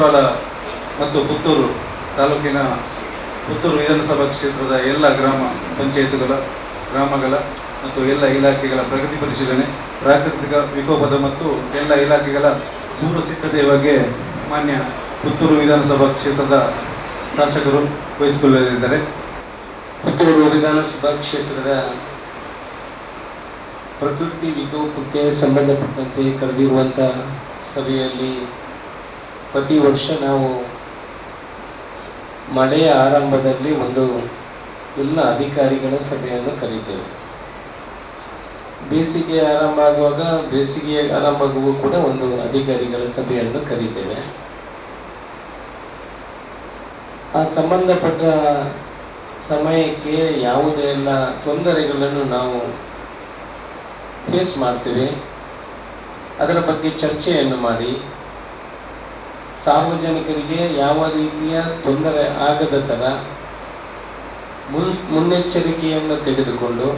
ಬಂಟ್ವಾಳ ಮತ್ತು ಪುತ್ತೂರು ತಾಲೂಕಿನ ಪುತ್ತೂರು ವಿಧಾನಸಭಾ ಕ್ಷೇತ್ರದ ಎಲ್ಲ ಗ್ರಾಮ ಪಂಚಾಯತ್ಗಳ ಗ್ರಾಮಗಳ ಮತ್ತು ಎಲ್ಲ ಇಲಾಖೆಗಳ ಪ್ರಗತಿ ಪರಿಶೀಲನೆ, ಪ್ರಾಕೃತಿಕ ವಿಕೋಪದ ಮತ್ತು ಎಲ್ಲ ಇಲಾಖೆಗಳ ಪೂರ್ವ ಸಿದ್ಧತೆಯ ಬಗ್ಗೆ ಮಾನ್ಯ ಪುತ್ತೂರು ವಿಧಾನಸಭಾ ಕ್ಷೇತ್ರದ ಶಾಸಕರು ವಹಿಸಿಕೊಳ್ಳಲಿದ್ದಾರೆ. ಪುತ್ತೂರು ವಿಧಾನಸಭಾ ಕ್ಷೇತ್ರದ ಪ್ರಕೃತಿ ವಿಕೋಪಕ್ಕೆ ಸಂಬಂಧಪಟ್ಟಂತೆ ಕರೆದಿರುವಂಥ ಸಭೆಯಲ್ಲಿ ಪ್ರತಿ ವರ್ಷ ನಾವು ಮಳೆಯ ಆರಂಭದಲ್ಲಿ ಒಂದು ಎಲ್ಲ ಅಧಿಕಾರಿಗಳ ಸಭೆಯನ್ನು ಕರೀತೇವೆ. ಬೇಸಿಗೆ ಆರಂಭ ಆಗುವಾಗ ಬೇಸಿಗೆ ಆರಂಭಕ್ಕೂ ಕೂಡ ಒಂದು ಅಧಿಕಾರಿಗಳ ಸಭೆಯನ್ನು ಕರೀತೇವೆ. ಆ ಸಂಬಂಧಪಟ್ಟ ಸಮಯಕ್ಕೆ ಯಾವುದೆಲ್ಲ ತೊಂದರೆಗಳನ್ನು ನಾವು ಫೇಸ್ ಮಾಡ್ತೇವೆ ಅದರ ಬಗ್ಗೆ ಚರ್ಚೆಯನ್ನು ಮಾಡಿ ಸಾರ್ವಜನಿಕರಿಗೆ ಯಾವ ರೀತಿಯ ತೊಂದರೆ ಆಗದ ಥರ ಮುನ್ನೆಚ್ಚರಿಕೆಯನ್ನು ತೆಗೆದುಕೊಂಡು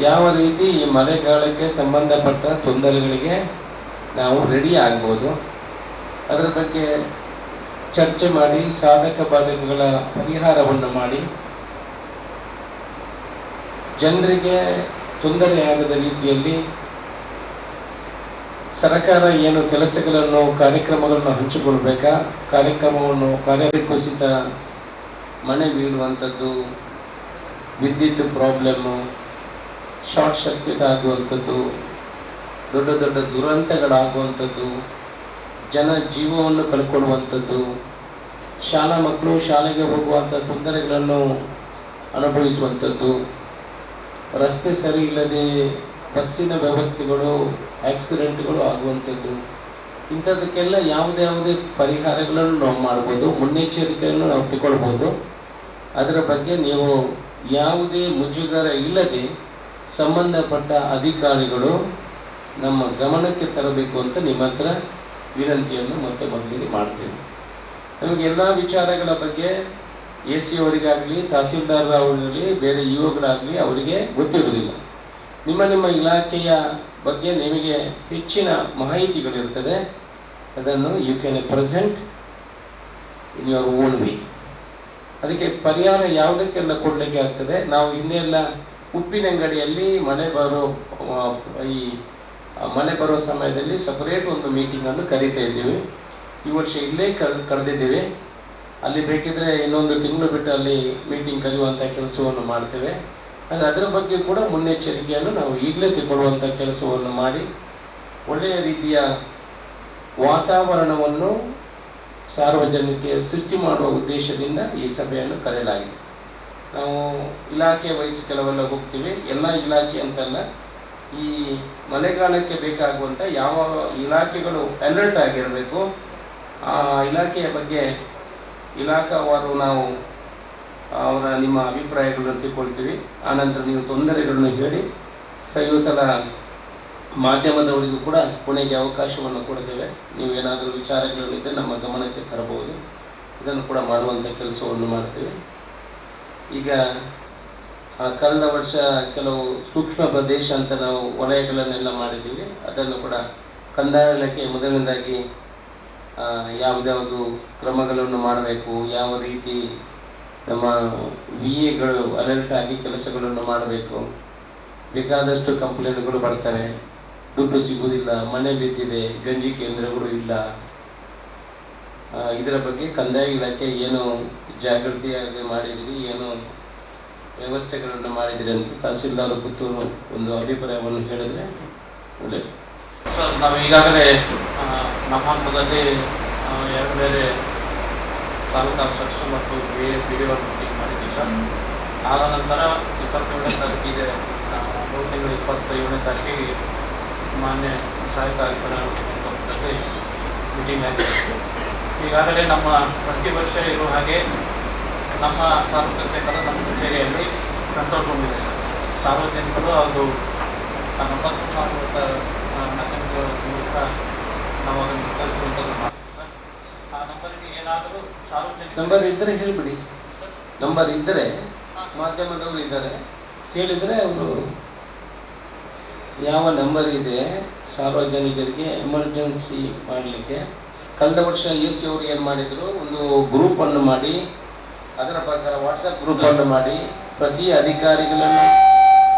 ಯಾವ ರೀತಿ ಈ ಮಳೆಗಾಲಕ್ಕೆ ಸಂಬಂಧಪಟ್ಟ ತೊಂದರೆಗಳಿಗೆ ನಾವು ರೆಡಿ ಆಗ್ಬೋದು ಅದರ ಬಗ್ಗೆ ಚರ್ಚೆ ಮಾಡಿ ಸಾಧಕ ಬಾಧಕಗಳ ಪರಿಹಾರವನ್ನು ಮಾಡಿ ಜನರಿಗೆ ತೊಂದರೆಯಾಗದ ರೀತಿಯಲ್ಲಿ ಸರ್ಕಾರ ಏನು ಕೆಲಸಗಳನ್ನು ಕಾರ್ಯಕ್ರಮಗಳನ್ನು ಹಂಚಿಕೊಳ್ಬೇಕಾ, ಕಾರ್ಯಕ್ರಮವನ್ನು ಕುಸಿತ, ಮನೆ ಬೀಳುವಂಥದ್ದು, ವಿದ್ಯುತ್ ಪ್ರಾಬ್ಲಮ್ಮು, ಶಾರ್ಟ್ ಸರ್ಕ್ಯೂಟ್ ಆಗುವಂಥದ್ದು, ದೊಡ್ಡ ದೊಡ್ಡ ದುರಂತಗಳಾಗುವಂಥದ್ದು, ಜನ ಜೀವವನ್ನು ಕಳ್ಕೊಳ್ಳುವಂಥದ್ದು, ಶಾಲಾ ಮಕ್ಕಳು ಶಾಲೆಗೆ ಹೋಗುವಂಥ ತೊಂದರೆಗಳನ್ನು ಅನುಭವಿಸುವಂಥದ್ದು, ರಸ್ತೆ ಸರಿ ಇಲ್ಲದೆ ಬಸ್ಸಿನ ವ್ಯವಸ್ಥೆಗಳು, ಆಕ್ಸಿಡೆಂಟ್ಗಳು ಆಗುವಂಥದ್ದು, ಇಂಥದಕ್ಕೆಲ್ಲ ಯಾವುದೇ ಪರಿಹಾರಗಳನ್ನು ನಾವು ಮಾಡ್ಬೋದು, ಮುನ್ನೆಚ್ಚರಿಕೆಯನ್ನು ನಾವು ತಗೊಳ್ಬೋದು. ಅದರ ಬಗ್ಗೆ ನೀವು ಯಾವುದೇ ಮುಜುಗರ ಇಲ್ಲದೆ ಸಂಬಂಧಪಟ್ಟ ಅಧಿಕಾರಿಗಳು ನಮ್ಮ ಗಮನಕ್ಕೆ ತರಬೇಕು ಅಂತ ನಿಮ್ಮ ಹತ್ರ ವಿನಂತಿಯನ್ನು ಮತ್ತೆ ಮೊದಲಿಗೆ ಮಾಡ್ತೇವೆ. ನಮಗೆ ಎಲ್ಲ ವಿಚಾರಗಳ ಬಗ್ಗೆ AC ಅವರಿಗಾಗಲಿ, ತಹಸೀಲ್ದಾರ್ ಅವರಾಗಲಿ, ಬೇರೆ ಇಒಗಳಾಗಲಿ ಅವರಿಗೆ ಗೊತ್ತಿರುವುದಿಲ್ಲ. ನಿಮ್ಮ ಇಲಾಖೆಯ ಬಗ್ಗೆ ನಿಮಗೆ ಹೆಚ್ಚಿನ ಮಾಹಿತಿಗಳಿರ್ತದೆ. ಅದನ್ನು you can present in your own way. ಅದಕ್ಕೆ ಪರಿಹಾರ ಯಾವುದಕ್ಕೆಲ್ಲ ಕೊಡಲಿಕ್ಕೆ ಆಗ್ತದೆ. ನಾವು ಹಿಂದೆ ಎಲ್ಲ ಉಪ್ಪಿನಂಗಡಿಯಲ್ಲಿ ಮಳೆ ಬರೋ ಸಮಯದಲ್ಲಿ ಸಪರೇಟ್ ಒಂದು ಮೀಟಿಂಗನ್ನು ಕರೀತಾ ಇದ್ದೀವಿ. ಈ ವರ್ಷ ಇಲ್ಲೇ ಕರೆದಿದ್ದೀವಿ. ಅಲ್ಲಿ ಬೇಕಿದ್ರೆ ಇನ್ನೊಂದು ತಿಂಗಳು ಬಿಟ್ಟು ಅಲ್ಲಿ ಮೀಟಿಂಗ್ ಕರೆಯುವಂಥ ಕೆಲಸವನ್ನು ಮಾಡ್ತೇವೆ. ಅದರ ಬಗ್ಗೆ ಕೂಡ ಮುನ್ನೆಚ್ಚರಿಕೆಯನ್ನು ನಾವು ಈಗಲೇ ತಗೊಳ್ಳುವಂಥ ಕೆಲಸವನ್ನು ಮಾಡಿ ಒಳ್ಳೆಯ ರೀತಿಯ ವಾತಾವರಣವನ್ನು ಸಾರ್ವಜನಿಕರಿಗೆ ಸೃಷ್ಟಿ ಮಾಡುವ ಉದ್ದೇಶದಿಂದ ಈ ಸಭೆಯನ್ನು ಕರೆಯಲಾಗಿದೆ. ನಾವು ಇಲಾಖೆ ವಹಿಸಿ ಕೆಲವೆಲ್ಲ ಹೋಗ್ತೀವಿ. ಎಲ್ಲ ಇಲಾಖೆ ಅಂತಲ್ಲ, ಈ ಮಳೆಗಾಲಕ್ಕೆ ಬೇಕಾಗುವಂಥ ಯಾವ ಇಲಾಖೆಗಳು ಅಲರ್ಟ್ ಆಗಿರಬೇಕು ಆ ಇಲಾಖೆಯ ಬಗ್ಗೆ ಇಲಾಖಾವಾರು ನಾವು ನಿಮ್ಮ ಅಭಿಪ್ರಾಯಗಳನ್ನು ತಿಳ್ಕೊಳ್ತೀವಿ. ಆನಂತರ ನೀವು ತೊಂದರೆಗಳನ್ನು ಹೇಳಿ ಸಲ ಮಾಧ್ಯಮದವರಿಗೂ ಕೂಡ ಕೊನೆಗೆ ಅವಕಾಶವನ್ನು ಕೊಡ್ತೇವೆ. ನೀವು ಏನಾದರೂ ವಿಚಾರಗಳಿದ್ದರೆ ನಮ್ಮ ಗಮನಕ್ಕೆ ತರಬಹುದು. ಇದನ್ನು ಕೂಡ ಮಾಡುವಂಥ ಕೆಲಸವನ್ನು ಮಾಡ್ತೇವೆ. ಈಗ ಕಳೆದ ವರ್ಷ ಕೆಲವು ಸೂಕ್ಷ್ಮ ಪ್ರದೇಶ ಅಂತ ನಾವು ವಲಯಗಳನ್ನೆಲ್ಲ ಮಾಡಿದ್ದೀವಿ. ಅದನ್ನು ಕೂಡ ಕಂದಾಯ ಇಲಾಖೆ ಮೊದಲನೇದಾಗಿ ಯಾವುದ್ಯಾವುದು ಕ್ರಮಗಳನ್ನು ಮಾಡಬೇಕು, ಯಾವ ರೀತಿ ನಮ್ಮ VAಗಳು ಅಲರ್ಟ್ ಆಗಿ ಕೆಲಸಗಳನ್ನು ಮಾಡಬೇಕು. ಬೇಕಾದಷ್ಟು ಕಂಪ್ಲೇಂಟ್ಗಳು ಬರ್ತವೆ, ದುಡ್ಡು ಸಿಗುವುದಿಲ್ಲ, ಮನೆ ಬಿದ್ದಿದೆ, ಗಂಜಿ ಕೇಂದ್ರಗಳು ಇಲ್ಲ. ಇದರ ಬಗ್ಗೆ ಕಂದಾಯ ಇಲಾಖೆ ಏನು ಜಾಗೃತಿಯಾಗಿ ಮಾಡಿದಿರಿ, ಏನು ವ್ಯವಸ್ಥೆಗಳನ್ನು ಮಾಡಿದಿರಿ ಅಂತ ತಹಸೀಲ್ದಾರ್ ಪುತ್ತೂರು ಒಂದು ಅಭಿಪ್ರಾಯವನ್ನು ಹೇಳಿದರೆ ಒಳ್ಳೆಯದು. ಸರ್, ನಾವು ಈಗಾಗಲೇ ನಮ್ಮ ಹಂತದಲ್ಲಿ ಎರಡು ಬೇರೆ ತಾಲೂಕು ಆಫೀಸರ್ಸ್ ಮತ್ತು PDO ಮೀಟಿಂಗ್ ಮಾಡಿದ್ದೀವಿ ಸರ್. ಆದ ನಂತರ 27ನೇ ತಾರೀಕಿಗೆ 27ನೇ ತಾರೀಕಿಗೆ ಮಾನ್ಯ ಸಹಾಯಕ ಆಯುಕ್ತರಲ್ಲಿ ಮೀಟಿಂಗ್ ಆಗಿದೆ. ಈಗಾಗಲೇ ನಮ್ಮ ಪ್ರತಿ ವರ್ಷ ಇರುವ ಹಾಗೆ ನಮ್ಮ ತಾಲೂಕಿಗೆ ನಮ್ಮ ಕಚೇರಿಯಲ್ಲಿ ಕಂಟ್ರೋಲ್ ರೂಮ್ ಇದೆ ಸರ್. ಸಾರ್ವಜನಿಕರು ಅದು ನಂಬರ್ ಮೂಲಕ ನಾವು ಅದನ್ನು ವಿತರಿಸುವಂಥದ್ದು ಮಾಡ್ತೀವಿ ಸರ್. ಆ ನಂಬರಿಗೆ ಏನಾದರೂ ಸಾರ್ವಜನಿಕ ನಂಬರ್ ಇದ್ದರೆ ಹೇಳಿಬಿಡಿ. ನಂಬರ್ ಇದ್ದರೆ ಮಾಧ್ಯಮದವರು ಇದ್ದಾರೆ ಹೇಳಿದರೆ ಅವರು ಯಾವ ನಂಬರ್ ಇದೆ ಸಾರ್ವಜನಿಕರಿಗೆ ಎಮರ್ಜೆನ್ಸಿ ಮಾಡಲಿಕ್ಕೆ ಕಳೆದ ವರ್ಷ ಎಸ್ ಅವರು ಏನು ಮಾಡಿದರು, ಒಂದು ಗ್ರೂಪನ್ನು ಮಾಡಿ ಅದರ ಪ್ರಕಾರ ವಾಟ್ಸಪ್ ಗ್ರೂಪನ್ನು ಮಾಡಿ ಪ್ರತಿ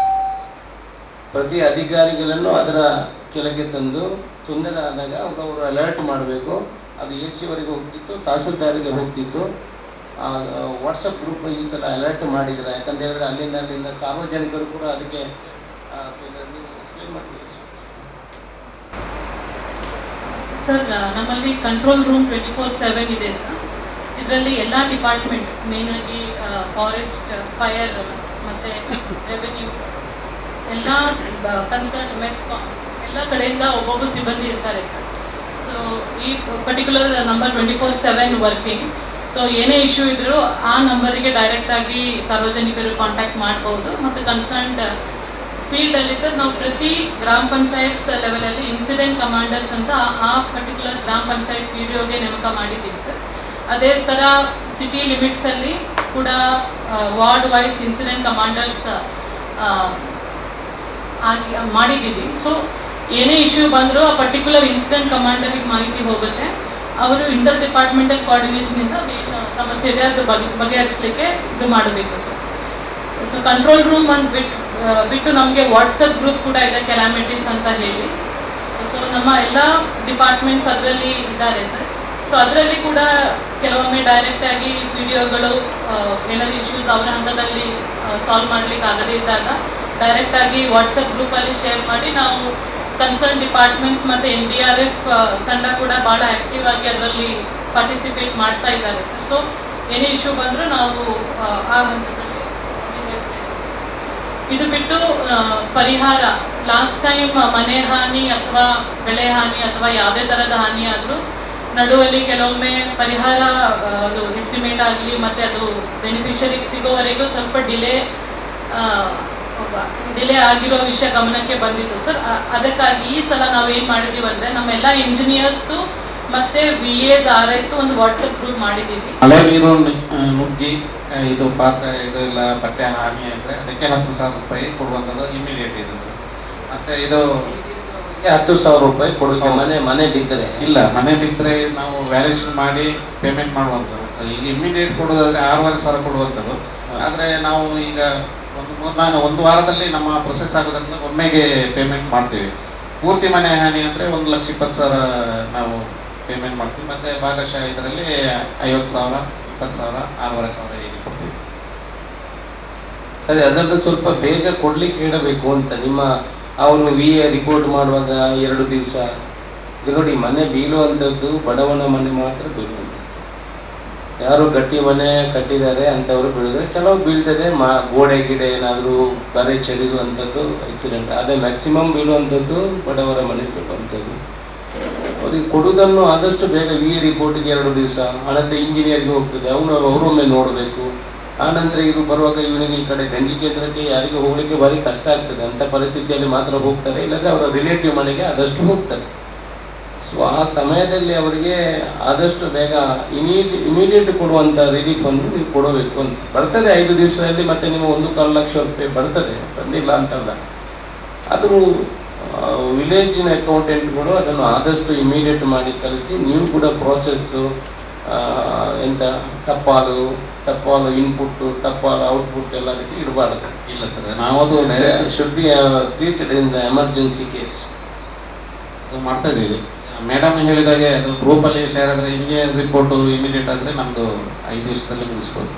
ಅಧಿಕಾರಿಗಳನ್ನು ಅದರ ಕೆಳಗೆ ತಂದು ತೊಂದರೆ ಆದಾಗ ಅವರು ಅಲರ್ಟ್ ಮಾಡಬೇಕು. ಅದು ಎ ಸಿ ಅವರಿಗೆ ಹೋಗ್ತಿತ್ತು, ತಹಸೀಲ್ದಾರಿಗೆ ಹೋಗ್ತಿತ್ತು. ವಾಟ್ಸಪ್ ಗ್ರೂಪ್ ಈ ಸಲ ಅಲರ್ಟ್ ಮಾಡಿದ್ದಾರೆ. ಯಾಕಂತ ಹೇಳಿದ್ರೆ ಅಲ್ಲಿಂದ ಸಾರ್ವಜನಿಕರು ಕೂಡ ಅದಕ್ಕೆ ಎಕ್ಸ್ಪ್ಲೇನ್ ಮಾಡಿ. ಸರ್, ನಮ್ಮಲ್ಲಿ ಕಂಟ್ರೋಲ್ ರೂಮ್ 24/7 ಇದೆ ಸರ್. ಇದರಲ್ಲಿ ಎಲ್ಲ ಡಿಪಾರ್ಟ್ಮೆಂಟ್, ಮೇಯ್ನಾಗಿ ಫಾರೆಸ್ಟ್, ಫೈರ್ ಮತ್ತು ರೆವೆನ್ಯೂ, ಎಲ್ಲ ಕನ್ಸರ್ಟ್, ಮೆಸ್ಕಾಮ್, ಎಲ್ಲ ಕಡೆಯಿಂದ ಒಬ್ಬೊಬ್ಬರು ಸಿಬ್ಬಂದಿ ಇರ್ತಾರೆ ಸರ್. ಸೊ ಈ ಪರ್ಟಿಕ್ಯುಲರ್ ನಂಬರ್ 24/7 ವರ್ಕಿಂಗ್. ಸೊ ಏನೇ ಇಶ್ಯೂ ಇದ್ದರೂ ಆ ನಂಬರಿಗೆ ಡೈರೆಕ್ಟಾಗಿ ಸಾರ್ವಜನಿಕರು ಕಾಂಟ್ಯಾಕ್ಟ್ ಮಾಡ್ಬೋದು. ಮತ್ತು ಕನ್ಸರ್ನ್ಡ್ ಫೀಲ್ಡಲ್ಲಿ ಸರ್ ನಾವು ಪ್ರತಿ ಗ್ರಾಮ ಪಂಚಾಯತ್ ಲೆವೆಲಲ್ಲಿ ಇನ್ಸಿಡೆಂಟ್ ಕಮಾಂಡರ್ಸ್ ಅಂತ ಆ ಪರ್ಟಿಕ್ಯುಲರ್ ಗ್ರಾಮ ಪಂಚಾಯತ್ PDOಗೆ ನೇಮಕ ಮಾಡಿದ್ದೀವಿ ಸರ್. ಅದೇ ಥರ ಸಿಟಿ ಲಿಮಿಟ್ಸಲ್ಲಿ ಕೂಡ ವಾರ್ಡ್ ವೈಸ್ ಇನ್ಸಿಡೆಂಟ್ ಕಮಾಂಡರ್ಸ್ ಆಗಿ ಮಾಡಿದ್ದೀವಿ. ಸೊ ಏನೇ ಇಶ್ಯೂ ಬಂದರೂ ಆ ಪರ್ಟಿಕ್ಯುಲರ್ ಇನ್ಸಿಡೆಂಟ್ ಕಮಾಂಡರಿಗೆ ಮಾಹಿತಿ ಹೋಗುತ್ತೆ. ಅವರು ಇಂಟರ್ ಡಿಪಾರ್ಟ್ಮೆಂಟಲ್ ಕೋಆರ್ಡಿನೇಷನಿಂದ ಏನು ಸಮಸ್ಯೆ ಇದೆ ಅದು ಬಗೆಹರಿಸಲಿಕ್ಕೆ ಇದು ಮಾಡಬೇಕು ಸರ್. ಸೊ ಕಂಟ್ರೋಲ್ ರೂಮ್ ಬಿಟ್ಟು ನಮಗೆ ವಾಟ್ಸಪ್ ಗ್ರೂಪ್ ಕೂಡ ಇದೆ, ಕೆಲಾಮಿಟೀಸ್ ಅಂತ ಹೇಳಿ. ಸೊ ನಮ್ಮ ಎಲ್ಲ ಡಿಪಾರ್ಟ್ಮೆಂಟ್ಸ್ ಅದರಲ್ಲಿ ಇದ್ದಾರೆ ಸರ್. ಸೊ ಅದರಲ್ಲಿ ಕೂಡ ಕೆಲವೊಮ್ಮೆ ಡೈರೆಕ್ಟಾಗಿ PDOಗಳು ಏನಾದರೂ ಇಶ್ಯೂಸ್ ಅವರ ಹಂತದಲ್ಲಿ ಸಾಲ್ವ್ ಮಾಡಲಿಕ್ಕೆ ಆಗದೇ ಇದ್ದಾಗ ಡೈರೆಕ್ಟಾಗಿ ವಾಟ್ಸಪ್ ಗ್ರೂಪಲ್ಲಿ ಶೇರ್ ಮಾಡಿ ನಾವು ಕನ್ಸರ್ನ್ ಡಿಪಾರ್ಟ್ಮೆಂಟ್ಸ್ ಮತ್ತು NDRF ತಂಡ ಕೂಡ ಭಾಳ ಆ್ಯಕ್ಟಿವ್ ಆಗಿ ಅದರಲ್ಲಿ ಪಾರ್ಟಿಸಿಪೇಟ್ ಮಾಡ್ತಾ ಇದ್ದಾರೆ ಸರ್. ಸೊ ಏನೇ ಇಶ್ಯೂ ಬಂದರೂ ನಾವು ಆ ಹಂತದಲ್ಲಿ ಇದು ಬಿಟ್ಟು ಪರಿಹಾರ, ಲಾಸ್ಟ್ ಟೈಮ್ ಮನೆ ಹಾನಿ ಅಥವಾ ಬೆಳೆ ಹಾನಿ ಅಥವಾ ಯಾವುದೇ ಥರದ ಹಾನಿ ಆದರೂ ನಡುವಲ್ಲಿ ಕೆಲವೊಮ್ಮೆ ಪರಿಹಾರ ಅದು ಎಸ್ಟಿಮೇಟ್ ಆಗಲಿ ಮತ್ತು ಅದು ಬೆನಿಫಿಷರಿಗೆ ಸಿಗೋವರೆಗೂ ಸ್ವಲ್ಪ ಡಿಲೇ ಆಗಿರೋ ವಿಷಯ ಗಮನಕ್ಕೆ ಬಂದಿತ್ತು ಸರ್. ಅದಕ್ಕಾಗಿ ಈ ಸಲ ನಾವೇನು ಮಾಡಿದ್ದೀವಿ ಅಂದರೆ ನಮ್ಮೆಲ್ಲ ಇಂಜಿನಿಯರ್ಸ್ದು ಮತ್ತು VAs RIsದು ಒಂದು ವಾಟ್ಸಪ್ ಗ್ರೂಪ್ ಮಾಡಿದ್ದೀವಿ. ಮಳೆ ನೀರು ನುಗ್ಗಿ ಇದು ಪಾತ್ರೆ ಇದೆಲ್ಲ ಬಟ್ಟೆ ಹಾನಿ ಅಂದರೆ ಅದಕ್ಕೆ 10,000 ರೂಪಾಯಿ ಕೊಡುವಂಥದ್ದು ಇಮಿಡಿಯೇಟ್ ಇದೆ ಸರ್. ಮತ್ತು ಇದು 10,000 ರೂಪಾಯಿ ಕೊಡೋಕೆ ಮನೆ ಬಿದ್ದರೆ ಇಲ್ಲ, ಮನೆ ಬಿದ್ದರೆ ನಾವು ವ್ಯಾಲ್ಯೂಷನ್ ಮಾಡಿ ಪೇಮೆಂಟ್ ಮಾಡುವಂಥದ್ದು. ಈಗ ಇಮಿಡಿಯೇಟ್ ಕೊಡೋದಾದರೆ 6,500 ಕೊಡುವಂಥದ್ದು. ಆದರೆ ನಾವು ಈಗ ಒಂದು ವಾರದಲ್ಲಿ ನಮ್ಮ ಪ್ರೊಸೆಸ್ ಆಗೋದ್ರಿಂದ ಒಮ್ಮೆಗೆ ಪೇಮೆಂಟ್ ಮಾಡ್ತೀವಿ. ಪೂರ್ತಿ ಮನೆ ಹಾನಿ ಅಂದರೆ 1,20,000 ನಾವು ಪೇಮೆಂಟ್ ಮಾಡ್ತೀವಿ. ಮತ್ತು ಭಾಗಶಃ ಇದರಲ್ಲಿ 50,000, 20,000, 6,500 ಹೀಗೆ ಕೊಡ್ತೀವಿ. ಸರಿ, ಅದನ್ನು ಸ್ವಲ್ಪ ಬೇಗ ಕೊಡ್ಲಿಕ್ಕೆ ಹೇಳಬೇಕು ಅಂತ. ನಿಮ್ಮ ಅವನು VA ರಿಪೋರ್ಟ್ ಮಾಡುವಾಗ 2 ದಿವಸ ನೋಡಿ, ಮನೆ ಬೀಳುವಂಥದ್ದು ಬಡವನ ಮನೆ ಮಾತ್ರ ಬೀಳುವಂಥದ್ದು. ಯಾರು ಗಟ್ಟಿ ಮನೆ ಕಟ್ಟಿದ್ದಾರೆ ಅಂಥವ್ರು ಬೀಳಿದ್ರೆ, ಕೆಲವು ಬೀಳ್ತದೆ ಗೋಡೆ ಗಿಡ ಏನಾದರೂ ಬರೆ ಚೆಲ್ಲಿರುವಂಥದ್ದು ಆಕ್ಸಿಡೆಂಟ್. ಅದೇ ಮ್ಯಾಕ್ಸಿಮಮ್ ಬೀಳುವಂಥದ್ದು ಬಡವರ ಮನೆ ಬೀಳುವಂಥದ್ದು. ಅವ್ರಿಗೆ ಕೊಡುವುದನ್ನು ಆದಷ್ಟು ಬೇಗ VA ರಿಪೋರ್ಟಿಗೆ 2 ದಿವಸ, ಅನಂತರ ಇಂಜಿನಿಯರ್ಗೆ ಹೋಗ್ತದೆ, ಅವರೊಮ್ಮೆ ನೋಡಬೇಕು. ಆನಂತರ ಇದು ಬರುವಾಗ ಇವನಿಗೆ ಈ ಕಡೆ ಗಂಜಿ ಕೇಂದ್ರಕ್ಕೆ ಯಾರಿಗೆ ಹೋಗ್ಲಿಕ್ಕೆ ಭಾರಿ ಕಷ್ಟ ಆಗ್ತದೆ. ಅಂಥ ಪರಿಸ್ಥಿತಿಯಲ್ಲಿ ಮಾತ್ರ ಹೋಗ್ತಾರೆ, ಇಲ್ಲದ್ರೆ ಅವರ ರಿಲೇಟಿವ್ ಮನೆಗೆ ಆದಷ್ಟು ಹೋಗ್ತಾರೆ. ಸೊ ಆ ಸಮಯದಲ್ಲಿ ಅವರಿಗೆ ಆದಷ್ಟು ಬೇಗ ಇಮಿಡಿಯೇಟ್ ಕೊಡುವಂಥ ರಿಲೀಫನ್ನು ನೀವು ಕೊಡಬೇಕು ಅಂತ. ಬರ್ತದೆ 5 ದಿವಸದಲ್ಲಿ, ಮತ್ತೆ ನೀವು 1.25 ಲಕ್ಷ ರೂಪಾಯಿ ಬರ್ತದೆ, ಬಂದಿಲ್ಲ ಅಂತಲ್ಲ. ಆದರೂ ವಿಲೇಜಿನ ಅಕೌಂಟೆಂಟ್ಗಳು ಅದನ್ನು ಆದಷ್ಟು ಇಮಿಡಿಯೇಟ್ ಮಾಡಿ ಕಳಿಸಿ. ನೀವು ಕೂಡ ಪ್ರೋಸೆಸ್ಸು ಎಂತ ಟಪಾಲು ಇನ್ಪುಟ್ಟು, ಟಪಾಲು ಔಟ್ಪುಟ್ ಎಲ್ಲ ಅದಕ್ಕೆ ಇಡಬಾರ್ದು. ಇಲ್ಲ ಸರ್, ನಾವು ಅದು should be treated in the emergency case. ಅದು ಮಾಡ್ತಾ ಇದ್ದೀವಿ. ಮೇಡಮ್ ಹೇಳಿದಾಗೆ ಅದು ಗ್ರೂಪಲ್ಲಿ ಶೇರ್ ಆದರೆ ಹಿಂಗೆ ರಿಪೋರ್ಟು ಇಮಿಡಿಯೇಟ್ ಆದರೆ ನಮ್ಮದು 5 ದಿವಸದಲ್ಲಿ ಮುಗಿಸ್ಬೋದು.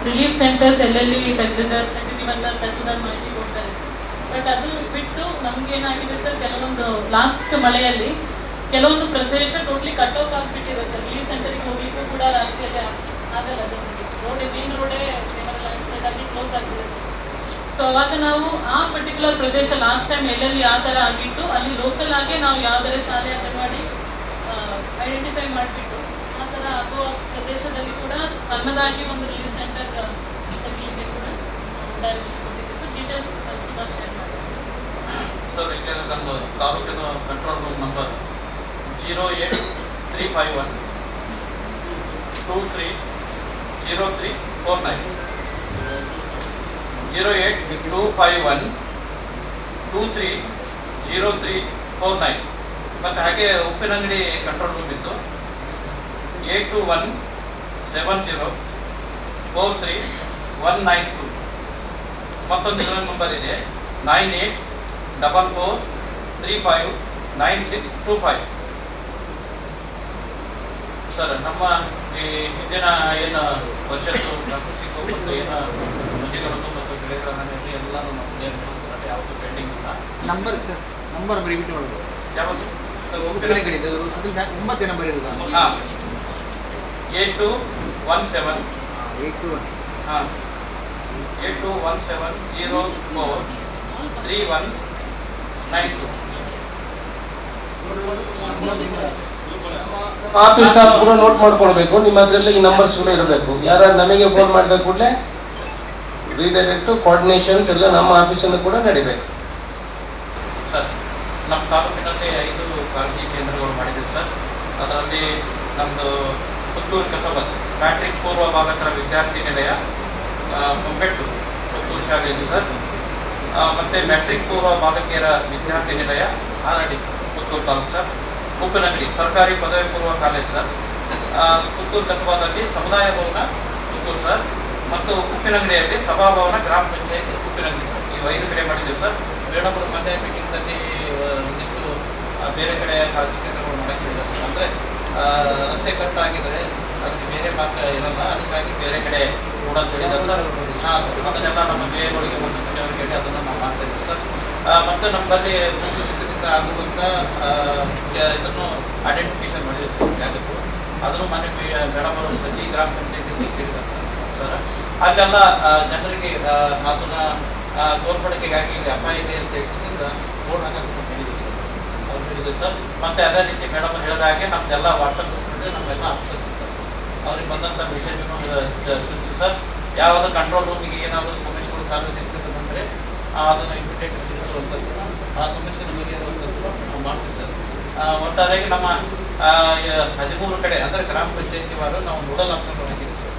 ರಿಲೀಫ್ ಸೆಂಟರ್ಸ್ ಎಲ್ಲೆಲ್ಲಿ ತೆಗೆದಿವಂತ ತಹಸೀಲ್ದಾರ್ ಮಾಹಿತಿ ಕೊಡ್ತಾರೆ. ಬಟ್ ಅದು ಬಿಟ್ಟು ನಮಗೇನಾಗಿದೆ ಸರ್, ಕೆಲವೊಂದು ಲಾಸ್ಟ್ ಮಳೆಯಲ್ಲಿ ಕೆಲವೊಂದು ಪ್ರದೇಶ ಟೋಟ್ಲಿ ಕಟ್ ಆಫ್ ಆಗಿಬಿಟ್ಟಿದೆ ಸರ್. ರಿಲೀಫ್ ಸೆಂಟರಿಗೆ ಹೋಗ್ಲಿಕ್ಕೂ ಕೂಡ ರಾತ್ರಿಯಲ್ಲಿ ಆಗಲ್ಲ. ಮೇನ್ ರೋಡೇ ಲ್ಯಾಂಡ್ಸ್ಲೈಡ್ ಆಗಿ ಕ್ಲೋಸ್ ಆಗ್ತಿದೆ. ಸೊ ಅವಾಗ ನಾವು ಆ ಪರ್ಟಿಕ್ಯುಲರ್ ಪ್ರದೇಶ ಲಾಸ್ಟ್ ಟೈಮ್ ಎಲ್ಲೆಲ್ಲಿ ಯಾವ ಥರ ಆಗಿತ್ತು ಅಲ್ಲಿ ಲೋಕಲ್ ಆಗಿ ನಾವು ಯಾವುದರ ಶಾಲೆ ಅಂಗನವಾಡಿ ಐಡೆಂಟಿಫೈ ಮಾಡಿಬಿಟ್ಟು ಆ ಥರ ಆಗುವ ಪ್ರದೇಶದಲ್ಲಿ ಕೂಡ ಸಣ್ಣದಾಗಿ ಒಂದು ರಿಲೀಫ್ ಸೆಂಟರ್ ತೆಗೀಲಿಕ್ಕೆ ಕೂಡ ಡೈರೆಕ್ಷನ್ ಕೊಟ್ಟಿದ್ದೀವಿ. ಸೊ ಡೀಟೇಲ್ಸ್ ಶೇರ್ ಮಾಡ್ತೀವಿ ಸರ್. ಈಗ ನಮ್ಮ ತಾಲೂಕಿನ ಕಂಟ್ರೋಲ್ ರೂಮ್ ನಂಬರ್ 08351 230349 08251 230349 ಮತ್ತು ಹಾಗೆ ಉಪ್ಪಿನಂಗಡಿ ಕಂಟ್ರೋಲ್ ರೂಮ್ ಇತ್ತು 8217043192. ಮತ್ತೊಂದು ಇನ್ನೊಂದು ನಂಬರ್ ಇದೆ 9844359625. ಸರ್, ನಮ್ಮ ಈ ಹಿಂದಿನ ಏನು ವರ್ಷದ್ದು ಪ್ರಾಕೃತಿಕ ಮತ್ತು ಏನು ನದಿಗಳದ್ದು ಮತ್ತು ಬೆಳೆಗಳ ಹಾನಿಯಲ್ಲಿ ಎಲ್ಲನೂ ನಾವು ಸರ್ ಯಾವುದು ಪೆಂಡಿಂಗ್ ಇಲ್ಲ. ನಂಬರ್ ಸರ್, ನಂಬರ್ ರಿಪೀಟ್ ಮಾಡ್ಬೋದು. ಯಾವುದು ಸರ್? ಉಪ್ಪಿನಂಗಡಿ ಅದು 9 ನಂಬರ್ ಇರೋದು. ಹಾಂ, 8217 ಹಾಂ 8217043192. ಆಫೀಸ್ ಸ್ಟಾಫ್ ಕೂಡ ನೋಟ್ ಮಾಡ್ಕೊಳ್ಬೇಕು. ನಿಮ್ಮ ಹತ್ರಲ್ಲ ಈ ನಂಬರ್ಸ್ ಕೂಡ ಇರಬೇಕು. ಯಾರು ನಮಗೆ ಫೋನ್ ಮಾಡಿದ ಕೂಡಲೇ ರೀಡೈರೆಕ್ಟ್ ಕೋಆರ್ಡಿನೇಷನ್ಸ್ ಎಲ್ಲ ನಮ್ಮ ಆಫೀಸನ್ನು ಕೂಡ ನಡಿಬೇಕು. ಸರ್, ನಮ್ಮ ತಾಲೂಕಿನಲ್ಲಿ 5 ಕಾಳಜಿ ಕೇಂದ್ರಗಳು ಮಾಡಿದ್ದೀವಿ ಸರ್. ಅದರಲ್ಲಿ ನಮ್ಮದು ಪುತ್ತೂರು ಕಸಬತ್ ಮ್ಯಾಟ್ರಿಕ್ ಪೂರ್ವ ಬಾಲಕರ ವಿದ್ಯಾರ್ಥಿ ನಿಲಯ ಮುಂಬೆಟ್ಟು ಪುತ್ತೂರು ಶಾಲೆಯಲ್ಲಿ ಸರ್, ಮತ್ತು ಮ್ಯಾಟ್ರಿಕ್ ಪೂರ್ವ ಬಾಲಕಿಯರ ವಿದ್ಯಾರ್ಥಿ ನಿಲಯ ಆನಡಿ ಸರ್, ಪುತ್ತೂರು ತಾಲೂಕು ಸರ್. ಉಪ್ಪಿನಂಗಡಿ ಸರ್ಕಾರಿ ಪದವಿ ಪೂರ್ವ ಕಾಲೇಜ್ ಸರ್. ಪುತ್ತೂರು ಕಸಬಾದಲ್ಲಿ ಸಮುದಾಯ ಭವನ ಪುತ್ತೂರು ಸರ್, ಮತ್ತು ಉಪ್ಪಿನಂಗಡಿಯಲ್ಲಿ ಸಭಾಭವನ ಗ್ರಾಮ ಪಂಚಾಯತ್ ಉಪ್ಪಿನಂಗಡಿ ಸರ್. ಈ 5 ಕಡೆ ಮಾಡಿದ್ದೀವಿ ಸರ್. ಮೇಡಮರು ಮೊನ್ನೆ ಮೀಟಿಂಗ್ನಲ್ಲಿ ಒಂದಿಷ್ಟು ಬೇರೆ ಕಡೆ ಕಾಳಜಿ ಕೇಂದ್ರಗಳು ಮಾಡೋಕ್ಕೆ ಹೇಳಿದ್ದಾರೆ ಸರ್. ಅಂದರೆ ರಸ್ತೆ ಕಟ್ಟಾಗಿದ್ದರೆ ಅದಕ್ಕೆ ಬೇರೆ ಮಾರ್ಗ ಇರಲ್ಲ, ಅದಕ್ಕಾಗಿ ಬೇರೆ ಕಡೆ ಕೂಡ ಹೇಳಿದ್ದಾರೆ ಸರ್. ಅದನ್ನೆಲ್ಲ ನಮ್ಮ ಬೇರೆಗಳಿಗೆ ಒಂದು ಮನೆಯವರಿಗೆ ಹೇಳಿ ಅದನ್ನು ನಾವು ಮಾಡ್ತಾ ಇದ್ದೀವಿ ಸರ್. ಮತ್ತು ನಮ್ಮಲ್ಲಿ ಭೂಕುಸಿತದಿಂದ ಆಗುವಂಥ ಇದನ್ನು ಐಡೆಂಟಿಫಿಕೇಶನ್ ಮಾಡಿದ್ದೀವಿ ಸರ್ ಜಾಗಕ್ಕೂ. ಅದನ್ನು ಮೊನ್ನೆ ಮೇಡಮರು ಪ್ರತಿ ಗ್ರಾಮ ಪಂಚಾಯತಿಯಲ್ಲಿ ಕೇಳಿದ್ದಾರೆ ಸರ್. ಅಲ್ಲೆಲ್ಲ ಜನರಿಗೆ ಅದನ್ನು ತೋರ್ಪಡಿಕೆಗಾಗಿ ಇಲ್ಲಿ ಅಪಾಯ ಇದೆ ಅಂತ ಹೇಳಿಸಿಂದ ಬೋರ್ಡ್ ಹಾಕಕ್ಕೆ ಹೇಳಿದ್ದೀವಿ ಸರ್. ಅವ್ರು ಹೇಳಿದ್ದೀವಿ ಸರ್. ಮತ್ತು ಅದೇ ರೀತಿ ಮೇಡಮ್ ಹೇಳಿದ ಹಾಗೆ ನಮ್ಮದೆಲ್ಲ ವಾಟ್ಸಪ್ ಗ್ರೂಪ್ನಲ್ಲಿ ನಮ್ಮೆಲ್ಲ ಆಫೀಸರ್ಸ್ ಇರ್ತಾರೆ ಸರ್. ಅವ್ರಿಗೆ ಬಂದಂಥ ಮೆಸೇಜನ್ನು ತಿಳಿಸಿ ಸರ್. ಯಾವುದೇ ಕಂಟ್ರೋಲ್ ರೂಮಿಗೆ ಏನಾದರೂ ಸಮಸ್ಯೆಗಳು ಸಾರ್ವಜನಿಕರು ಬಂದರೆ ಅದನ್ನು ಇಮಿಡಿಯೇಟ್ ತಿಳಿಸುವಂಥದ್ದು, ಆ ಸಮಸ್ಯೆ ನಮಗೆ ಇರುವಂಥದ್ದು ನಾವು ಮಾಡ್ತೀವಿ ಸರ್. ಒಟ್ಟಾರೆಯಾಗಿ ನಮ್ಮ 13 ಕಡೆ ಅಂದರೆ ಗ್ರಾಮ ಪಂಚಾಯತಿ ವಾರು ನಾವು ನೋಡಲ್ ಆಫೀಸರ್ ಹಾಕಿದ್ದೀವಿ ಸರ್.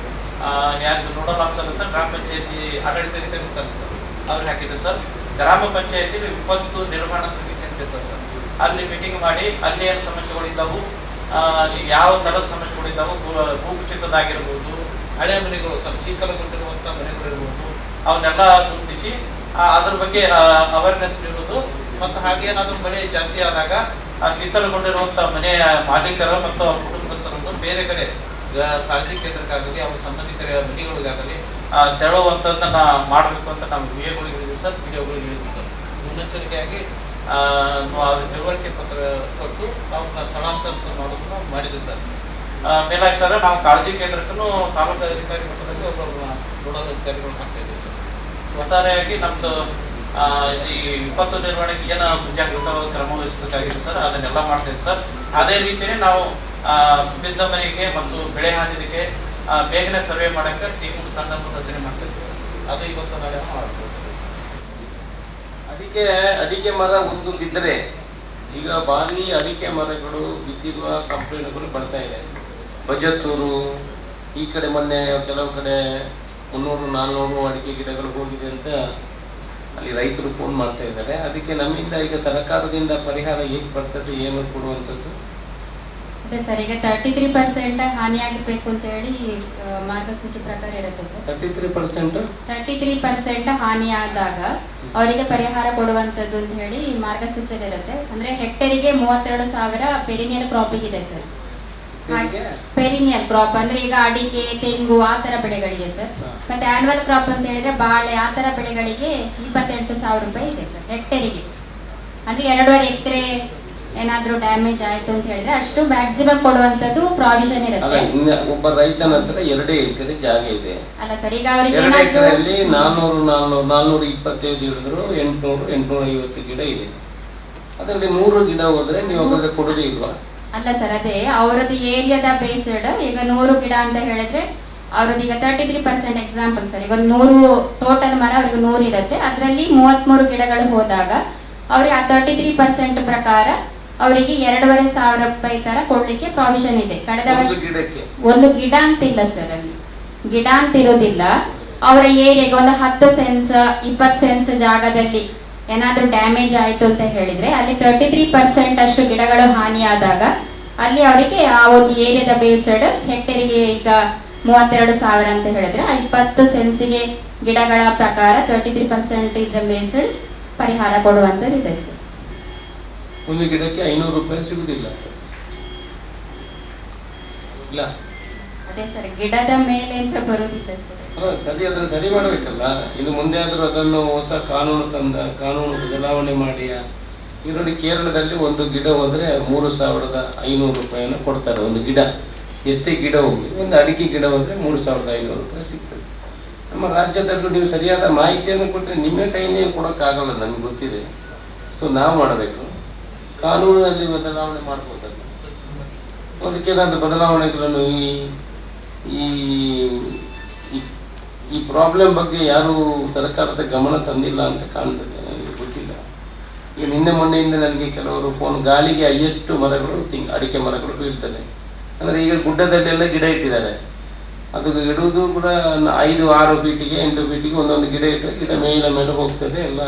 ಯಾರು ನೋಡಲ್ ಆಫೀಸರ್ ಅಂತ ಗ್ರಾಮ ಪಂಚಾಯತಿ ಆಡಳಿತಾಧಿಕಾರಿ ಇರ್ತಾರೆ ಸರ್, ಅವ್ರಿಗೆ ಹಾಕಿದ್ದೀವಿ ಸರ್. ಗ್ರಾಮ ಪಂಚಾಯತಿಲಿ ವಿಪತ್ತು ನಿರ್ವಹಣಾ ಸಮಿತಿ ಅಂತ ಇರ್ತಾರೆ ಸರ್. ಅಲ್ಲಿ ಮೀಟಿಂಗ್ ಮಾಡಿ ಅಲ್ಲಿ ಏನು ಸಮಸ್ಯೆಗಳಿದ್ದಾವು, ಯಾವ ಥರದ ಸಮಸ್ಯೆಗಳಿದ್ದಾವೆ, ಭೂಕುಸಿತದಾಗಿರ್ಬೋದು, ಹಳೆ ಮನೆಗಳು ಸರ್, ಶೀತಲಗೊಂಡಿರುವಂಥ ಮನೆಗಳಿರ್ಬೋದು, ಅವನ್ನೆಲ್ಲ ಗುರುತಿಸಿ ಅದ್ರ ಬಗ್ಗೆ ಅವೇರ್ನೆಸ್ ನೀಡೋದು. ಮತ್ತು ಹಾಗೇನಾದರೂ ಮಳೆ ಜಾಸ್ತಿ ಆದಾಗ ಆ ಶೀತಲಗೊಂಡಿರುವಂಥ ಮನೆಯ ಮಾಲೀಕರ ಮತ್ತು ಅವ್ರ ಕುಟುಂಬಸ್ಥರನ್ನು ಬೇರೆ ಕಡೆ ಕಾಳಜಿ ಕೇಂದ್ರಕ್ಕಾಗಲಿ ಅವ್ರ ಸಂಬಂಧಿಕರ ಮನೆಗಳಿಗಾಗಲಿ ತೆರಳುವಂಥದ್ದನ್ನು ಮಾಡಬೇಕು ಅಂತ ನಾವು ವಿಡಿಯೋಗಳಿಗೆ ಹೇಳಿದ್ವಿ ಸರ್, ವಿಡಿಯೋಗಳಿಗೆ ಹೇಳಿದ್ವಿ ಸರ್. ಮುನ್ನೆಚ್ಚರಿಕೆಯಾಗಿ ಅವ್ರ ತಿಳುವಳಿಕೆ ಪತ್ರ ಕೊಟ್ಟು ಅವ್ರನ್ನ ಸ್ಥಳಾಂತರ ಮಾಡೋದನ್ನು ನಾವು ಮಾಡಿದ್ವಿ ಸರ್. ಮೇಲಾಗಿ ಸರ್, ನಾವು ಕಾಳಜಿ ಕೇಂದ್ರಕ್ಕೂ ತಾಲೂಕು ಅಧಿಕಾರಿ ಮಟ್ಟದಲ್ಲಿ ಒಬ್ಬೊಬ್ಬರನ್ನ ನೋಡಲ್ ಅಧಿಕಾರಿಗಳು ಹಾಕ್ತಾ ಇದ್ದೀವಿ ಸರ್. ಒಟ್ಟಾರೆಯಾಗಿ ನಮ್ಮದು ಈ ವಿಪತ್ತು ನಿರ್ವಹಣೆಗೆ ಏನು ಮುಂಜಾಗ್ರತಾ ಕ್ರಮ ವಹಿಸಬೇಕಾಗಿದೆ ಸರ್, ಅದನ್ನೆಲ್ಲ ಮಾಡ್ತೀವಿ ಸರ್. ಅದೇ ರೀತಿಯೇ ನಾವು ಬಿದ್ದ ಮನೆಗೆ ಮತ್ತು ಬೆಳೆ ಹಾನಿಗೆ ಬೇಗನೆ ಸರ್ವೆ ಮಾಡೋಕ್ಕೆ ಟೀಮ್ ತಂಡವನ್ನು ರಚನೆ ಮಾಡ್ತಿದ್ದೀವಿ ಸರ್. ಅದು ಇವತ್ತು ನಾಳೆ ಮಾಡ್ಬೋದು. ಅಡಿಕೆ ಮರ ಒಂದು ಬಿದ್ದರೆ ಈಗ ಭಾರಿ ಅಡಿಕೆ ಮರಗಳು ಬಿದ್ದಿರುವ ಕಂಪ್ಲೇಂಟ್ಗಳು ಬರ್ತಾ ಇದೆ. ಬಜತ್ತೂರು ಈ ಕಡೆ ಮೊನ್ನೆ ಕೆಲವು ಕಡೆ 300-400 ಅಡಿಕೆ ಗಿಡಗಳು ಹೋಗಿದೆ ಅಂತ ಅಲ್ಲಿ ರೈತರು ಫೋನ್ ಮಾಡ್ತಾ ಇದ್ದಾರೆ. ಅದಕ್ಕೆ ನಮ್ಮಿಂದ ಈಗ ಸರ್ಕಾರದಿಂದ ಪರಿಹಾರ ಹೇಗೆ ಬರ್ತದೆ, ಏನು ಕೊಡುವಂಥದ್ದು? ಅದೇ ಸರ್, ಈಗ 33% ಹಾನಿಯಾಗಬೇಕು ಅಂತ ಹೇಳಿ ಮಾರ್ಗಸೂಚಿ ಪ್ರಕಾರ ಇರುತ್ತೆ ಸರ್. 33% ಹಾನಿಯಾದಾಗ ಅವರಿಗೆ ಪರಿಹಾರ ಕೊಡುವಂಥದ್ದು ಅಂತ ಹೇಳಿ ಮಾರ್ಗಸೂಚಿಯಲ್ಲಿ ಇರುತ್ತೆ. ಅಂದ್ರೆ ಹೆಕ್ಟೇರಿಗೆ 32,000 ಪೆರಿನಿಯಲ್ ಕ್ರಾಪಿಗೆ ಇದೆ ಸರ್. ಪೆರಿನಿಯಲ್ ಕ್ರಾಪ್ ಅಂದ್ರೆ ಈಗ ಅಡಿಕೆ, ತೆಂಗು ಆ ತರ ಬೆಳೆಗಳಿಗೆ ಸರ್. ಮತ್ತೆ ಆನ್ಯುವಲ್ ಕ್ರಾಪ್ ಅಂತ ಹೇಳಿದ್ರೆ ಬಾಳೆ ಆ ತರ ಬೆಳೆಗಳಿಗೆ 28,000 ರೂಪಾಯಿ ಇದೆ ಸರ್ ಹೆಕ್ಟೇರಿಗೆ. ಅಂದ್ರೆ 2.5 ಎಕರೆ ಏನಾದ್ರೂ ಡ್ಯಾಮೇಜ್ ಆಯ್ತು ಅಂತ ಹೇಳಿದ್ರೆ ಅಷ್ಟು ಮ್ಯಾಕ್ಸಿಮಮ್ ಕೊಡುವಂತದ್ದು ಪ್ರಾವಿಷನ್ ಇರುತ್ತೆ. ಒಬ್ಬ ರೈತನ ಹತ್ರ 2 ಎಕರೆ ಜಾಗ ಇದೆ ಅಲ್ಲ ಸರ್, ಈಗ ಅವರಿಗೆ 2 ಎಕರೆಯಲ್ಲಿ 425 ಹಿಡಿದ್ರು 850 ಗಿಡ ಇದೆ. ಅದರಲ್ಲಿ 100 ಗಿಡ ಹೋದ್ರೆ ನೀವು ಒಬ್ಬರಿಗೆ ಕೊಡೋದೇ ಇಲ್ವಾ? ಅಲ್ಲ ಸರ್, ಅದೇ ಅವರದ್ದು ಏರಿಯಾದ ಬೇಸ್ಡ್. ಈಗ 100 ಗಿಡ ಅಂತ ಹೇಳಿದ್ರೆ ಅವ್ರದ್ದು ಈಗ 33% ಎಕ್ಸಾಂಪಲ್ ಸರ್. ಈಗ 100 ಟೋಟಲ್ ಮರ ಅವ್ರಿಗೆ 100 ಇರುತ್ತೆ, ಅದರಲ್ಲಿ 33 ಗಿಡಗಳು ಹೋದಾಗ ಅವ್ರಿಗೆ ಆ 33% ಪ್ರಕಾರ ಅವರಿಗೆ 2,500 ರೂಪಾಯಿ ತರ ಕೊಡ್ಲಿಕ್ಕೆ ಪ್ರಾವಿಷನ್ ಇದೆ. ಕಳೆದ ವರ್ಷ ಒಂದು ಗಿಡ ಅಂತಿಲ್ಲ ಸರ್, ಅಲ್ಲಿ ಗಿಡ ಅಂತ ಇರೋದಿಲ್ಲ. ಅವರ ಏರಿಯಾಗೆ ಒಂದು 10 ಸೆನ್ಸ್ 20 ಸೆನ್ಸ್ ಜಾಗದಲ್ಲಿ ಏನಾದರೂ ಡ್ಯಾಮೇಜ್ ಆಯಿತು ಅಂತ ಹೇಳಿದರೆ ಅಲ್ಲಿ 33% ಅಷ್ಟು ಗಿಡಗಳು ಹಾನಿಯಾದಾಗ ಅಲ್ಲಿ ಅವರಿಗೆ ಆ ಒಂದು ಏರಿಯಾದ ಬೇಸ್ಡ್ ಹೆಕ್ಟೇರಿಗೆ ಈಗ 32,000 ಅಂತ ಹೇಳಿದ್ರೆ 20 ಸೆನ್ಸಿಗೆ ಗಿಡಗಳ ಪ್ರಕಾರ 33% ಇದ್ರ ಬೇಸ್ಡ್ ಪರಿಹಾರ ಕೊಡುವಂಥದ್ದು ಇದೆ ಸರ್. ಒಂದು ಗಿಡಕ್ಕೆ 500 ರೂಪಾಯಿ ಸಿಗುದಿಲ್ಲ ಇಲ್ಲ. ಅದೇ ಸರ್, ಗಿಡದ ಮೇಲೆ ಅಂತ ಬರುವುದಿಲ್ಲ ಸರ್. ಸರಿ, ಅದನ್ನು ಸರಿ ಮಾಡಬೇಕಲ್ಲ. ಇನ್ನು ಮುಂದೆ ಆದರೂ ಅದನ್ನು ಹೊಸ ಕಾನೂನು ಬದಲಾವಣೆ ಮಾಡಿ. ಈಗ ನೋಡಿ, ಕೇರಳದಲ್ಲಿ ಒಂದು ಗಿಡ ಹೋದ್ರೆ 3,500 ರೂಪಾಯಿಯನ್ನು ಕೊಡ್ತಾರೆ ಒಂದು ಗಿಡ. ಎಷ್ಟೇ ಗಿಡ ಹೋಗಿ, ಒಂದು ಅಡಿಕೆ ಗಿಡ ಹೋದ್ರೆ 3,500 ರೂಪಾಯಿ ಸಿಗ್ತದೆ. ನಮ್ಮ ರಾಜ್ಯದಲ್ಲೂ ನೀವು ಸರಿಯಾದ ಮಾಹಿತಿಯನ್ನು ಕೊಟ್ಟರೆ ನಿಮ್ಮ ಕೈನೇ ಕೊಡೋಕ್ಕಾಗಲ್ಲ, ನಮ್ಗೆ ಗೊತ್ತಿದೆ. ಸೊ ನಾವು ಮಾಡಬೇಕು, ಕಾನೂನಿನಲ್ಲಿ ಬದಲಾವಣೆ ಮಾಡ್ಬೋದಲ್ಲ. ಅದಕ್ಕೇನಾದರೂ ಬದಲಾವಣೆಗಳನ್ನು ಈ ಪ್ರಾಬ್ಲಮ್ ಬಗ್ಗೆ ಯಾರು ಸರ್ಕಾರದ ಗಮನ ತಂದಿಲ್ಲ ಅಂತ ಕಾಣ್ತದೆ, ನನಗೆ ಗೊತ್ತಿಲ್ಲ. ಈಗ ನಿನ್ನೆ ಮೊನ್ನೆಯಿಂದ ನನಗೆ ಕೆಲವರು ಫೋನ್, ಗಾಳಿಗೆ ಹೈಯೆಸ್ಟ್ ಮರಗಳು ಅಡಿಕೆ ಮರಗಳು ಬೀಳ್ತದೆ. ಅಂದರೆ ಈಗ ಗುಡ್ಡದಲ್ಲೆಲ್ಲ ಗಿಡ ಇಟ್ಟಿದ್ದಾರೆ, ಅದು ಇಡುವುದು ಕೂಡ 5-6 ಫೀಟಿಗೆ 8 ಫೀಟಿಗೆ ಒಂದೊಂದು ಗಿಡ ಇಟ್ಟರೆ ಗಿಡ ಮೇಲೆ ಹೋಗ್ತದೆ, ಎಲ್ಲ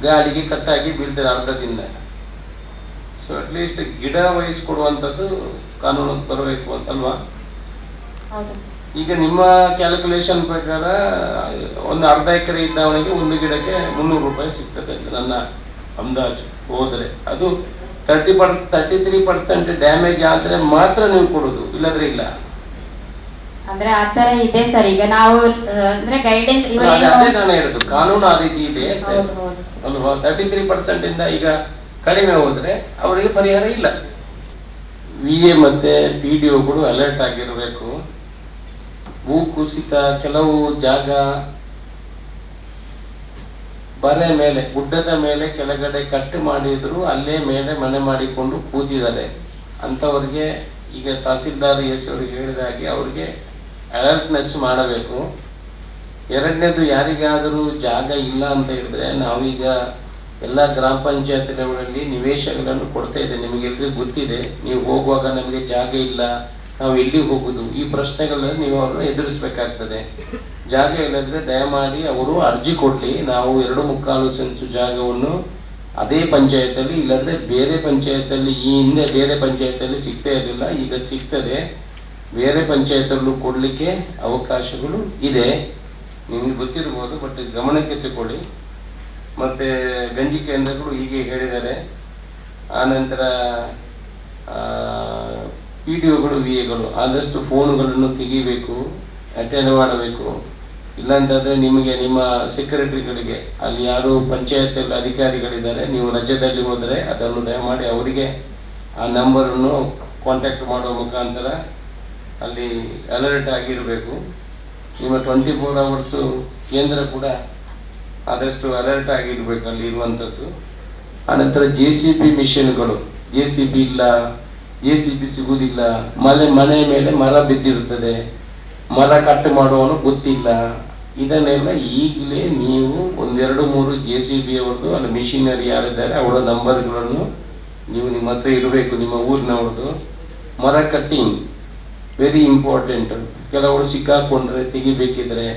ಗಾಳಿಗೆ ಕಟ್ಟಾಗಿ ಬೀಳ್ತದೆ ಅರ್ಧದಿಂದ. ಸೊ ಅಟ್ಲೀಸ್ಟ್ ಗಿಡ ವಹಿಸ್ಕೊಡುವಂಥದ್ದು ಕಾನೂನು ಬರಬೇಕು ಅಂತಲ್ವಾ? ಈಗ ನಿಮ್ಮ ಕ್ಯಾಲ್ಕುಲೇಷನ್ ಪ್ರಕಾರ ಒಂದು ಅರ್ಧ ಎಕರೆ ಇದ್ದವನಿಗೆ ಒಂದು ಗಿಡಕ್ಕೆ 300 ರೂಪಾಯಿ ಸಿಗ್ತದೆ ನನ್ನ ಅಂದಾಜು ಹೋದರೆ. ಅದು 33% ಡ್ಯಾಮೇಜ್ ಆದರೆ ಮಾತ್ರ ನೀವು ಕೊಡೋದು, ಇಲ್ಲದ್ರೆ ಇಲ್ಲ. ಅಂದ್ರೆ ಆ ತರ ಇದೆ ಸರ್. ಈಗ ನಾವು ಅಂದ್ರೆ ಗೈಡೆನ್ಸ್ ಅದೇ ನಾನು ಹೇಳುದು, ಕಾನೂನು ಆ ರೀತಿ ಇದೆ ಅಲ್ವಾ? 33% ಇಂದ ಈಗ ಕಡಿಮೆ ಹೋದ್ರೆ ಅವರಿಗೆ ಪರಿಹಾರ ಇಲ್ಲ. VA ಮತ್ತೆ PDOಗಳು ಅಲರ್ಟ್ ಆಗಿರಬೇಕು. ಭೂ ಕುಸಿತ, ಕೆಲವು ಜಾಗ ಬರೆ ಮೇಲೆ, ಗುಡ್ಡದ ಮೇಲೆ ಕೆಳಗಡೆ ಕಟ್ಟು ಮಾಡಿದ್ರು ಅಲ್ಲೇ ಮೇಲೆ ಮನೆ ಮಾಡಿಕೊಂಡು ಕೂತಿದ್ದಾರೆ. ಅಂಥವ್ರಿಗೆ ಈಗ ತಹಸೀಲ್ದಾರ್ ಅವರಿಗೆ ಹೇಳಿದ ಹಾಗೆ ಅವ್ರಿಗೆ ಅಲರ್ಟ್ನೆಸ್ ಮಾಡಬೇಕು. ಎರಡನೇದು, ಯಾರಿಗಾದರೂ ಜಾಗ ಇಲ್ಲ ಅಂತ ಹೇಳಿದ್ರೆ ನಾವೀಗ ಎಲ್ಲ ಗ್ರಾಮ ಪಂಚಾಯತ್ಗಳಲ್ಲಿ ನಿವೇಶಗಳನ್ನು ಕೊಡ್ತಾ ಇದೆ, ನಿಮಗೆಲ್ಲರಿಗೂ ಗೊತ್ತಿದೆ. ನೀವು ಹೋಗುವಾಗ ನಮಗೆ ಜಾಗ ಇಲ್ಲ, ನಾವು ಎಲ್ಲಿ ಹೋಗುದು, ಈ ಪ್ರಶ್ನೆಗಳನ್ನು ನೀವು ಅವ್ರನ್ನ ಎದುರಿಸಬೇಕಾಗ್ತದೆ. ಜಾಗ ಇಲ್ಲದ್ರೆ ದಯಮಾಡಿ ಅವರು ಅರ್ಜಿ ಕೊಡ್ಲಿ. ನಾವು 2.25 ಸೆನ್ಸು ಜಾಗವನ್ನು ಅದೇ ಪಂಚಾಯತಲ್ಲಿ, ಇಲ್ಲದ್ರೆ ಬೇರೆ ಪಂಚಾಯತಲ್ಲಿ, ಈ ಹಿಂದೆ ಬೇರೆ ಪಂಚಾಯತಲ್ಲಿ ಸಿಗ್ತಾ ಇರಲಿಲ್ಲ, ಈಗ ಸಿಗ್ತದೆ. ಬೇರೆ ಪಂಚಾಯತಲ್ಲೂ ಕೊಡಲಿಕ್ಕೆ ಅವಕಾಶಗಳು ಇದೆ, ನಿಮಗೆ ಗೊತ್ತಿರ್ಬೋದು. ಬಟ್ ಗಮನಕ್ಕೆ ತಗೊಳ್ಳಿ. ಮತ್ತು ಗಂಜಿ ಕೇಂದ್ರಗಳು ಹೀಗೆ ಹೇಳಿದ್ದಾರೆ. ಆನಂತರ PDOಗಳು VAಗಳು ಆದಷ್ಟು ಫೋನುಗಳನ್ನು ತೆಗಿಬೇಕು, ಅಟೆಂಡ್ ಮಾಡಬೇಕು. ಇಲ್ಲಾಂತಂದರೆ ನಿಮಗೆ ನಿಮ್ಮ ಸೆಕ್ರೆಟರಿಗಳಿಗೆ, ಅಲ್ಲಿ ಯಾರು ಪಂಚಾಯತ್ ಅಧಿಕಾರಿಗಳಿದ್ದಾರೆ, ನೀವು ರಜದಲ್ಲಿ ಹೋದರೆ ಅದನ್ನು ದಯಮಾಡಿ ಅವರಿಗೆ ಆ ನಂಬರನ್ನು ಕಾಂಟ್ಯಾಕ್ಟ್ ಮಾಡುವ ಮುಖಾಂತರ ಅಲ್ಲಿ ಅಲರ್ಟ್ ಆಗಿರಬೇಕು. ನಿಮ್ಮ 24 hours ಕೇಂದ್ರ ಕೂಡ ಆದಷ್ಟು ಅಲರ್ಟ್ ಆಗಿರಬೇಕು ಅಲ್ಲಿ ಇರುವಂಥದ್ದು. ಆನಂತರ JCB ಮಿಷನ್ಗಳು, JCB ಇಲ್ಲ, JCB ಸಿಗುವುದಿಲ್ಲ, ಮನೆ ಮೇಲೆ ಮರ ಬಿದ್ದಿರುತ್ತದೆ, ಮರ ಕಟ್ ಮಾಡುವವನು ಗೊತ್ತಿಲ್ಲ. ಇದನ್ನೆಲ್ಲ ಈಗಲೇ ನೀವು 1-2-3 JCB ಅವ್ರದ್ದು ಅಲ್ಲಿ ಮಿಷಿನರಿ ಯಾರಿದ್ದಾರೆ ಅವರ ನಂಬರ್ಗಳನ್ನು ನೀವು ನಿಮ್ಮ ಹತ್ರ ಇರಬೇಕು, ನಿಮ್ಮ ಊರಿನವ್ರದ್ದು. ಮರ ಕಟ್ಟಿಂಗ್ ವೆರಿ ಇಂಪಾರ್ಟೆಂಟ್. ಕೆಲವರು ಸಿಕ್ಕಾಕೊಂಡ್ರೆ ತೆಗಿಬೇಕಿದ್ರೆ,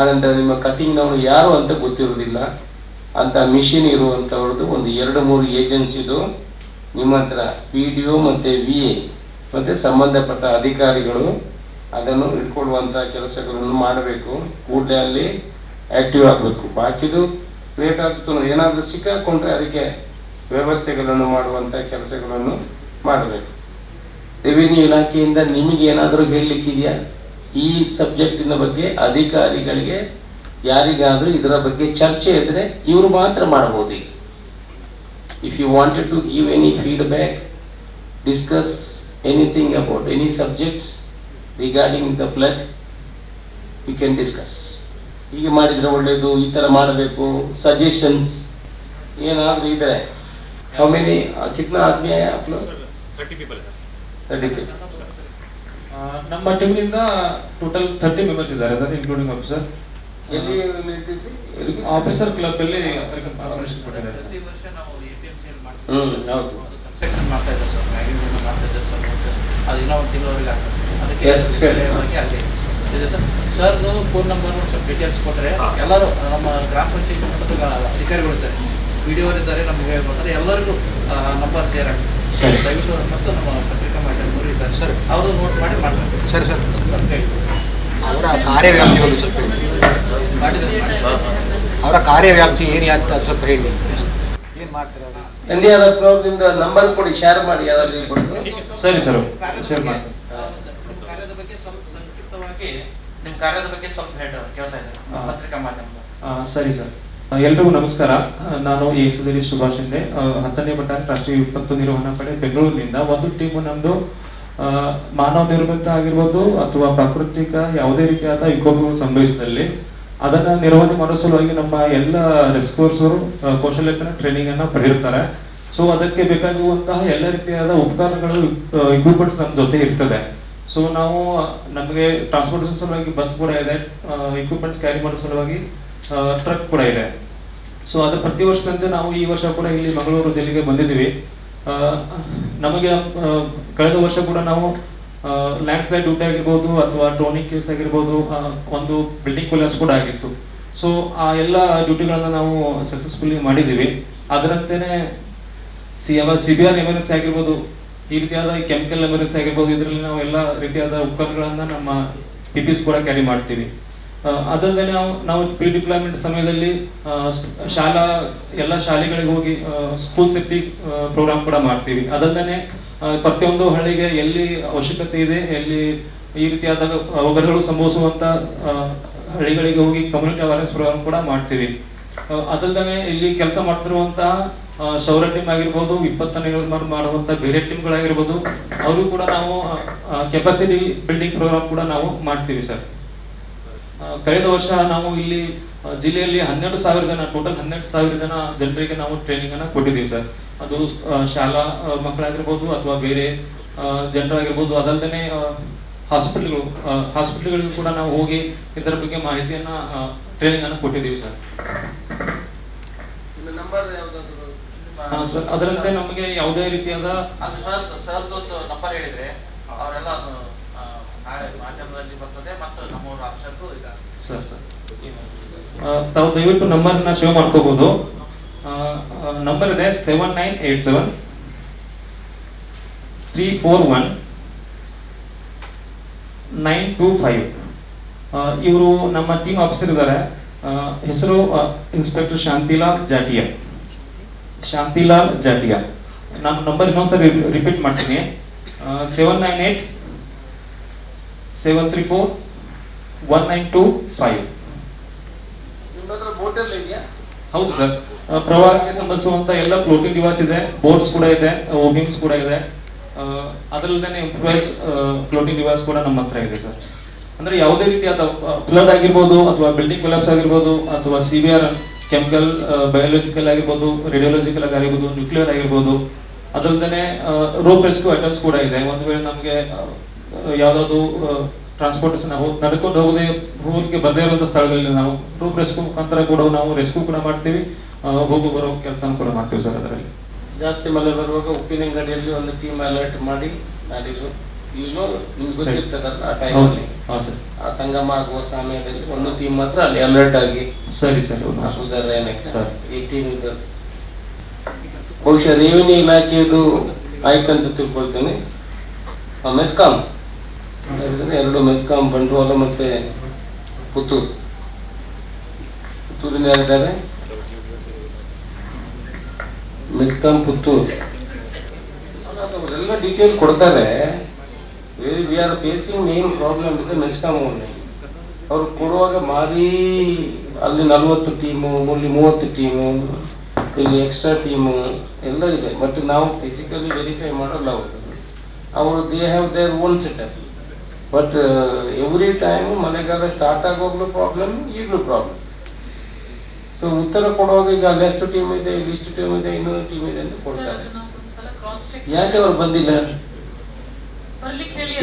ಆನಂತರ ನಿಮ್ಮ ಕಟಿಂಗ್ನವರು ಯಾರು ಅಂತ ಗೊತ್ತಿರೋದಿಲ್ಲ, ಅಂತ ಮಿಷಿನ್ ಇರುವಂಥವ್ರದ್ದು ಒಂದು 2-3 ಏಜೆನ್ಸಿದು ನಿಮ್ಮ ಹತ್ರ PDO ಮತ್ತು VA ಮತ್ತು ಸಂಬಂಧಪಟ್ಟ ಅಧಿಕಾರಿಗಳು ಅದನ್ನು ಇಟ್ಕೊಳ್ಳುವಂಥ ಕೆಲಸಗಳನ್ನು ಮಾಡಬೇಕು. ಕೂಡಲೇ ಅಲ್ಲಿ ಆ್ಯಕ್ಟಿವ್ ಆಗಬೇಕು. ಬಾಕಿದು ಲೇಟ್ ಆಗ್ತದೆ, ಏನಾದರೂ ಸಿಕ್ಕಾಕೊಂಡ್ರೆ ಅದಕ್ಕೆ ವ್ಯವಸ್ಥೆಗಳನ್ನು ಮಾಡುವಂಥ ಕೆಲಸಗಳನ್ನು ಮಾಡಬೇಕು. ರೆವಿನ್ಯೂ ಇಲಾಖೆಯಿಂದ ನಿಮಗೆ ಏನಾದರೂ ಹೇಳಲಿಕ್ಕಿದೆಯಾ ಈ ಸಬ್ಜೆಕ್ಟಿನ ಬಗ್ಗೆ? ಅಧಿಕಾರಿಗಳಿಗೆ ಯಾರಿಗಾದರೂ ಇದರ ಬಗ್ಗೆ ಚರ್ಚೆ ಇದ್ದರೆ ಇವರು ಮಾತ್ರ ಮಾಡಬಹುದು. If you wanted to give any feedback, discuss anything about any subjects regarding the flood, you can discuss. ಹೀಗೆ ಮಾಡಿದರೆ ಒಳ್ಳೆಯದು, ಈ ಥರ ಮಾಡಬೇಕು, ಸಜೆಷನ್ಸ್ ಏನಾದರೂ ಇದ್ದರೆ. ಹೌ ಮೆನಿ ಕಿತ್ನಾ ಆದ್ಮಿ ಹೈ ಆಪ್ ಲೋಗ್? 30 people ಸರ್. 30 people. ನಮ್ಮ ಟೀಮ್ನಿಂದ ಟೋಟಲ್ 30 ಮೆಂಬರ್ಸ್ ಇದ್ದಾರೆ ಸರ್, ಇನ್ಕ್ಲೂಡಿಂಗ್ ಆಫೀಸರ್. ಎಲ್ಲಿ ಆಫೀಸರ್ ಕ್ಲಬ್ ಅಲ್ಲಿ ಆರ್ಗನೈಸೇಷನ್ ಕೊಟ್ಟಿದ್ದಾರೆ ಸರ್. ಪ್ರತಿ ವರ್ಷ ನಾವು APMC ಅಲ್ಲಿ ಮಾಡ್ತೀವಿ. ಹೌದು. ಕನ್ಸ್ಟ್ರಕ್ಷನ್ ಮಾಡ್ತಾ ಇದ್ದಾರೆ ಸರ್, ಮ್ಯಾಗಝಿನ್ ಮಾಡ್ತಾ ಇದ್ದಾರೆ ಸರ್. ಅದು ಇನ್ನೂ 1 ತಿಂಗಳವರೆಗೆ ಆಗ್ತದೆ ಸರ್. ಅದಕ್ಕೆ Yes, ಬೆಲೆ ಬಗ್ಗೆ ಅಲ್ಲಿ ಇದೆ ಸರ್. ಸರ್ದು ಫೋನ್ ನಂಬರ್ ಸ್ವಲ್ಪ ಡೀಟೇಲ್ಸ್ ಕೊಟ್ಟರೆ ಎಲ್ಲರೂ ನಮ್ಮ ಗ್ರಾಮ ಪಂಚಾಯತ್ ಮಟ್ಟದ ಅಧಿಕಾರಿಗಳು ಇದ್ದಾರೆ, ವಿಡಿಯೋ ಇದ್ದಾರೆ, ನಮಗೆ ಬರ್ತಾರೆ, ಎಲ್ಲರಿಗೂ ನಂಬರ್ ಶೇರ್ ಆಗ್ತದೆ. ಸರಿ. ದಯವಿಟ್ಟು ಮತ್ತು ನಮ್ಮ ಪತ್ರಿಕಾ ಮಾಧ್ಯಮದವರು ಇದ್ದಾರೆ ಸರ್, ಅವರು ನೋಟ್ ಮಾಡಿ ಮಾಡ್ತಾರೆ. ಸರಿ ಸರ್. ಅವರ ಕಾರ್ಯವ್ಯಾಪ್ತಿಗಳು ಸ್ವಲ್ಪ ಅವರ ಕಾರ್ಯವ್ಯಾಪ್ತಿ ಏನು ಆಗ್ತದೆ ಸ್ವಲ್ಪ ಹೇಳಿ, ಏನು ಮಾಡ್ತಾರೆ ಅವರು? NDRFನವ್ರದಿಂದ ನಂಬರ್ ಕೊಡಿ, ಶೇರ್ ಮಾಡಿ ಯಾರಾದ್ರೂ ಕೊಡ್ತು. ಸರಿ ಸರ್, ಶೇರ್ ಮಾಡಿ. ನಿಮ್ಮ ಕಾರ್ಯದ ಬಗ್ಗೆ ಸ್ವಲ್ಪ ಸಂಕ್ಷಿಪ್ತವಾಗಿ ನಿಮ್ಮ ಕಾರ್ಯದ ಬಗ್ಗೆ ಸ್ವಲ್ಪ ಕೇಳ್ತಾ ಇದ್ದಾರೆ ಪತ್ರಿಕಾ ಮಾಧ್ಯಮದ. ಸರಿ ಸರ್, ಎಲ್ರಿಗೂ ನಮಸ್ಕಾರ. ನಾನು ಎಸದರಿ ಸುಭಾಷ್ ಶಿಂದೆ, 10ನೇ ಬಟಾಲಿಯನ್ ರಾಷ್ಟ್ರೀಯ ವಿಪತ್ತು ನಿರ್ವಹಣಾ ಪಡೆ ಬೆಂಗಳೂರಿನಿಂದ. ಒಂದು ಟೀಮು ನಮ್ದು ಮಾನವ ನಿರ್ಮಿತ ಆಗಿರ್ಬೋದು ಅಥವಾ ಪ್ರಾಕೃತಿಕ ಯಾವುದೇ ರೀತಿಯಾದ ವಿಕೋಪಗಳು ಸಂಭವಿಸಿದಲ್ಲಿ ಅದನ್ನ ನಿರ್ವಹಣೆ ಮಾಡೋ ಸಲುವಾಗಿ ನಮ್ಮ ಎಲ್ಲ ರೆಸ್ಕ್ಯೂರ್ಸರು ಕೌಶಲ್ಯತನ ಟ್ರೈನಿಂಗ್ ಅನ್ನ ಪಡೆದಿರ್ತಾರೆ. ಸೊ ಅದಕ್ಕೆ ಬೇಕಾಗುವಂತಹ ಎಲ್ಲ ರೀತಿಯಾದ ಉಪಕರಣಗಳು, ಇಕ್ವಿಪ್ಮೆಂಟ್ಸ್ ನಮ್ಮ ಜೊತೆ ಇರ್ತದೆ. ಸೊ ನಾವು ನಮಗೆ ಟ್ರಾನ್ಸ್ಪೋರ್ಟೇಷನ್ ಸಲುವಾಗಿ ಬಸ್ ಕೂಡ ಇದೆ, ಇಕ್ವಿಪ್ಮೆಂಟ್ಸ್ ಕ್ಯಾರಿ ಮಾಡೋ ಸಲುವಾಗಿ ಟ್ರಕ್ ಕೂಡ ಇದೆ. ಸೊ ಅದು ಪ್ರತಿ ವರ್ಷದಂತೆ ನಾವು ಈ ವರ್ಷ ಕೂಡ ಇಲ್ಲಿ ಮಂಗಳೂರು ಜಿಲ್ಲೆಗೆ ಬಂದಿದ್ದೀವಿ. ನಮಗೆ ಕಳೆದ ವರ್ಷ ಕೂಡ ನಾವು ಲ್ಯಾಂಡ್ ಸ್ಲೈಡ್ ಡ್ಯೂಟಿ ಆಗಿರ್ಬೋದು ಅಥವಾ ಡ್ರೋನಿಂಗ್ ಕೇಸ್ ಆಗಿರ್ಬೋದು, ಒಂದು ಬಿಲ್ಡಿಂಗ್ ಕೊಲ್ಯಾಪ್ಸ್ ಕೂಡ ಆಗಿತ್ತು. ಸೊ ಆ ಎಲ್ಲ ಡ್ಯೂಟಿಗಳನ್ನ ನಾವು ಸಕ್ಸಸ್ಫುಲಿ ಮಾಡಿದ್ದೀವಿ. ಅದರಂತೆಯೇ CBR ಎಮರ್ಜೆನ್ಸಿ ಆಗಿರ್ಬೋದು, ಈ ರೀತಿಯಾದ ಕೆಮಿಕಲ್ ಎಮರ್ಜೆನ್ಸಿ ಆಗಿರ್ಬೋದು, ಇದರಲ್ಲಿ ನಾವು ಎಲ್ಲ ರೀತಿಯಾದ ಉಪಕರಣಗಳನ್ನ ನಮ್ಮ PPs ಕೂಡ ಕ್ಯಾರಿ ಮಾಡ್ತೀವಿ. ಅದಲ್ಲದೆ ನಾವು ಪ್ರೀ ಡಿಪ್ಲಾಯ್ಮೆಂಟ್ ಸಮಯದಲ್ಲಿ ಎಲ್ಲ ಶಾಲೆಗಳಿಗೆ ಹೋಗಿ ಸ್ಕೂಲ್ ಸೇಫ್ಟಿ ಪ್ರೋಗ್ರಾಮ್ ಕೂಡ ಮಾಡ್ತೀವಿ. ಅದಲ್ಲದೆ ಪ್ರತಿಯೊಂದು ಹಳ್ಳಿಗೆ ಎಲ್ಲಿ ಅವಶ್ಯಕತೆ ಇದೆ, ಎಲ್ಲಿ ಈ ರೀತಿಯಾದ ಅವಘಡಗಳು ಸಂಭವಿಸುವಂತ ಹಳ್ಳಿಗಳಿಗೆ ಹೋಗಿ ಕಮ್ಯುನಿಟಿ ಅವೇರ್ನೆಸ್ ಪ್ರೋಗ್ರಾಮ್ ಕೂಡ ಮಾಡ್ತೀವಿ. ಅದಲ್ಲದೆ ಇಲ್ಲಿ ಕೆಲಸ ಮಾಡ್ತಿರುವಂತಹ ಶೌರ್ಯ ಟೀಮ್ ಆಗಿರ್ಬೋದು, ವಿಪತ್ತು ನಿರ್ವಹಣೆ ಮಾಡುವಂತ ಬೇರೆ ಟೀಮ್ಗಳಾಗಿರ್ಬೋದು, ಅವರು ಕೂಡ ನಾವು ಕೆಪಾಸಿಟಿ ಬಿಲ್ಡಿಂಗ್ ಪ್ರೋಗ್ರಾಮ್ ಕೂಡ ನಾವು ಮಾಡ್ತೀವಿ ಸರ್. ಕಳೆದ ವರ್ಷ ನಾವು ಇಲ್ಲಿ ಜಿಲ್ಲೆಯಲ್ಲಿ 12,000 ಜನ, ಟೋಟಲ್ 12,000 ಜನ ಜನರಿಗೆ ನಾವು ಟ್ರೈನಿಂಗ್ ಅನ್ನ ಕೊಟ್ಟಿದ್ದೀವಿ ಸರ್. ಅದು ಶಾಲಾ ಮಕ್ಕಳಾಗಿರ್ಬೋದು ಅಥವಾ ಬೇರೆ ಜನರಾಗಿರ್ಬೋದು. ಅದಲ್ಲದೆ ಹಾಸ್ಪಿಟಲ್ಗಳಿಗೂ ಕೂಡ ನಾವು ಹೋಗಿ ಇದರ ಬಗ್ಗೆ ಮಾಹಿತಿಯನ್ನ ಟ್ರೈನಿಂಗ್ ಅನ್ನ ಕೊಟ್ಟಿದ್ದೀವಿ ಸರ್. ಸರ್ ಅದರಂತೆ ನಮಗೆ ಯಾವುದೇ ರೀತಿಯಾದ ಅದು ಸರ್ದೊಂದು ನಂಬರ್ ಹೇಳಿದ್ರೆ ಅವರೆಲ್ಲ ನಾಳೆ ಮಾಧ್ಯಮದಲ್ಲಿ ಬರ್ತದೆ ಮತ್ತು ನಮ್ಮೂರು ಆಫೀಸರ್ಗೂ ಈಗ ಸರ್ ತಾವು ದಯವಿಟ್ಟು ನಂಬರ್ನ ಸೇವ್ ಮಾಡ್ಕೋಬಹುದು. ನಂಬರ್ ಇದೆ 7987 341 925. ಇವರು ನಮ್ಮ ಟೀಮ್ ಆಫೀಸರ್ ಇದ್ದಾರೆ. ಹೆಸರು ಇನ್ಸ್ಪೆಕ್ಟರ್ ಶಾಂತಿಲಾಲ್ ಜಾಟಿಯಾ. ನಾನು ನಂಬರ್ ಇನ್ನೊಂದ್ಸರಿ ರಿಪೀಟ್ ಮಾಡ್ತೀನಿ. 798 734 1925. ಹೌದು ಸರ್, ಪ್ರವಾಹಕ್ಕೆ ಸಂಬಂಧಿಸುವಂತ ಎಲ್ಲ ಫ್ಲೋಟಿಂಗ್ ಡಿವೈಸ್ ಇದೆ, ಬೋಟ್ಸ್ ಕೂಡ ಇದೆ, ಓಬಿಮ್ಸ್ ಕೂಡ ಇದೆ. ಅದರಲ್ಲದೆ ಫ್ಲೋಟಿಂಗ್ ಡಿವೈಸ್ ಕೂಡ ನಮ್ಮ ಹತ್ರ ಇದೆ ಸರ್. ಅಂದ್ರೆ ಯಾವುದೇ ರೀತಿಯಾದ ಫ್ಲಡ್ ಆಗಿರ್ಬೋದು ಅಥವಾ ಬಿಲ್ಡಿಂಗ್ ಕೊಲ್ಯಾಪ್ಸ್ ಆಗಿರ್ಬೋದು ಅಥವಾ CBR ಕೆಮಿಕಲ್, ಬಯೋಲಾಜಿಕಲ್ ಆಗಿರ್ಬೋದು, ರೇಡಿಯೋಲಾಜಿಕಲ್ ಆಗಿರ್ಬೋದು, ನ್ಯೂಕ್ಲಿಯರ್ ಆಗಿರ್ಬೋದು. ಅದಲ್ಲದೆ ರೋಪ್ ರೆಸ್ಕ್ಯೂ ಐಟಮ್ಸ್ ಕೂಡ ಇದೆ. ಒಂದು ವೇಳೆ ನಮಗೆ ಯಾವ್ದಾದ್ರು ಟ್ರಾನ್ಸ್ಪೋರ್ಟೇಷನ್ ನಡ್ಕೊಂಡು ಹೋಗೋದಕ್ಕೆ ಬರದೇ ಇರುವಂತ ಸ್ಥಳಗಳಲ್ಲಿ ನಾವು ರೋಪ್ ರೆಸ್ಕ್ಯೂ ಮುಖಾಂತರ ಕೂಡ ನಾವು ರೆಸ್ಕ್ಯೂ ಕೂಡ ಮಾಡ್ತೀವಿ, ಹೋಗೋ ಬರೋ ಕೆಲಸ ಕೂಡ ಮಾಡ್ತೀವಿ ಸರ್. ಅದರಲ್ಲಿ ಜಾಸ್ತಿ ಮಳೆ ಬರುವಾಗ ಉಪ್ಪಿನಂಗಡಿಯಲ್ಲಿ ಒಂದು ಟೀಮ್ ಅಲರ್ಟ್ ಮಾಡಿ ನಾಡಿದ್ದು ಈಗ ನಿಮ್ಗೆ ಗೊತ್ತಿರ್ತದಲ್ಲ ಆ ಟೈಮಲ್ಲಿ ಆ ಸಂಗಮ ಆಗುವ ಸಮಯದಲ್ಲಿ ಒಂದು ಟೀಮ್ ಮಾತ್ರ ಅಲ್ಲಿ ಅಲರ್ಟ್ ಆಗಿ ಸರಿ ಸರ್ ಸರ್. ಈ ಟೀಮ್ ಬಹುಶಃ ರೆವಿನ್ಯೂ ಇಲಾಖೆದು ಆಯ್ತಂತ ತಿಳ್ಕೊಳ್ತೇನೆ. ಮೆಸ್ಕಾಂ 2 ಮೆಸ್ಕಾಂ, ಬಂಟ್ವಾಳ ಮತ್ತೆ ಪುತ್ತೂರಿನ ಯಾರಿದ್ದಾರೆ? ಮೆಸ್ಕಾಂ ಪುತ್ತೂರು ಅವರೆಲ್ಲ ಡೀಟೇಲ್ ಕೊಡ್ತಾರೆ. We are facing main problem ಇದೆ ಮೆಸ್ಕಾಂ. ಅವ್ರು ಕೊಡುವಾಗ ಮಾರಿ ಅಲ್ಲಿ 40 ಟೀಮು, ಇಲ್ಲಿ 30 ಟೀಮು, ಇಲ್ಲಿ ಎಕ್ಸ್ಟ್ರಾ ಟೀಮು ಎಲ್ಲ ಇದೆ. ಬಟ್ ನಾವು ಫಿಸಿಕಲಿ ವೆರಿಫೈ ಮಾಡಲ್ಲ. ಅವರು they have their own setup. But every time ಮಳೆಗಾಲ ಸ್ಟಾರ್ಟ್ ಆಗೋಗ್ಲೂ ಪ್ರಾಬ್ಲಮ್, ಈಗಲೂ ಪ್ರಾಬ್ಲಮ್. ಸೊ ಉತ್ತರ ಕೊಡುವಾಗ ಈಗ ಅಲ್ಲಿ ಎಷ್ಟು ಟೀಮ್ ಇದೆ, ಇಲ್ಲಿ ಇಷ್ಟು ಟೀಮ್ ಇದೆ, ಇನ್ನೊಂದು ಟೀಮ್ ಇದೆ ಅಂತ ಕೊಡ್ತಾರೆ. ಯಾಕೆ ಅವ್ರು ಬಂದಿಲ್ಲ?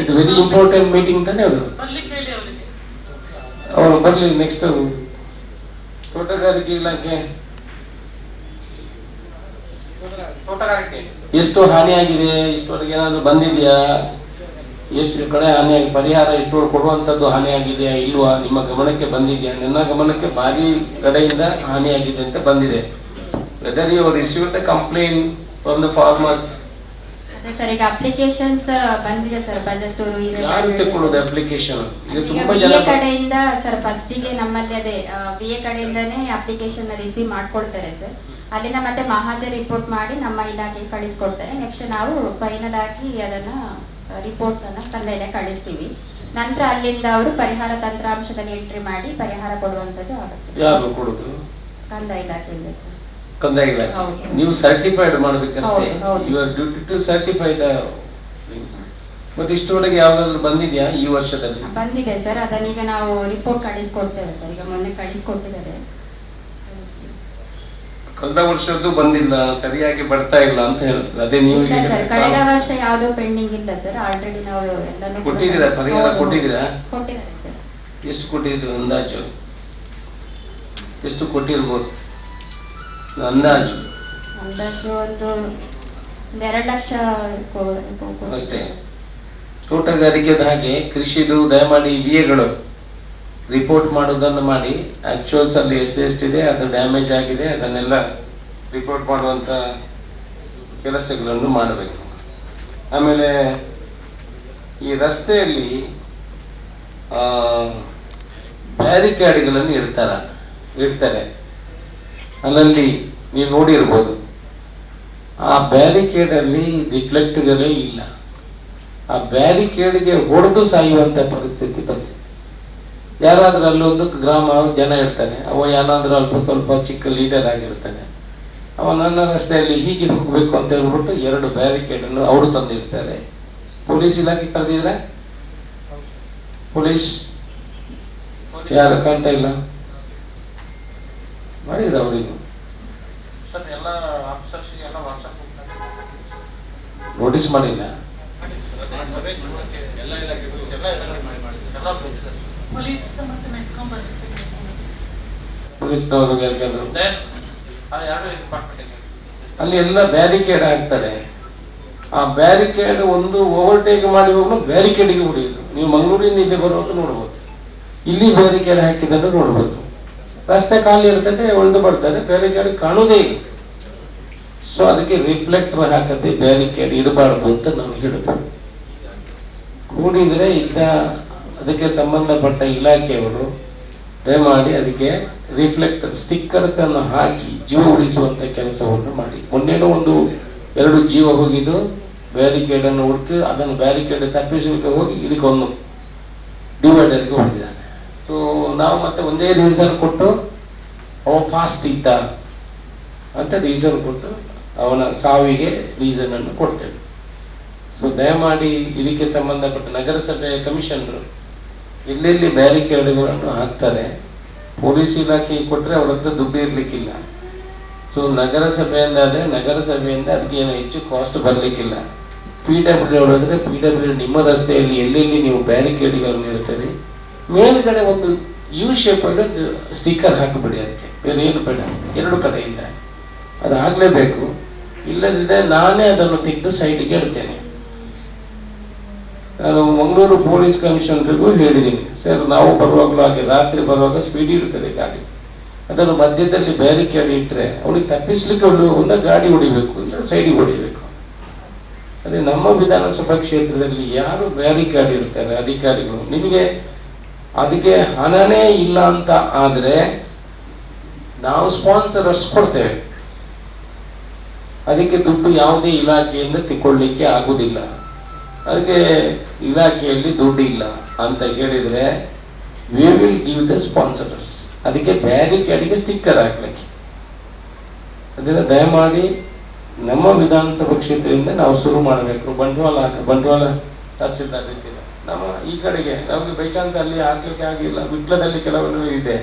ಇದು ವೆರಿ ಇಂಪಾರ್ಟೆಂಟ್ ಮೀಟಿಂಗ್ ತಾನೇ ಅದು. ಅವರು ಬರ್ಲಿ. ನೆಕ್ಸ್ಟ್ ತೋಟಗಾರಿಕೆ ಇಲಾಖೆ ಎಷ್ಟು ಹಾನಿ ಆಗಿದೆ, ಇಷ್ಟವರೆಗೆ ಏನಾದ್ರು ಬಂದಿದೆಯಾ? ಎಷ್ಟು ಕಡೆ ಹಾನಿಯಾಗಿ ಪರಿಹಾರ ಎಷ್ಟು ಕೊಡುವಂಥದ್ದು ಹಾನಿಯಾಗಿದೆಯಾ ಇಲ್ವಾ, ನಿಮ್ಮ ಗಮನಕ್ಕೆ ಬಂದಿದೆಯಾ? ನನ್ನ ಗಮನಕ್ಕೆ ಭಾರಿ ಕಡೆಯಿಂದ ಹಾನಿಯಾಗಿದೆ ಅಂತ ಬಂದಿದೆ. Whether you receive the complaint from the farmers? ಅದೇ ಸರ್, ಈಗ ಅಪ್ಲಿಕೇಶನ್ಸ್ ಬಂದಿದೆ ಸರ್ ಬಜತ್ತೂರು ಯಾರು ತೆಕ್ಕೊಳ್ಳೋದು ಅಪ್ಲಿಕೇಶನ್? ಈಗ ತುಂಬಾ VA ಜನ ಕಡೆಯಿಂದ ಸರ್, ಫಸ್ಟಿಗೆ ನಮ್ಮಲ್ಲಿ ಅದೇ VA ಕಡೆಯಿಂದನೇ ಅಪ್ಲಿಕೇಶನ್ ರಿಸೀವ್ ಮಾಡ್ಕೊಳ್ತಾರೆ ಸರ್. ಅಲ್ಲಿಂದ ಮತ್ತೆ ಮಹಾಜರ್ ರಿಪೋರ್ಟ್ ಮಾಡಿ ನಮ್ಮ ಇಲಾಖೆಗೆ ಕಳಿಸ್ಕೊಡ್ತಾರೆ. ನೆಕ್ಸ್ಟ್ ನಾವು ಫೈನಲ್ ಆಗಿ ಅದನ್ನ ರಿಪೋರ್ಟ್ಸ್ ಅನ್ನ ಕಂದಾಯ ಕಳಿಸ್ತೀವಿ. ನಂತರ ಅಲ್ಲಿಂದ ಅವರು ಪರಿಹಾರ ತಂತ್ರಾಂಶದಲ್ಲಿ ಎಂಟ್ರಿ ಮಾಡಿ ಪರಿಹಾರ ಕೊಡುವಂತದ್ದು ಆಗುತ್ತೆ. ಯಾರು ಕೊಡುದು? ಕಂದಾಯ ಇಲಾಖೆಯಿಂದ ಸರ್. ಕಂದಾಯ ಇಲಾಖೆ. ಹೌದು. ನೀವು ಸರ್ಟಿಫೈಡ್ ಮಾಡಬೇಕಷ್ಟೇ. ಹೌದು, ಹೌದು. You are duty to certify the things. ಮತ್ತೆ ಇಷ್ಟರೊಳಗೆ ಯಾವ್ದಾದ್ರು ಬಂದಿದ್ಯಾ ಈ ವರ್ಷದಲ್ಲಿ? ಬಂದಿದೆ ಸರ್, ಅದನ್ನೀಗ ನಾವು ರಿಪೋರ್ಟ್ ಕಳಿಸ್ಕೊಡ್ತೇವೆ ಸರ್. ಈಗ ಮೊನ್ನೆ ಕಳಿಸ್ಕೊಟ್ಟಿದ್ದಾರೆ. ಕಳೆದ ವರ್ಷದ್ದು ಬಂದಿಲ್ಲ, ಸರಿಯಾಗಿ ಬರ್ತಾ ಇಲ್ಲ ಅಂತ ಹೇಳ್ತಾರೆ. ಅದೇ ನೀವು ಇಲ್ಲ ಸರ್, ಕಳೆದ ವರ್ಷ ಯಾವ್ದು ಪೆಂಡಿಂಗ್ ಇಲ್ಲ ಸರ್. ಆಲ್ರೆಡಿ ನಾವು ಎಲ್ಲಾನು ಕೊಟ್ಟಿದ್ದೀರಾ? ಪರಿಹಾರ ಕೊಟ್ಟಿದ್ದೀರಾ? ಕೊಟ್ಟಿದ್ದಾರೆ ಸರ್. ಎಷ್ಟು ಕೊಟ್ಟಿದ್ರು ಅಂದಾಜು? ಎಷ್ಟು ಕೊಟ್ಟಿರ್ಬೋದು ಅಂದಾಜು? ಅಂದಾಜು ಒಂದು 2 ಲಕ್ಷ ಅಷ್ಟೇ. ತೋಟಗಾರಿಕೆದ ಹಾಗೆ ಕೃಷಿದು ದಯಮಾಡಿ ವಿಎಗಳು ರಿಪೋರ್ಟ್ ಮಾಡೋದನ್ನು ಮಾಡಿ, ಆಕ್ಚುಯಲ್ಸ್ ಅಲ್ಲಿ ಎಷ್ಟಿದೆ, ಅದು ಡ್ಯಾಮೇಜ್ ಆಗಿದೆ, ಅದನ್ನೆಲ್ಲ ರಿಪೋರ್ಟ್ ಮಾಡುವಂಥ ಕೆಲಸಗಳನ್ನು ಮಾಡಬೇಕು. ಆಮೇಲೆ ಈ ರಸ್ತೆಯಲ್ಲಿ ಬ್ಯಾರಿಕೇಡ್ಗಳನ್ನು ಇಡ್ತಾರೆ. ಅಲ್ಲಲ್ಲಿ ನೀವು ನೋಡಿರ್ಬೋದು, ಆ ಬ್ಯಾರಿಕೇಡಲ್ಲಿ ರಿಫ್ಲೆಕ್ಟ್ಗಳೇ ಇಲ್ಲ. ಆ ಬ್ಯಾರಿಕೇಡ್ಗೆ ಹೊಡೆದು ಸಾಯುವಂಥ ಪರಿಸ್ಥಿತಿ ಬಂದಿದೆ. ಯಾರಾದ್ರೂ ಅಲ್ಲೊಂದು ಗ್ರಾಮ ಜನ ಇರ್ತಾನೆ, ಅವ ಏನಾದ್ರೂ ಅಲ್ಪ ಸ್ವಲ್ಪ ಚಿಕ್ಕ ಲೀಡರ್ ಆಗಿರ್ತಾನೆ, ಅವ ನನ್ನ ರಸ್ತೆಯಲ್ಲಿ ಹೀಗೆ ಹೋಗ್ಬೇಕು ಅಂತ ಹೇಳ್ಬಿಟ್ಟು 2 ಬ್ಯಾರಿಕೇಡನ್ನು ಅವರು ತಂದಿರ್ತಾರೆ. ಪೊಲೀಸ್ ಇಲಾಖೆ ಕರೆದಿದ್ರೆ ಪೊಲೀಸ್ ಯಾರು ಕಾಣ್ತಾ ಇಲ್ಲ, ಮಾಡಿದ್ರೆ ಅವರಿಗೂ ಸರ್ ಎಲ್ಲ ಆಫೀಸರ್ಸ್ ಎಲ್ಲ ವಾಟ್ಸಪ್ ನೋಟಿಸ್ ಮಾಡಿಲ್ಲ. ಪೊಲೀಸ್ ಮತ್ತೆ ಮೆಸ್ಕಾಂ ಬರ್ತಾರೆ. ಪೊಲೀಸ್ನವರು ಯಾರಿಗಾದ್ರು ಎರಡು ಡಿಪಾರ್ಟ್ಮೆಂಟ್ ಅಲ್ಲಿ ಎಲ್ಲ ಬ್ಯಾರಿಕೇಡ್ ಹಾಕ್ತಾರೆ. ಆ ಬ್ಯಾರಿಕೇಡ್ ಒಂದು ಓವರ್ಟೇಕ್ ಮಾಡಿ ಹೋಗಲು ಬ್ಯಾರಿಕೇಡ್ಗೆ ಹೊಡೆಯುದು. ನೀವು ಮಂಗಳೂರಿನಿಂದ ಇಲ್ಲಿ ಬರುವಾಗ ನೋಡ್ಬೋದು, ಇಲ್ಲಿ ಬ್ಯಾರಿಕೇಡ್ ಹಾಕಿದ್ದನ್ನು ನೋಡ್ಬೋದು. ರಸ್ತೆ ಖಾಲಿ ಇರ್ತದೆ, ಉಳಿದು ಬರ್ತದೆ, ಬ್ಯಾರಿಕೇಡ್ ಕಾಣುವುದೇ ಇಲ್ಲ. ಸೊ ಅದಕ್ಕೆ ರಿಫ್ಲೆಕ್ಟರ್ ಹಾಕದೆ ಬ್ಯಾರಿಕೇಡ್ ಇಡಬಾರ್ದು ಅಂತ ನಾವು ಹೇಳುದು. ಕೂಡಿದ್ರೆ ಅದಕ್ಕೆ ಸಂಬಂಧಪಟ್ಟ ಇಲಾಖೆಯವರು ದಯಮಾಡಿ ಅದಕ್ಕೆ ರಿಫ್ಲೆಕ್ಟರ್ ಸ್ಟಿಕ್ಕರ್ಸ್ ಅನ್ನು ಹಾಕಿ ಜೀವ ಉಳಿಸುವಂತ ಕೆಲಸವನ್ನು ಮಾಡಿ. ಮೊನ್ನೆನೂ 2 ಜೀವ ಹೋಗಿದ್ದು ಬ್ಯಾರಿಕೇಡ್ ಅನ್ನು ಹುಡುಕಿ ಅದನ್ನು ಬ್ಯಾರಿಕೇಡ್ ತಪ್ಪಿಸಲಿಕ್ಕೆ ಹೋಗಿ ಇದಕ್ಕೊಂದು ಡಿವೈಡರ್ಗೆ ಹೊಡೆದಿದ್ದಾನೆ. ಸೊ ನಾವು ಮತ್ತೆ ಒಂದೇ ರೀಸನ್ ಕೊಟ್ಟು ಅವ ಫಾಸ್ಟ್ ಇದ್ದ ಅಂತ ರೀಸನ್ ಕೊಟ್ಟು ಅವನ ಸಾವಿಗೆ ರೀಸನ್ ಅನ್ನು ಕೊಡ್ತೇವೆ. ಸೊ ದಯಮಾಡಿ ಇದಕ್ಕೆ ಸಂಬಂಧಪಟ್ಟ ನಗರಸಭೆಯ ಕಮಿಷನರು ಎಲ್ಲೆಲ್ಲಿ ಬ್ಯಾರಿಕೇಡ್ಗಳನ್ನು ಹಾಕ್ತಾರೆ, ಪೊಲೀಸ್ ಇಲಾಖೆಗೆ ಕೊಟ್ಟರೆ ಅವ್ರ ಹತ್ರ ದುಡ್ಡು ಇರ್ಲಿಕ್ಕಿಲ್ಲ. ಸೊ ನಗರಸಭೆಯಿಂದ ಅದಕ್ಕೆ ಏನು ಹೆಚ್ಚು ಕಾಸ್ಟ್ ಬರಲಿಕ್ಕಿಲ್ಲ. PW ಹೊಡೆದ್ರೆ PW ನಿಮ್ಮ ರಸ್ತೆಯಲ್ಲಿ ಎಲ್ಲೆಲ್ಲಿ ನೀವು ಬ್ಯಾರಿಕೇಡ್ಗಳನ್ನು ಇಡ್ತೀರಿ, ಮೇಲ್ಗಡೆ ಒಂದು ಯು ಶೇಪ್ ಒಂದು ಸ್ಟಿಕ್ಕರ್ ಹಾಕಿಬಿಡಿ. ಅದಕ್ಕೆ ಬೇರೆ ಏನು ಬೇಡ, 2 ಕಡೆಯಿಂದ ಅದಾಗಲೇಬೇಕು. ಇಲ್ಲದಿದ್ದರೆ ನಾನೇ ಅದನ್ನು ತೆಗೆದು ಸೈಡ್ಗೆ ಇಡ್ತೇನೆ. ನಾನು ಮಂಗಳೂರು ಪೊಲೀಸ್ ಕಮಿಷನರಿಗೂ ಹೇಳಿದ್ದೀನಿ, ಸರ್ ನಾವು ಬರುವಾಗಲೂ ಹಾಗೆ ರಾತ್ರಿ ಬರುವಾಗ ಸ್ಪೀಡ್ ಇರ್ತದೆ ಗಾಡಿ, ಅದನ್ನು ಮಧ್ಯದಲ್ಲಿ ಬ್ಯಾರಿಕೇಡ್ ಇಟ್ಟರೆ ಅವನಿಗೆ ತಪ್ಪಿಸ್ಲಿಕ್ಕೆ ಒಂದು ಗಾಡಿ ಹೊಡಿಬೇಕು, ಇಲ್ಲ ಸೈಡಿಗೆ ಹೊಡಿಬೇಕು. ಅದೇ ನಮ್ಮ ವಿಧಾನಸಭಾ ಕ್ಷೇತ್ರದಲ್ಲಿ ಯಾರು ಬ್ಯಾರಿಕೇಡ್ ಇರ್ತಾರೆ ಅಧಿಕಾರಿಗಳು, ನಿಮಗೆ ಅದಕ್ಕೆ ಹಣನೇ ಇಲ್ಲ ಅಂತ ಆದರೆ ನಾವು ಸ್ಪಾನ್ಸರ್ಸ್ ಕೊಡ್ತೇವೆ. ಅದಕ್ಕೆ ದುಡ್ಡು ಯಾವುದೇ ಇಲಾಖೆಯಿಂದ ತಗೊಳ್ಳಿಕ್ಕೆ ಆಗುವುದಿಲ್ಲ. ಅದಕ್ಕೆ ಇಲಾಖೆಯಲ್ಲಿ ದುಡ್ಡು ಇಲ್ಲ ಅಂತ ಹೇಳಿದರೆ we will give the sponsors. ಅದಕ್ಕೆ ಬ್ಯಾರಿಕೇಡ್ಗೆ ಸ್ಟಿಕ್ಕರ್ ಹಾಕ್ಲಿಕ್ಕೆ. ಅದರಿಂದ ದಯಮಾಡಿ ನಮ್ಮ ವಿಧಾನಸಭಾ ಕ್ಷೇತ್ರದಿಂದ ನಾವು ಶುರು ಮಾಡಬೇಕು. ಬಂಡವಾಳ ತಹಸೀಲ್ದಾರ್ ಇದ್ದೀರ, ನಮ್ಮ ಈ ಕಡೆಗೆ ನಮಗೆ ಬೈ ಚಾನ್ಸ್ ಅಲ್ಲಿ ಹಾಕ್ಲಿಕ್ಕೆ ಆಗಿಲ್ಲ, ವಿಟ್ಲದಲ್ಲಿ ಕೆಲವೆಲ್ಲ ಇದೆ,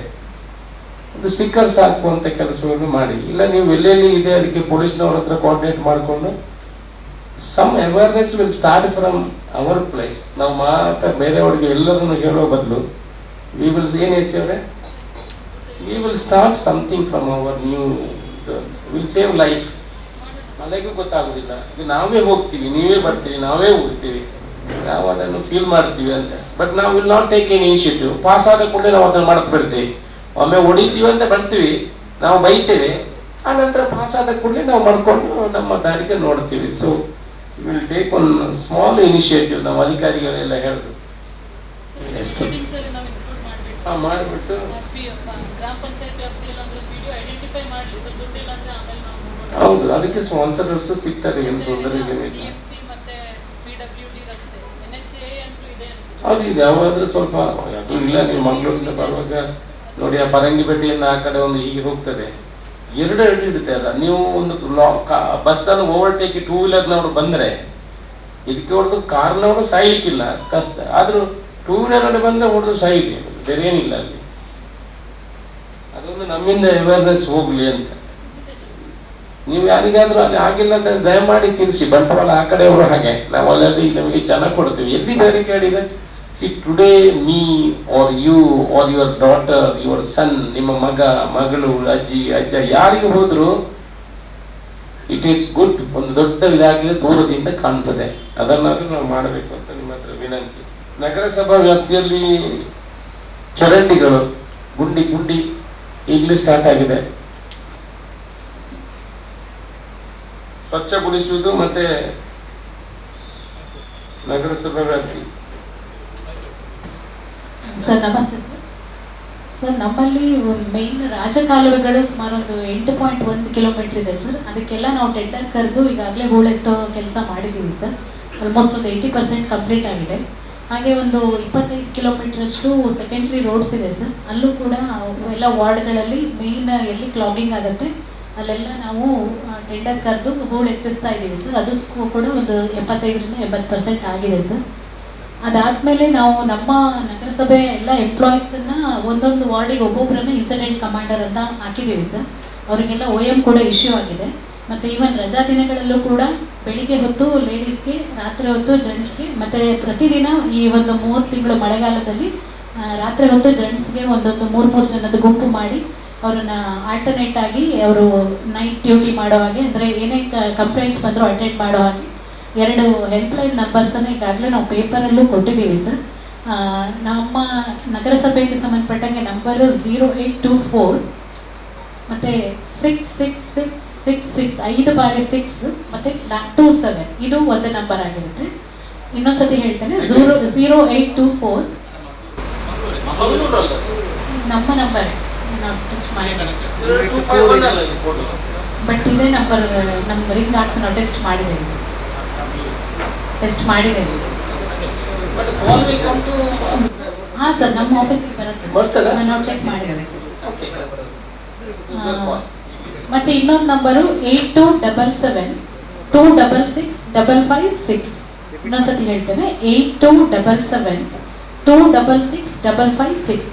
ಒಂದು ಸ್ಟಿಕ್ಕರ್ಸ್ ಹಾಕುವಂತ ಕೆಲಸವನ್ನು ಮಾಡಿ. ಇಲ್ಲ ನೀವು ಎಲ್ಲೆಲ್ಲಿ ಇದೆ ಅದಕ್ಕೆ ಪೊಲೀಸ್ನವ್ರ ಹತ್ರ ಕೋಆರ್ಡಿನೇಟ್ ಮಾಡಿಕೊಂಡು some awareness will start from our place. ನಾವು ಮಾತ್ರ ಬೇರೆಯವ್ರಿಗೆ ಎಲ್ಲರನ್ನು ಹೇಳೋ ಬದಲು we will start something from our will save life. ಮನೆಗೂ ಗೊತ್ತಾಗೋದಿಲ್ಲ, ಈಗ ನಾವೇ ಹೋಗ್ತೀವಿ, ನೀವೇ ಬರ್ತೀವಿ, ನಾವೇ ಹೋಗ್ತೀವಿ, ನಾವು ಅದನ್ನು ಫೀಲ್ ಮಾಡ್ತೀವಿ ಅಂತ. ಬಟ್ ನಾವು will not take an initiative. Pass ಆದ ಕೂಡಲೇ ನಾವು ಅದನ್ನು ಮಾಡಕ್ ಬಿಡ್ತೀವಿ. ಒಮ್ಮೆ ಹೊಡಿತೀವಿ ಅಂತ ಬರ್ತೀವಿ, ನಾವು ಬೈತೇವೆ, ಆ ನಂತರ ಪಾಸ್ ಆದ ಕೂಡಲೇ ನಾವು ಮಾಡ್ಕೊಂಡು ನಮ್ಮ ದಾರಿಗೆ ನೋಡ್ತೀವಿ. So will take one small initiative. ನಾವು ಅಧಿಕಾರಿಗಳೆಲ್ಲ ಹೇಳಿದ್ರು ಮಾಡಿಬಿಟ್ಟು ಗ್ರಾಮ ಪಂಚಾಯತ್ ಐಡೆಂಟಿಫೈ ಮಾಡಲಿ ಸರ್, ದುಡ್ಡಿಲ್ಲ ಅಂದ್ರೆ ಆಮೇಲೆ ನಾವು ಹೌದು, ಅದಕ್ಕೆ ಸ್ಪಾನ್ಸರ್ಸ್ ಸಿಗ್ತಾರೆ, ಏನು ತೊಂದರೆ ಏನಿಲ್ಲ. ಹೌದು, ಇದು ಯಾವಾದ್ರೂ ಸ್ವಲ್ಪ ಅದು ಇಲ್ಲ. ನೀವು ಮಂಗಳೂರಿಂದ ಬರುವಾಗ ನೋಡಿ, ಆ ಪರಂಗಿ ಬೆಟ್ಟೆಯಿಂದ ಆ ಕಡೆ ಒಂದು ಹೀಗೆ ಹೋಗ್ತದೆ, ಎರಡು ಇಡುತ್ತೆ ಅಲ್ಲ. ನೀವು ಒಂದು ಬಸ್ಸನ್ನು ಓವರ್ಟೇಕ್ 2 ವೀಲರ್ನವರು ಬಂದ್ರೆ ಇದಕ್ಕೆ ಹೊಡೆದು ಕಾರ್ನವರು ಸಾಯ್ಲಿಕ್ಕಿಲ್ಲ, ಕಷ್ಟ. ಆದ್ರೂ 2 ವೀಲರ್ ಬಂದ್ರೆ ಹೊಡೆದು ಸಾಯಿದೆ, ಬೇರೆ ಏನಿಲ್ಲ ಅಲ್ಲಿ. ಅದೊಂದು ನಮ್ಮಿಂದ ಅವೇರ್ನೆಸ್ ಹೋಗ್ಲಿ ಅಂತ. ನೀವು ಯಾರಿಗಾದ್ರೂ ಅಲ್ಲಿ ಆಗಿಲ್ಲ ಅಂತ ದಯಮಾಡಿ ತಿಳಿಸಿ. ಬಂಟ್ವಾಳ ಆ ಕಡೆಯವರು ಹಾಗೆ, ನಾವು ಅಲ್ಲಿ ನಮಗೆ ಚೆನ್ನಾಗಿ ಕೊಡ್ತೀವಿ. ಎಲ್ಲಿ ಬ್ಯಾರಿಕೇಡ್ ಇದೆ, see today me are you are your daughter, your son, ನಿಮ್ಮ ಮಗ, ಮಗಳು, ಅಜ್ಜಿ, ಅಜ್ಜ ಯಾರಿಗೆ ಹೋದ್ರು ಇಟ್ ಈಸ್ ಗುಡ್. ಒಂದು ದೊಡ್ಡ ಇದಾಗಿದೆ, ದೂರದಿಂದ ಕಾಣ್ತದೆ. ಅದನ್ನಾದ್ರೂ ನಾವು ಮಾಡಬೇಕು ಅಂತ ನಿಮ್ಮ ಹತ್ರ ವಿನಂತಿ. ನಗರಸಭಾ ವ್ಯಾಪ್ತಿಯಲ್ಲಿ ಚರಂಡಿಗಳು ಗುಂಡಿ ಈಗಲೇ ಸ್ಟಾರ್ಟ್ ಆಗಿದೆ. ಸ್ವಚ್ಛಗೊಳಿಸುವುದು ಮತ್ತೆ ನಗರಸಭಾ ವ್ಯಾಪ್ತಿ. ಸರ್ ನಮಸ್ತೆ ಸರ್. ನಮ್ಮಲ್ಲಿ ಮೇನ್ ರಾಜಕಾಲುವೆಗಳು ಸುಮಾರು ಒಂದು 8.1 ಕಿಲೋಮೀಟರ್ ಇದೆ ಸರ್. ಅದಕ್ಕೆಲ್ಲ ನಾವು ಟೆಂಡರ್ ಕರೆದು ಈಗಾಗಲೇ ಹೂಳೆತ್ತೋ ಕೆಲಸ ಮಾಡಿದ್ದೀವಿ ಸರ್. ಆಲ್ಮೋಸ್ಟ್ ಒಂದು 80% ಕಂಪ್ಲೀಟ್ ಆಗಿದೆ. ಹಾಗೆ ಒಂದು 25 ಕಿಲೋಮೀಟರಷ್ಟು ಸೆಕೆಂಡ್ರಿ ರೋಡ್ಸ್ ಇದೆ ಸರ್. ಅಲ್ಲೂ ಕೂಡ ಎಲ್ಲ ವಾರ್ಡ್ಗಳಲ್ಲಿ ಮೇನ್ ಎಲ್ಲಿ ಕ್ಲಾಗಿಂಗ್ ಆಗುತ್ತೆ ಅಲ್ಲೆಲ್ಲ ನಾವು ಟೆಂಡರ್ ಕರೆದು ಹೂಳು ಎತ್ತಿಸ್ತಾ ಇದ್ದೀವಿ ಸರ್. ಅದು ಕೂಡ ಒಂದು 75ರಿಂದ 80% ಆಗಿದೆ ಸರ್. ಅದಾದಮೇಲೆ ನಾವು ನಮ್ಮ ನಗರಸಭೆ ಎಲ್ಲ ಎಂಪ್ಲಾಯೀಸನ್ನು ಒಂದೊಂದು ವಾರ್ಡಿಗೆ ಒಬ್ಬೊಬ್ಬರನ್ನ ಇನ್ಸಿಡೆಂಟ್ ಕಮಾಂಡರ್ ಅಂತ ಹಾಕಿದ್ದೀವಿ ಸರ್. ಅವರಿಗೆಲ್ಲ OM ಕೂಡ ಇಶ್ಯೂ ಆಗಿದೆ. ಮತ್ತು ಈವನ್ ರಜಾ ದಿನಗಳಲ್ಲೂ ಕೂಡ ಬೆಳಿಗ್ಗೆ ಹೊತ್ತು ಲೇಡೀಸ್ಗೆ, ರಾತ್ರಿ ಹೊತ್ತು ಜೆಂಟ್ಸ್ಗೆ, ಮತ್ತು ಪ್ರತಿದಿನ ಈ ಒಂದು 3 ತಿಂಗಳು ಮಳೆಗಾಲದಲ್ಲಿ ರಾತ್ರಿ ಹೊತ್ತು ಜೆಂಟ್ಸ್ಗೆ ಒಂದೊಂದು 3 ಜನದ ಗುಂಪು ಮಾಡಿ ಅವರನ್ನು ಆಲ್ಟರ್ನೇಟ್ ಆಗಿ ಅವರು ನೈಟ್ ಡ್ಯೂಟಿ ಮಾಡೋ ಹಾಗೆ, ಅಂದರೆ ಏನೇ ಕಂಪ್ಲೇಂಟ್ಸ್ ಬಂದರೂ ಅಟೆಂಡ್ ಮಾಡೋ ಹಾಗೆ 2 ಹೆಲ್ಪ್ಲೈನ್ ನಂಬರ್ಸನ್ನು ಈಗಾಗಲೇ ನಾವು ಪೇಪರಲ್ಲೂ ಕೊಟ್ಟಿದ್ದೀವಿ ಸರ್. ನಮ್ಮ ನಗರಸಭೆಗೆ ಸಂಬಂಧಪಟ್ಟಂಗೆ ನಂಬರು 0824 ಮತ್ತು 66666 5 ಬಾರಿ 6 ಮತ್ತು 27 ಇದು ಒಂದು ನಂಬರ್ ಆಗಿರುತ್ತೆ. ಇನ್ನೊಂದ್ಸತಿ ಹೇಳ್ತೇನೆ, 0824 ನಮ್ಮ ನಂಬರ್ ನಾವು ಟೆಸ್ಟ್ ಮಾಡಿದ್ದೇವೆ. ಬಟ್ ಇದೇ ನಂಬರ್ ನಮ್ಮ ರಿಂಗ್ ಆಗ್ತಾ ನಾವು ಟೆಸ್ಟ್ ಮಾಡಿದ್ದೇವೆ. ಹಾಂ ಸರ್, ನಮ್ಮ ಆಫೀಸಿಗೆ ಬರುತ್ತೆ, ನಾವು ಚೆಕ್ ಮಾಡಿದ್ದೇವೆ ಸರ್. ಮತ್ತು ಇನ್ನೊಂದು ನಂಬರು 8277 266 556. ಇನ್ನೊಂದ್ಸತಿ ಹೇಳ್ತೇನೆ, 8277 266 556.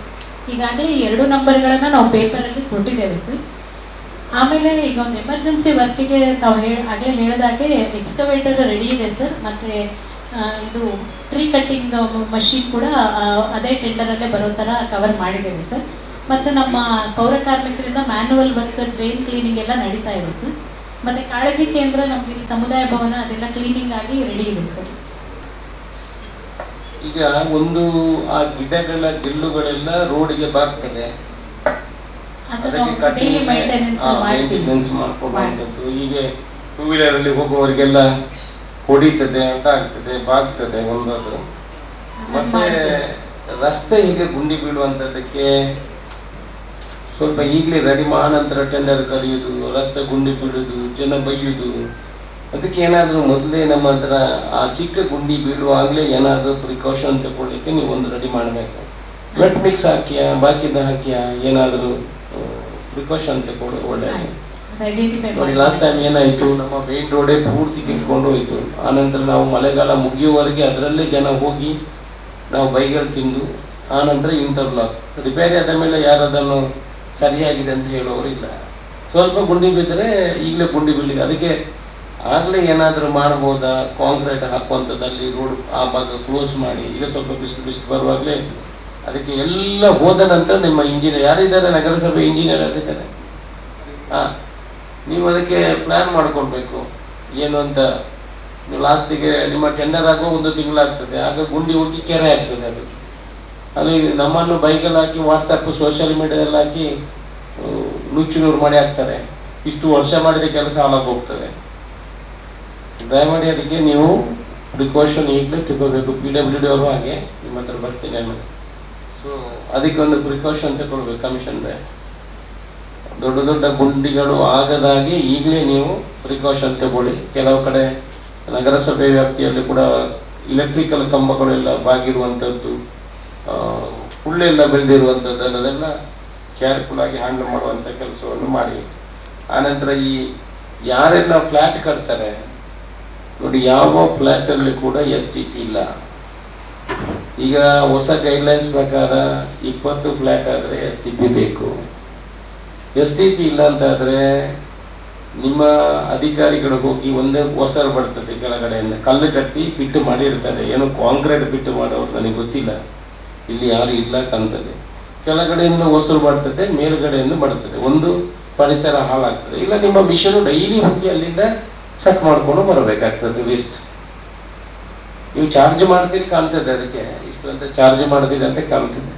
ಈಗಾಗಲೇ 2 ನಂಬರ್ಗಳನ್ನು ನಾವು ಪೇಪರಲ್ಲಿ ಕೊಟ್ಟಿದ್ದೇವೆ ಸರ್. ಆಮೇಲೆ ಈಗ ಒಂದು ಎಮರ್ಜೆನ್ಸಿ ವರ್ಕಿಗೆ ತಾವು ಆಗಲೇ ಹೇಳಿದಾಗೆ ಎಕ್ಸ್ಕವೇಟರ್ ರೆಡಿ ಇದೆ ಸರ್. ಮತ್ತು ಇದು ಟ್ರೀ ಕಟ್ಟಿಂಗ್ ಮಷೀನ್ ಕೂಡ ಅದೇ ಟೆಂಡರಲ್ಲೇ ಬರೋ ಥರ ಕವರ್ ಮಾಡಿದ್ದೇವೆ ಸರ್. ಮತ್ತು ನಮ್ಮ ಪೌರ ಕಾರ್ಮಿಕರಿಂದ ಮ್ಯಾನ್ಯುವಲ್ ವರ್ಕ್, ಡ್ರೈನ್ ಕ್ಲೀನಿಂಗ್ ಎಲ್ಲ ನಡೀತಾ ಇದೆ ಸರ್. ಮತ್ತು ಕಾಳಜಿ ಕೇಂದ್ರ ನಮ್ಗೆ ಇಲ್ಲಿ ಸಮುದಾಯ ಭವನ ಅದೆಲ್ಲ ಕ್ಲೀನಿಂಗ್ ಆಗಿ ರೆಡಿ ಇದೆ ಸರ್. ಈಗ ಒಂದು ಆ ಗಿಡಗಳ ಗೆಲ್ಲುಗಳೆಲ್ಲ ರೋಡಿಗೆ ಬಾಗ್ತದೆ, ಮೇಂಟೆನೆನ್ಸ್ ಮಾಡ್ಕೊಳ್ಳುವಂಥದ್ದು. ಹೀಗೆ 2 ವೀಲರ್ ಅಲ್ಲಿ ಹೋಗುವವರಿಗೆಲ್ಲ ಹೊಡಿತದೆ ಅಂತ ಆಗ್ತದೆ, ಬಾಗ್ತದೆ ಒಂದದು. ಮತ್ತೆ ರಸ್ತೆ ಹೀಗೆ ಗುಂಡಿ ಬೀಳುವಂಥದ್ದಕ್ಕೆ ಸ್ವಲ್ಪ ಈಗಲೇ ರೆಡಿ ನಂತರ ಟೆಂಡರ್ ಕರೆಯುವುದು, ರಸ್ತೆ ಗುಂಡಿ ಬೀಳುವುದು, ಜನ ಬೈಯುವುದು. ಅದಕ್ಕೆ ಏನಾದರೂ ಮೊದಲೇ ನಮ್ಮ ಹತ್ರ ಆ ಚಿಕ್ಕ ಗುಂಡಿ ಬೀಳುವಾಗಲೇ ಏನಾದರೂ ಪ್ರಿಕಾಷನ್ ತಗೊಳ್ಳಿಕ್ಕೆ ನೀವು ಒಂದು ರೆಡಿ ಮಾಡಬೇಕು. ವೆಟ್ ಮಿಕ್ಸ್ ಹಾಕಿಯಾ, ಬಾಕಿದ ಹಾಕಿಯಾ, ಏನಾದರೂ ಪ್ರಿಕಾಷನ್ ತಗೊಳ್ಳಿ ಒಳ್ಳೆಯದು. ನೋಡಿ, ಲಾಸ್ಟ್ ಟೈಮ್ ಏನಾಯಿತು, ನಮ್ಮ ಮೇನ್ ರೋಡೇ ಪೂರ್ತಿ ಕಿತ್ಕೊಂಡು ಹೋಯಿತು. ಆನಂತರ ನಾವು ಮಳೆಗಾಲ ಮುಗಿಯುವವರೆಗೆ ಅದರಲ್ಲೇ ಜನ ಹೋಗಿ ನಾವು ಬೈಗಳು ತಿಂದು, ಆನಂತರ ಇಂಟರ್ಲಾಕ್ ರಿಪೇರಿ ಆದ ಮೇಲೆ ಯಾರು ಅದನ್ನು ಸರಿಯಾಗಿದೆ ಅಂತ ಹೇಳೋರಿಲ್ಲ. ಸ್ವಲ್ಪ ಗುಂಡಿ ಬಿದ್ದರೆ ಈಗಲೇ ಗುಂಡಿ ಬೀಳಿದೆ. ಅದಕ್ಕೆ ಆಗಲೇ ಏನಾದರೂ ಮಾಡ್ಬೋದಾ, ಕಾಂಕ್ರೀಟ್ ಹಾಕುವಂಥದ್ದಲ್ಲಿ ರೋಡ್ ಆ ಭಾಗ ಕ್ಲೋಸ್ ಮಾಡಿ. ಈಗ ಸ್ವಲ್ಪ ಬಿಸಿಲು ಬರುವಾಗಲೇ ಅದಕ್ಕೆ ಎಲ್ಲ ಹೋದ ನಂತರ ನಿಮ್ಮ ಇಂಜಿನಿಯರ್ ಯಾರಿದ್ದಾರೆ, ನಗರಸಭೆ ಇಂಜಿನಿಯರ್ ಯಾರಿದ್ದಾರೆ, ನೀವು ಅದಕ್ಕೆ ಪ್ಲ್ಯಾನ್ ಮಾಡ್ಕೊಳ್ಬೇಕು ಏನು ಅಂತ. ನೀವು ಲಾಸ್ಟಿಗೆ ನಿಮ್ಮ ಟೆಂಡರ್ ಆಗೋ 1 ತಿಂಗಳಾಗ್ತದೆ, ಆಗ ಗುಂಡಿ ಹೋಗಿ ಕೆರೆ ಆಗ್ತದೆ. ಅದು ಅಲ್ಲಿ ನಮ್ಮನ್ನು ಬೈಕಲ್ಲಿ ಹಾಕಿ ವಾಟ್ಸಪ್ ಸೋಷಿಯಲ್ ಮೀಡಿಯಾದಲ್ಲಿ ಹಾಕಿ ನುಚ್ಚು ಮಾಡಿ ಹಾಕ್ತಾರೆ. ಇಷ್ಟು ವರ್ಷ ಮಾಡಿದ ಕೆಲಸ ಹಾಳಾಗಿ ಹೋಗ್ತದೆ. ದಯಮಾಡಿ ಅದಕ್ಕೆ ನೀವು ಪ್ರಿಕಾಷನ್ ಈಗಲೇ ತಗೋಬೇಕು. PWD ಅವರು ಹಾಗೆ ನಿಮ್ಮ ಹತ್ರ ಬರ್ತೀನಿ ಆಮೇಲೆ. ಸೊ ಅದಕ್ಕೆ ಒಂದು ಪ್ರಿಕಾಷನ್ ತಗೊಳ್ಬೇಕು. ಕಮಿಷನ್ ದೊಡ್ಡ ದೊಡ್ಡ ಗುಂಡಿಗಳು ಆಗದಾಗೆ ಈಗಲೇ ನೀವು ಪ್ರಿಕಾಷನ್ ತಗೊಳ್ಳಿ. ಕೆಲವು ಕಡೆ ನಗರಸಭೆ ವ್ಯಾಪ್ತಿಯಲ್ಲಿ ಕೂಡ ಇಲೆಕ್ಟ್ರಿಕಲ್ ಕಂಬಗಳೆಲ್ಲ ಬಾಗಿರುವಂಥದ್ದು, ಹುಳ್ಳೆಲ್ಲ ಬೆಳೆದಿರುವಂಥದ್ದು, ಅದನ್ನೆಲ್ಲ ಕೇರ್ಫುಲ್ ಆಗಿ ಹ್ಯಾಂಡಲ್ ಮಾಡುವಂಥ ಕೆಲಸವನ್ನು ಮಾಡಿ. ಆನಂತರ ಈ ಯಾರೆಲ್ಲ ಫ್ಲ್ಯಾಟ್ ಕಟ್ತಾರೆ ನೋಡಿ, ಯಾವ ಫ್ಲ್ಯಾಟಲ್ಲಿ ಕೂಡ STP ಇಲ್ಲ. ಈಗ ಹೊಸ ಗೈಡ್ಲೈನ್ಸ್ ಪ್ರಕಾರ 20 ಫ್ಲ್ಯಾಟ್ ಆದರೆ STP ಬೇಕು. STP ಇಲ್ಲ ಅಂತಾದರೆ ನಿಮ್ಮ ಅಧಿಕಾರಿಗಳು ಹೋಗಿ ಒಂದೇ ಹೊಸರು ಬರ್ತದೆ, ಕೆಳಗಡೆಯಿಂದ ಕಲ್ಲು ಕಟ್ಟಿ ಬಿಟ್ಟು ಮಾಡಿರ್ತಾರೆ. ಏನೋ ಕಾಂಕ್ರೀಟ್ ಬಿಟ್ಟು ಮಾಡೋರು ನನಗೆ ಗೊತ್ತಿಲ್ಲ, ಇಲ್ಲಿ ಯಾರು ಇಲ್ಲ ಕಾಣ್ತದೆ. ಕೆಳಗಡೆಯಿಂದ ಹೊಸರು ಬರ್ತದೆ, ಮೇಲ್ಗಡೆಯಿಂದ ಬರ್ತದೆ. ಒಂದು ಪರಿಸರ ಹಾಳಾಗ್ತದೆ. ಇಲ್ಲ ನಿಮ್ಮ ಮಿಷನು ಡೈಲಿ ಹೋಗಿ ಅಲ್ಲಿಂದ ಸೆಟ್ ಮಾಡ್ಕೊಂಡು ಬರಬೇಕಾಗ್ತದೆ. ವೇಸ್ಟ್ ನೀವು ಚಾರ್ಜ್ ಮಾಡ್ತೀರಿ ಕಾಣ್ತದೆ, ಅದಕ್ಕೆ ಇಷ್ಟು ಅಂತ ಚಾರ್ಜ್ ಮಾಡ್ತೀರಿ ಅಂತ ಕಾಣ್ತದೆ.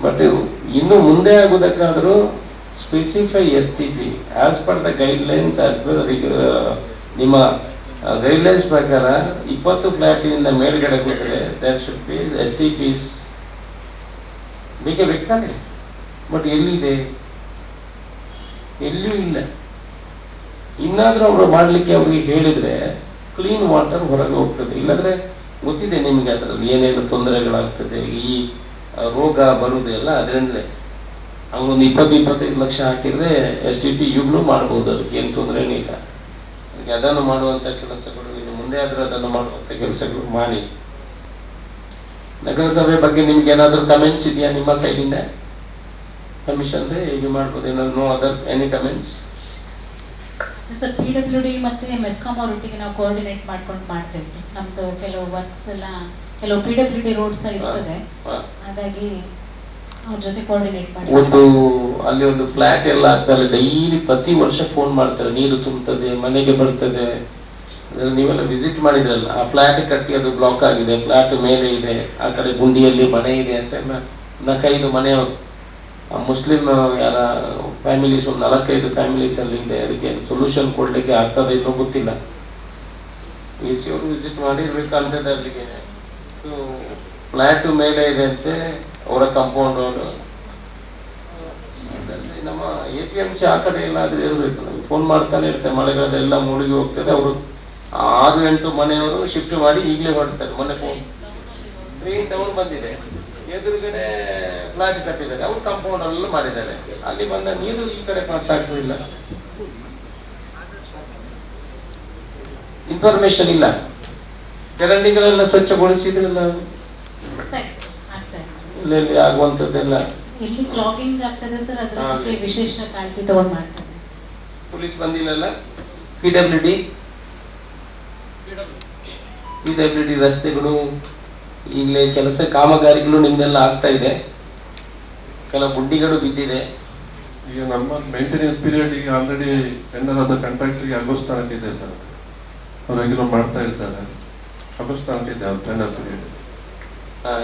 ಬಟ್ ಇನ್ನು ಮುಂದೆ ಆಗೋದಕ್ಕಾದರೂ specify STP as per the guidelines. ನಿಮ್ಮ ಗೈಡ್ಲೈನ್ಸ್ ಪ್ರಕಾರ 20 ಫ್ಲ್ಯಾಟಿನಿಂದ ಮೇಲ್ಗಡೆ ಕೂತ್ರೆ ದೇರ್ ಶುಡ್ ಬಿ STPs ಬೇಕೇ ಬೇಕಾನೆ. ಬಟ್ ಎಲ್ಲಿದೆ? ಎಲ್ಲಿಯೂ ಇಲ್ಲ. ಇನ್ನಾದರೂ ಅವರು ಮಾಡಲಿಕ್ಕೆ ಅವ್ರಿಗೆ ಹೇಳಿದರೆ ಕ್ಲೀನ್ ವಾಟರ್ ಹೊರಗೆ ಹೋಗ್ತದೆ. ಇಲ್ಲಾಂದರೆ ಗೊತ್ತಿದೆ ನಿಮಗೆ ಅದರಲ್ಲಿ ಏನೇನು ತೊಂದರೆಗಳಾಗ್ತದೆ, ಈ ರೋಗ ಬರುವುದೆಲ್ಲ ಅದರಿಂದಲೇ. ಅವನೊಂದು 20-25 ಲಕ್ಷ ಹಾಕಿದರೆ STP ಈಗಲೂ ಮಾಡ್ಬೋದು, ಅದಕ್ಕೆ ಏನು ತೊಂದರೆನೇ ಇಲ್ಲ. ಅದಕ್ಕೆ ಅದನ್ನು ಮಾಡುವಂಥ ಕೆಲಸಗಳು ಇನ್ನು ಮುಂದೆ ಆದರೂ ಅದನ್ನು ಮಾಡುವಂಥ ಕೆಲಸಗಳು ಮಾಡಿ. ನಗರಸಭೆ ಬಗ್ಗೆ ನಿಮ್ಗೆ ಏನಾದರೂ ಕಮೆಂಟ್ಸ್ ಇದೆಯಾ ನಿಮ್ಮ ಸೈಡಿಂದ? ಕಮಿಷನ್ ಹೀಗೆ ಮಾಡ್ಬೋದು, ಏನಾದ್ರು no other any comments? Sir, PWD ಮತ್ತು ಮೆಸ್ಕಾಂ ಅವರೊಟ್ಟಿಗೆ ನಾವು ಕೋಆರ್ಡಿನೇಟ್ ಮಾಡ್ಕೊಂಡು ಮಾಡ್ತೇವೆ ಸರ್. ನಮ್ದು ಕೆಲವು ವರ್ಕ್ಸ್ ಎಲ್ಲ ಕೆಲವು PWD ರೋಡ್ಸ್ ಇರ್ತದೆ, ಹಾಗಾಗಿ ಅವ್ರ ಜೊತೆ ಕೋಆರ್ಡಿನೇಟ್ ಮಾಡಿ. ಅಲ್ಲಿ ಒಂದು ಫ್ಲಾಟ್ ಎಲ್ಲ ಆಗ್ತಾರೆ, ಡೈಲಿ ಪ್ರತಿ ವರ್ಷ ಫೋನ್ ಮಾಡ್ತಾರೆ, ನೀರು ತುಂಬುತ್ತದೆ, ಮನೆಗೆ ಬರ್ತದೆ. ನೀವೆಲ್ಲ ವಿಸಿಟ್ ಮಾಡಿದ್ರಲ್ಲ, ಆ ಫ್ಲಾಟ್ ಕಟ್ಟಿ ಅದು ಬ್ಲಾಕ್ ಆಗಿದೆ, ಫ್ಲಾಟ್ ಮೇಲೆ ಇದೆ, ಆ ಕಡೆ ಗುಂಡಿಯಲ್ಲಿ ಮನೆ ಇದೆ ಅಂತೆಲ್ಲ 4-5 ಮನೆ ಮುಸ್ಲಿಂ ಯಾರ ಫ್ಯಾಮಿಲೀಸ್, ಒಂದು 4-5 ಫ್ಯಾಮಿಲೀಸ್ ಅಲ್ಲಿ ಇದೆ. ಅದಕ್ಕೆ ಸೊಲ್ಯೂಷನ್ ಕೊಡ್ಲಿಕ್ಕೆ ಆಗ್ತದೆ ಇನ್ನೂ ಗೊತ್ತಿಲ್ಲ. AC ಅವರು ವಿಸಿಟ್ ಮಾಡಿರ್ಬೇಕಂತದೆ ಅಲ್ಲಿಗೆ. ಸೊ ಫ್ಲಾಟ್ ಮೇಲೆ ಇದೆ ಅಂತೆ ಅವರ ಕಾಂಪೌಂಡ್ ರೋಡ್. ನಮ್ಮ APMC ಆ ಕಡೆ ಎಲ್ಲ ಅದು ಇರಬೇಕು. ನಮ್ಗೆ ಫೋನ್ ಮಾಡ್ತಾನೆ ಇರ್ತಾರೆ, ಮಳೆಗಾಲದೆಲ್ಲ ಮುಳುಗಿ ಹೋಗ್ತದೆ. ಅವರು 6-8 ಮನೆಯವರು ಶಿಫ್ಟ್ ಮಾಡಿ ಈಗಲೇ ಹೊರಡ್ತಾರೆ. ಮೊನ್ನೆ ಫೋನ್ 3 ಟೌನ್ ಬಂದಿದೆ, ಎದುರುಗಡೆ ಫ್ಲಾಟ್ ಕಟ್ಟಿದ್ದಾರೆ, ಅವ್ರು ಕಾಂಪೌಂಡ್ ಎಲ್ಲ ಮಾಡಿದ್ದಾರೆ. ಅಲ್ಲಿ ಬಂದ ನೀರು ಈ ಕಡೆ ಪಾಸ್ ಆಗ್ತಿಲ್ಲ. ಇನ್ಫಾರ್ಮೇಶನ್ ಇಲ್ಲ. ಚರಂಡಿಗಳೆಲ್ಲ ಸ್ವಚ್ಛಗೊಳಿಸಿದ್ರಲ್ಲ, ಇಲ್ಲಿ ಆಗುವಂಥದ್ದೆಲ್ಲ ಎಲ್ಲಿ ಕ್ಲಾಗಿಂಗ್ ಆಗ್ತದೆ ಸರ್, ಅದ್ರ ಬಗ್ಗೆ ವಿಶೇಷ ಕಾಳಜಿ ತಗೊಂಡು ಮಾಡ್ತಾರೆ. ಪೊಲೀಸ್ ಬಂದಿಲ್ಲಲ್ಲ. PWD ರಸ್ತೆಗಳು ಈಗಲೇ ಕೆಲಸ ಕಾಮಗಾರಿಗಳು ನಿಮ್ದೆಲ್ಲ ಆಗ್ತಾ ಇದೆ. ಕೆಲವು ಗುಡ್ಡಿಗಳು ಬಿದ್ದಿದೆ. ಈಗ ನಮ್ಮ ಮೇಂಟೆನೆನ್ಸ್ ಪೀರಿಯಡ್ ಈಗ ಆಲ್ರೆಡಿ ಟೆಂಡರ್ ಆದ ಕಾಂಟ್ರಾಕ್ಟರ್ಗೆ ಆಗಸ್ಟ್ ತನಕ ಇದೆ ಸರ್. ಅವರೆಲ್ಲ ಮಾಡ್ತಾ ಇರ್ತಾರೆ. ಆಗಸ್ಟ್ ತನಕ ಇದೆ ಅವ್ರ ಟೆಂಡರ್ ಪೀರಿಯಡ್.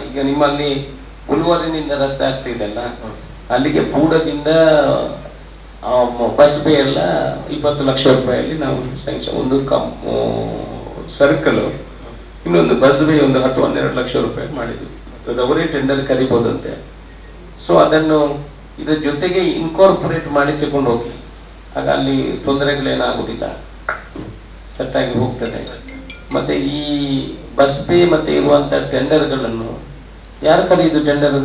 ಈಗ ನಿಮ್ಮಲ್ಲಿ ಉಳುವರಿನಿಂದ ರಸ್ತೆ ಆಗ್ತಿದೆ ಅಲ್ಲ, ಅಲ್ಲಿಗೆ ಪೂಡದಿಂದ ಬಸ್ ಬೇ ಎಲ್ಲ 20 ಲಕ್ಷ ರೂಪಾಯಿಯಲ್ಲಿ ನಾವು ಸ್ಯಾಂಕ್ಷನ್. ಒಂದು ಸರ್ಕಲ್, ಇನ್ನೊಂದು ಬಸ್ ಬೇ ಒಂದು 10-12 ಲಕ್ಷ ರೂಪಾಯಿ ಮಾಡಿದ್ವಿ. ಅದು ಅವರೇ ಟೆಂಡರ್ ಕರಿಬೋದಂತೆ. ಸೊ ಅದನ್ನು ಇದರ ಜೊತೆಗೆ ಇನ್ಕಾರ್ಪೊರೇಟ್ ಮಾಡಿ ತಗೊಂಡು ಹೋಗಿ, ಆಗ ಅಲ್ಲಿ ತೊಂದರೆಗಳೇನಾಗುವುದಿಲ್ಲ, ಸೆಟ್ಟಾಗಿ ಹೋಗ್ತದೆ. ಮತ್ತೆ ಈ ಬಸ್ ಬೇ ಮತ್ತೆ ಇರುವಂಥ ಟೆಂಡರ್ಗಳನ್ನು ಯಾರು ಕರೆಯುದು? ಟೆಂಡರ್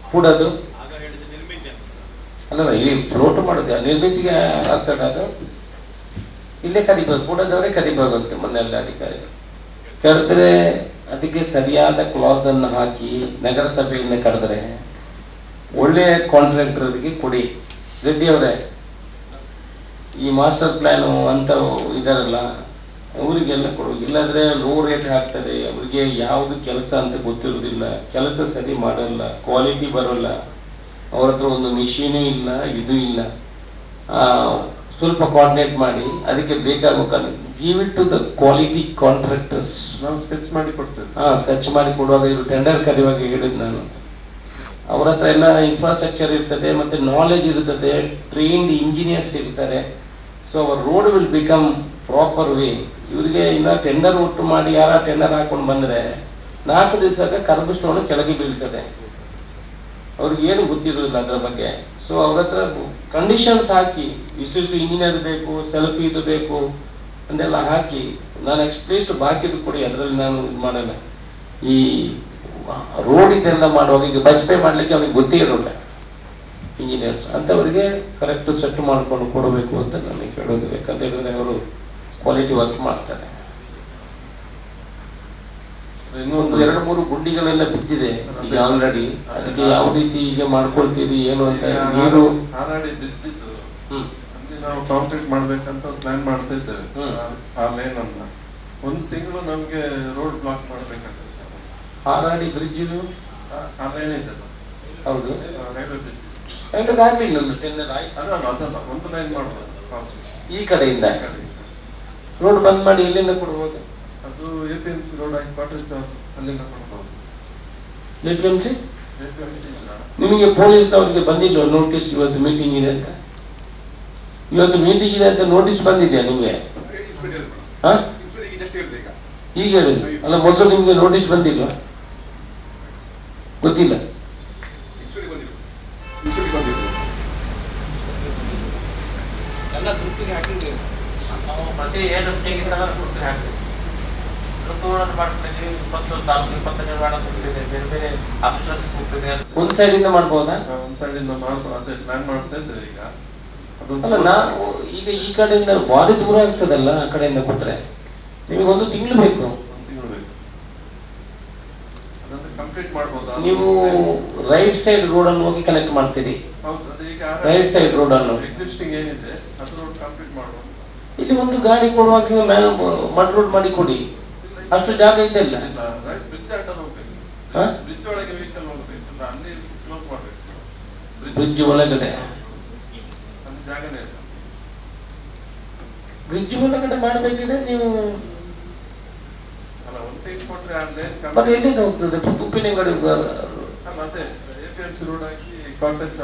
ಕೂಡೋದು ಅಲ್ಲಲ್ಲ, ಇಲ್ಲಿ ಫ್ಲೋಟ್ ಮಾಡೋದು ನಿರ್ಮಿತಿಗೆ ಆಗ್ತದೆ. ಅದು ಇಲ್ಲೇ ಕರಿಬೋದು, ಕೂಡೋದವರೇ ಕರಿಬೋದು ಅಂತ ಮೊನ್ನೆಲ್ಲ ಅಧಿಕಾರಿಗಳು ಕರೆದ್ರೆ ಅದಕ್ಕೆ ಸರಿಯಾದ ಕ್ಲಾಸ್ ಅನ್ನು ಹಾಕಿ ನಗರಸಭೆಯಿಂದ ಕರೆದ್ರೆ ಒಳ್ಳೆಯ ಕಾಂಟ್ರಾಕ್ಟರ್ಗೆ ಕೊಡಿ. ರೆಡ್ಡಿ ಅವರೇ, ಈ ಮಾಸ್ಟರ್ ಪ್ಲಾನು ಅಂತ ಇದಾರಲ್ಲ ಅವರಿಗೆಲ್ಲ ಕೊಡು. ಇಲ್ಲಾಂದ್ರೆ ಲೋ ರೇಟ್ ಹಾಕ್ತಾರೆ, ಅವರಿಗೆ ಯಾವುದು ಕೆಲಸ ಅಂತ ಗೊತ್ತಿರೋದಿಲ್ಲ, ಕೆಲಸ ಸರಿ ಮಾಡಲ್ಲ, ಕ್ವಾಲಿಟಿ ಬರೋಲ್ಲ, ಅವ್ರ ಹತ್ರ ಒಂದು ಮಿಷಿನೂ ಇಲ್ಲ, ಇದು ಇಲ್ಲ. ಸ್ವಲ್ಪ ಕೋಆರ್ಡಿನೇಟ್ ಮಾಡಿ ಅದಕ್ಕೆ ಬೇಕಾಗೋ give it to the quality contractors. ನಾವು ಸ್ಕೆಚ್ ಮಾಡಿ ಕೊಡ್ತೇವೆ. ಸ್ಕೆಚ್ ಮಾಡಿ ಕೊಡುವಾಗ ಇವರು ಟೆಂಡರ್ ಕರೆಯುವಾಗ ಹೇಳಿದ್ದು ನಾನು, ಅವ್ರ ಹತ್ರ ಎಲ್ಲ ಇನ್ಫ್ರಾಸ್ಟ್ರಕ್ಚರ್ ಇರ್ತದೆ, ಮತ್ತೆ ನಾಲೆಜ್ ಇರ್ತದೆ, ಟ್ರೈನ್ಡ್ ಇಂಜಿನಿಯರ್ಸ್ ಇರ್ತಾರೆ. So our road will become proper way. ಇವರಿಗೆ ಇನ್ನ ಟೆಂಡರ್ ಒಟ್ಟು ಮಾಡಿ ಯಾರ ಟೆಂಡರ್ ಹಾಕೊಂಡು ಬಂದರೆ 4 ದಿವಸಕ್ಕೆ ಕರ್ಬ್ ಸ್ಟೋನ್ ಕೆಳಗೆ ಬೀಳ್ತದೆ. ಅವ್ರಿಗೆ ಏನು ಗೊತ್ತಿರೋದಿಲ್ಲ ಅದರ ಬಗ್ಗೆ. ಸೊ ಅವ್ರ ಹತ್ರ ಕಂಡೀಷನ್ಸ್ ಹಾಕಿ ಇಷ್ಟು ಇಂಜಿನಿಯರ್ ಬೇಕು, ಸೆಲ್ಫ್ ಇದು ಬೇಕು ಅಂದೆಲ್ಲ ಹಾಕಿ, ನಾನು ಎಕ್ಸ್ಪ್ಲೇಸ್ಟ್ ಬಾಕಿದು ಕೊಡಿ, ಅದರಲ್ಲಿ ನಾನು ಇದು ಮಾಡಲ್ಲ. ಈ ರೋಡ್ ಇದೆಲ್ಲ ಮಾಡುವಾಗ ಈಗ ಬಸ್ ಪೇ ಮಾಡಲಿಕ್ಕೆ ಅವ್ರಿಗೆ ಗೊತ್ತೇ ಇರೋಲ್ಲ ಇಂಜಿನಿಯರ್ಸ್, ಅಂಥವರಿಗೆ ಕರೆಕ್ಟ್ ಸೆಟ್ ಮಾಡ್ಕೊಂಡು ಕೊಡಬೇಕು ಅಂತ ನನಗೆ ಹೇಳೋದು. ಯಾಕಂತ ಹೇಳಿದ್ರೆ ಅವರು ಕ್ವಾಲಿಟಿ ವರ್ಕ್ ಮಾಡ್ತಾರೆ. ಇನ್ನೊಂದು 2-3 ಗುಂಡಿಗಳೆಲ್ಲ ಬಿದ್ದಿದೆ ಈಗ ಆಲ್ರೆಡಿ. ಅದಕ್ಕೆ ಯಾವ ರೀತಿ ಈಗ ಮಾಡ್ಕೊಳ್ತೀವಿ ಏನು ಅಂತ ನೀರು ಹಾರಾಡಿ ಬಿದ್ದಿದ್ದು ನಾವು ಕಾಂಕ್ರೀಟ್ ಮಾಡ್ಬೇಕಂತ ಪ್ಲಾನ್ ಮಾಡ್ತಾ ಇದ್ದೇವೆ. ಆ ಲೈನ್ ಅನ್ನ 1 ತಿಂಗಳು ನಮ್ಗೆ ರೋಡ್ ಬ್ಲಾಕ್ ಮಾಡ್ಬೇಕಾಗ್ತದೆ. ಹಾರಾಡಿ ಬ್ರಿಡ್ಜ್ ಆ ಲೈನ್ ಇದೆ. ಹೌದು, ರೈಲ್ವೆ ಬ್ರಿಡ್ಜ್ ಆಗ್ಲಿಲ್ಲ ಟೆಂಡರ್ ಆಯ್ತು. ಅದಲ್ಲ, 1 ಲೈನ್ ಮಾಡ್ಬೋದು ಈ ಕಡೆಯಿಂದ ರೋಡ್ ಬಂದ್ ಮಾಡಿ ಎಲ್ಲಿಂದ ಕೊಡ್ಬೋದು? ಅದು APMC ರೋಡ್ ಆಗಿ ಕ್ವಾರ್ಟರ್ಸ್ ಅಲ್ಲಿಂದ ಕೊಡ್ಬೋದು. APMC ನಿಮಗೆ ಪೊಲೀಸ್ನವರಿಗೆ ಬಂದಿಲ್ಲ ನೋಟಿಸ್ ಇವತ್ತು ಮೀಟಿಂಗ್ ಇದೆ ಅಂತ? ಇವತ್ತು ಮೀಟಿಂಗ್ ಇದೆ ಅಂತ ನೋಟಿಸ್ ಬಂದಿದೆಯಾ ನಿಮಗೆ? ಈಗ ಹೇಳಿದ್ರು ಅಲ್ಲ, ಮೊದಲು ನಿಮ್ಗೆ ನೋಟಿಸ್ ಬಂದಿಲ್ವಾ? ಗೊತ್ತಿಲ್ಲ. ಎಲ್ಲ ಗ್ರೂಪಿಗೆ ಹಾಕಿದ್ದೀವಿ ನಾವು. ಪ್ರತಿ ಏನು ಮೀಟಿಂಗ್ ಗ್ರೂಪಿಗೆ ಹಾಕ್ತೀವಿ. ಗ್ರೂಪ್ಗಳನ್ನು ಮಾಡ್ತಿದ್ದೀವಿ. 20 ತಾಲೂಕು 25 ವಾರ್ಡ್ ಕೂತಿದೆ, ಬೇರೆ ಬೇರೆ ಆಫೀಸರ್ಸ್ ಕೂತಿದೆ. ಒಂದ್ ಸೈಡ್ ಇಂದ ಮಾಡ್ಬೋದಾ? ಒಂದ್ ಸೈಡ್ ಇಂದ ಅದೇ ಪ್ಲಾನ್ ಮಾಡ್ತಾ ಇದ್ದೇವೆ ಈಗ. ಅಲ್ಲ, ನಾವು ಈಗ ಈ ಕಡೆಯಿಂದ ಭಾರಿ ದೂರ ಆಗ್ತದಲ್ಲ, ಆ ಕಡೆಯಿಂದ ಕೊಟ್ರೆ ನಿಮಗೆ 1 ತಿಂಗಳು ಬೇಕು. ಕಂಪ್ಲೀಟ್ ಮಾಡ್ಬೋದು. ನೀವು ರೈಟ್ ಸೈಡ್ ರೋಡ್ ಅನ್ನು ಹೋಗಿ ಕನೆಕ್ಟ್ ಮಾಡ್ತೀರಿ. ರೈಟ್ ಸೈಡ್ ರೋಡ್ ಅನ್ನು ಎಕ್ಸಿಸ್ಟಿಂಗ್ ಏನಿದೆ ಅದು ರೋಡ್ ಕಂಪ್ಲೀಟ್ ಮಾಡ್ಬೋದು. ಇಲ್ಲಿ ಒಂದು ಗಾಡಿ ಕೊಡುವಾಗ ಮಡ್ ರೋಡ್ ಮಾಡಿ ಕೊಡಿ, ಅಷ್ಟು ಜಾಗ ಇದೆಲ್ಲ. ಬ್ರಿಡ್ಜ್ ಅಡ್ಡ ಹೋಗ್ಬೇಕು, ಬ್ರಿಡ್ಜ್ ಒಳಗೆ ವೆಹಿಕಲ್ ಹೋಗ್ಬೇಕು, ಅಲ್ಲಿ ಕ್ಲೋಸ್ ಮಾಡ್ಬೇಕು. ಬ್ರಿಡ್ಜ್ ಒಳಗಡೆ ಅಲ್ಲಿ ಜಾಗನೇ ಇಲ್ಲ. ಬ್ರಿಡ್ಜ್ ಒಳಗಡೆ ಮಾಡಬೇಕಿದೆ ನೀವು. ಅಲ್ಲ, 1 ತಿಂಗಳು ಕೊಟ್ರೆ ಅಲ್ಲೇ ಮತ್ತೆ ಎಲ್ಲಿಂದ ಹೋಗ್ತದೆ? ಉಪ್ಪಿನಂಗಡಿ ಅಲ್ಲ, ಅದೇ APMC ರೋಡ್ ಆಗಿ ಕಾಂಟ್ಯಾಕ್ಟ್ಸ್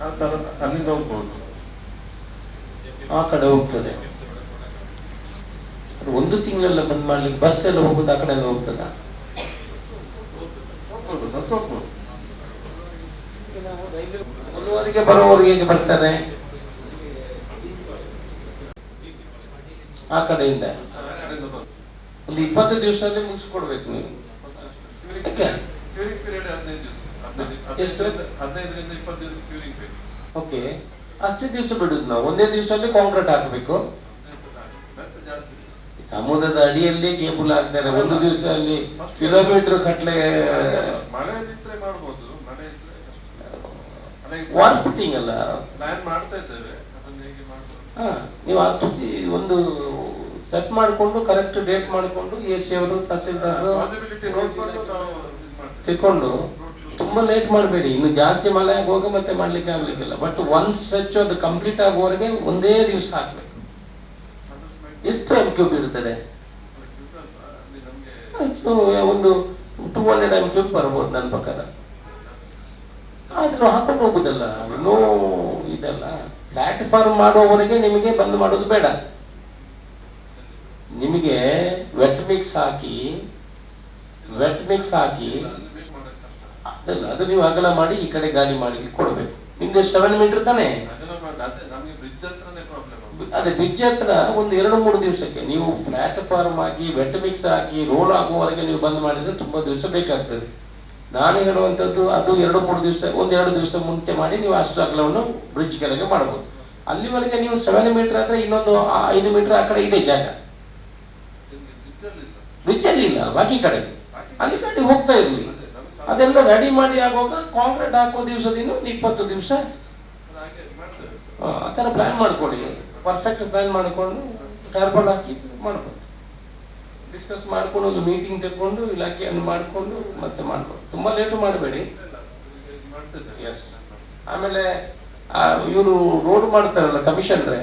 ಆ ತರ ಅಲ್ಲಿಂದ ಹೋಗ್ಬೋದು. ಆ ಕಡೆ ಹೋಗ್ತದೆ. 1 ತಿಂಗಳೆಲ್ಲ ಬಂದ್ ಮಾಡ್ಲಿಕ್ಕೆ ಬಸ್ ಎಲ್ಲ ಹೋಗುದು ಆ ಕಡೆ ಎಲ್ಲ ಹೋಗ್ತದ? ಹೋಗ್ಬೋದು, ಬಸ್ ಹೋಗ್ಬೋದು. 1:15 ಬರೋವರೆಗೆ ಹೇಗೆ ಬರ್ತಾರೆ? ಆ ಕಡೆಯಿಂದ ಒಂದು 20 ದಿವಸದಲ್ಲಿ ಮುಗಿಸ್ಕೊಡ್ಬೇಕು ನೀವು. ಕ್ಯೂರಿಂಗ್ ಪೀರಿಯಡ್ 15 ದಿವಸ. ಎಷ್ಟು? 15ರಿಂದ 20 ದಿವಸ ಕ್ಯೂರಿಂಗ್ ಬೇಕು. ಓಕೆ, ಅಷ್ಟೇ ದಿವಸ ಬಿಡುದು ನಾವು. ಒಂದೇ ದಿವಸದಲ್ಲಿ ಕಾಂಕ್ರೀಟ್ ಹಾಕಬೇಕು. ಸಮುದ್ರದ ಅಡಿಯಲ್ಲಿ ಕೇಬಲ್ ಹಾಕ್ತಾರೆ. 1 ದಿವಸ ಅಲ್ಲಿ ಕಿಲೋಮೀಟರ್ ಕಟ್ಲೆ ಮಳೆ ಇದ್ರೆ ಮಾಡ್ಬೋದು. ಮಳೆ ಇದ್ರೆ ವಾಲ್ ಫುಟ್ಟಿಂಗ್ ಅಲ್ಲ ಪ್ಲಾನ್ ಮಾಡ್ತಾ ಇದ್ದೇವೆ. ಅದನ್ನ ಹೇಗೆ ಮಾಡ್ಬೋದು? ನೀವು ಆ ತುದಿ ಒಂದು ಸೆಟ್ ಮಾಡಿಕೊಂಡು ಕರೆಕ್ಟ್ ಡೇಟ್ ಮಾಡಿಕೊಂಡು AC ಅವರು ತಹಸೀಲ್ದಾರ್ ತಿಳ್ಕೊಂಡು ತುಂಬಾ ಲೇಟ್ ಮಾಡಬೇಡಿ. ಇನ್ನು ಜಾಸ್ತಿ ಮಳೆ ಆಗುವಾಗ ಮತ್ತೆ ಮಾಡ್ಲಿಕ್ಕೆ ಆಗ್ಲಿಕ್ಕಿಲ್ಲ. ಬಟ್ ಒನ್ಸ್ ಸ್ಟ್ರೆಚ್ ಅದು ಕಂಪ್ಲೀಟ್ ಆಗುವವರೆಗೆ ಒಂದೇ ದಿವಸ ಹಾಕ್ಬೇಕು. ಎಷ್ಟು MQ ಬೀಳ್ತದೆ? ಒಂದು 200 MQ ಬರ್ಬೋದು ನನ್ನ ಪ್ರಕಾರ. ಆದ್ರೂ ಹಾಕೊಂಡು ಹೋಗುದಲ್ಲ, ಇನ್ನೂ ಇದಲ್ಲ. ಪ್ಲಾಟ್ಫಾರ್ಮ್ ಮಾಡುವವರೆಗೆ ನಿಮಗೆ ಬಂದ್ ಮಾಡೋದು ಬೇಡ. ನಿಮಗೆ ವೆಟ್ ಮಿಕ್ಸ್ ಹಾಕಿ ಅದಲ್ಲ, ಅದು ನೀವು ಅಗಲ ಮಾಡಿ ಈ ಕಡೆ ಗಾಡಿ ಮಾಡಿ ಕೊಡಬೇಕು. ನಿಮ್ದು 7 ಮೀಟರ್ ತಾನೆ? ಅದೇ ಬ್ರಿಡ್ಜ್ ಹತ್ರ ಒಂದು 2-3 ದಿವಸಕ್ಕೆ ನೀವು ಪ್ಲಾಟ್ಫಾರ್ಮ್ ಆಗಿ ವೆಟ್ ಮಿಕ್ಸ್ ಹಾಕಿ ರೋಡ್ ಆಗುವವರೆಗೆ ನೀವು ಬಂದ್ ಮಾಡಿದ್ರೆ ತುಂಬಾ ದಿವಸ ಬೇಕಾಗ್ತದೆ. ನಾನು ಹೇಳುವಂಥದ್ದು ಅದು 2-3 ದಿವಸ, 1-2 ದಿವಸ ಮುಂಚೆ ಮಾಡಿ ನೀವು ಅಷ್ಟು ಅಗಲವನ್ನು ಬ್ರಿಡ್ಜ್ ಕೆಳಗೆ ಮಾಡ್ಬೋದು. ಅಲ್ಲಿವರೆಗೆ ನೀವು 7 ಮೀಟರ್ ಆದ್ರೆ ಇನ್ನೊಂದು 5 ಮೀಟರ್ ಆ ಕಡೆ ಇದೆ ಜಾಗ. ಬ್ರಿಡ್ಜ್ ಅಲ್ಲಿ ಇಲ್ಲ, ಬಾಕಿ ಕಡೆ ಅಲ್ಲಿ ಗಾಡಿ ಹೋಗ್ತಾ ಇರ್ಲಿ. ಅದೆಲ್ಲ ರೆಡಿ ಮಾಡಿ ಆಗುವಾಗ ಕಾಂಕ್ರೀಟ್ ಹಾಕೋ ದಿವಸದಿಂದ ಒಂದು 20 ದಿವಸ ಆ ಥರ ಪ್ಲಾನ್ ಮಾಡ್ಕೊಳ್ಳಿ. ಪರ್ಫೆಕ್ಟ್ ಪ್ಲಾನ್ ಮಾಡಿಕೊಂಡು ಟಾರ್ಪಲ್ ಹಾಕಿ ಮಾಡ್ಬೋದು. ಡಿಸ್ಕಸ್ ಮಾಡ್ಕೊಂಡು ಒಂದು ಮೀಟಿಂಗ್ ತಗೊಂಡು ಇಲಾಖೆಯನ್ನು ಮಾಡಿಕೊಂಡು ಮತ್ತೆ ಮಾಡ್ಬೋದು. ತುಂಬ ಲೇಟು ಮಾಡಬೇಡಿ. ಎಸ್. ಆಮೇಲೆ ಇವರು ರೋಡ್ ಮಾಡ್ತಾರಲ್ಲ ಕಮಿಷನ್ರೆ,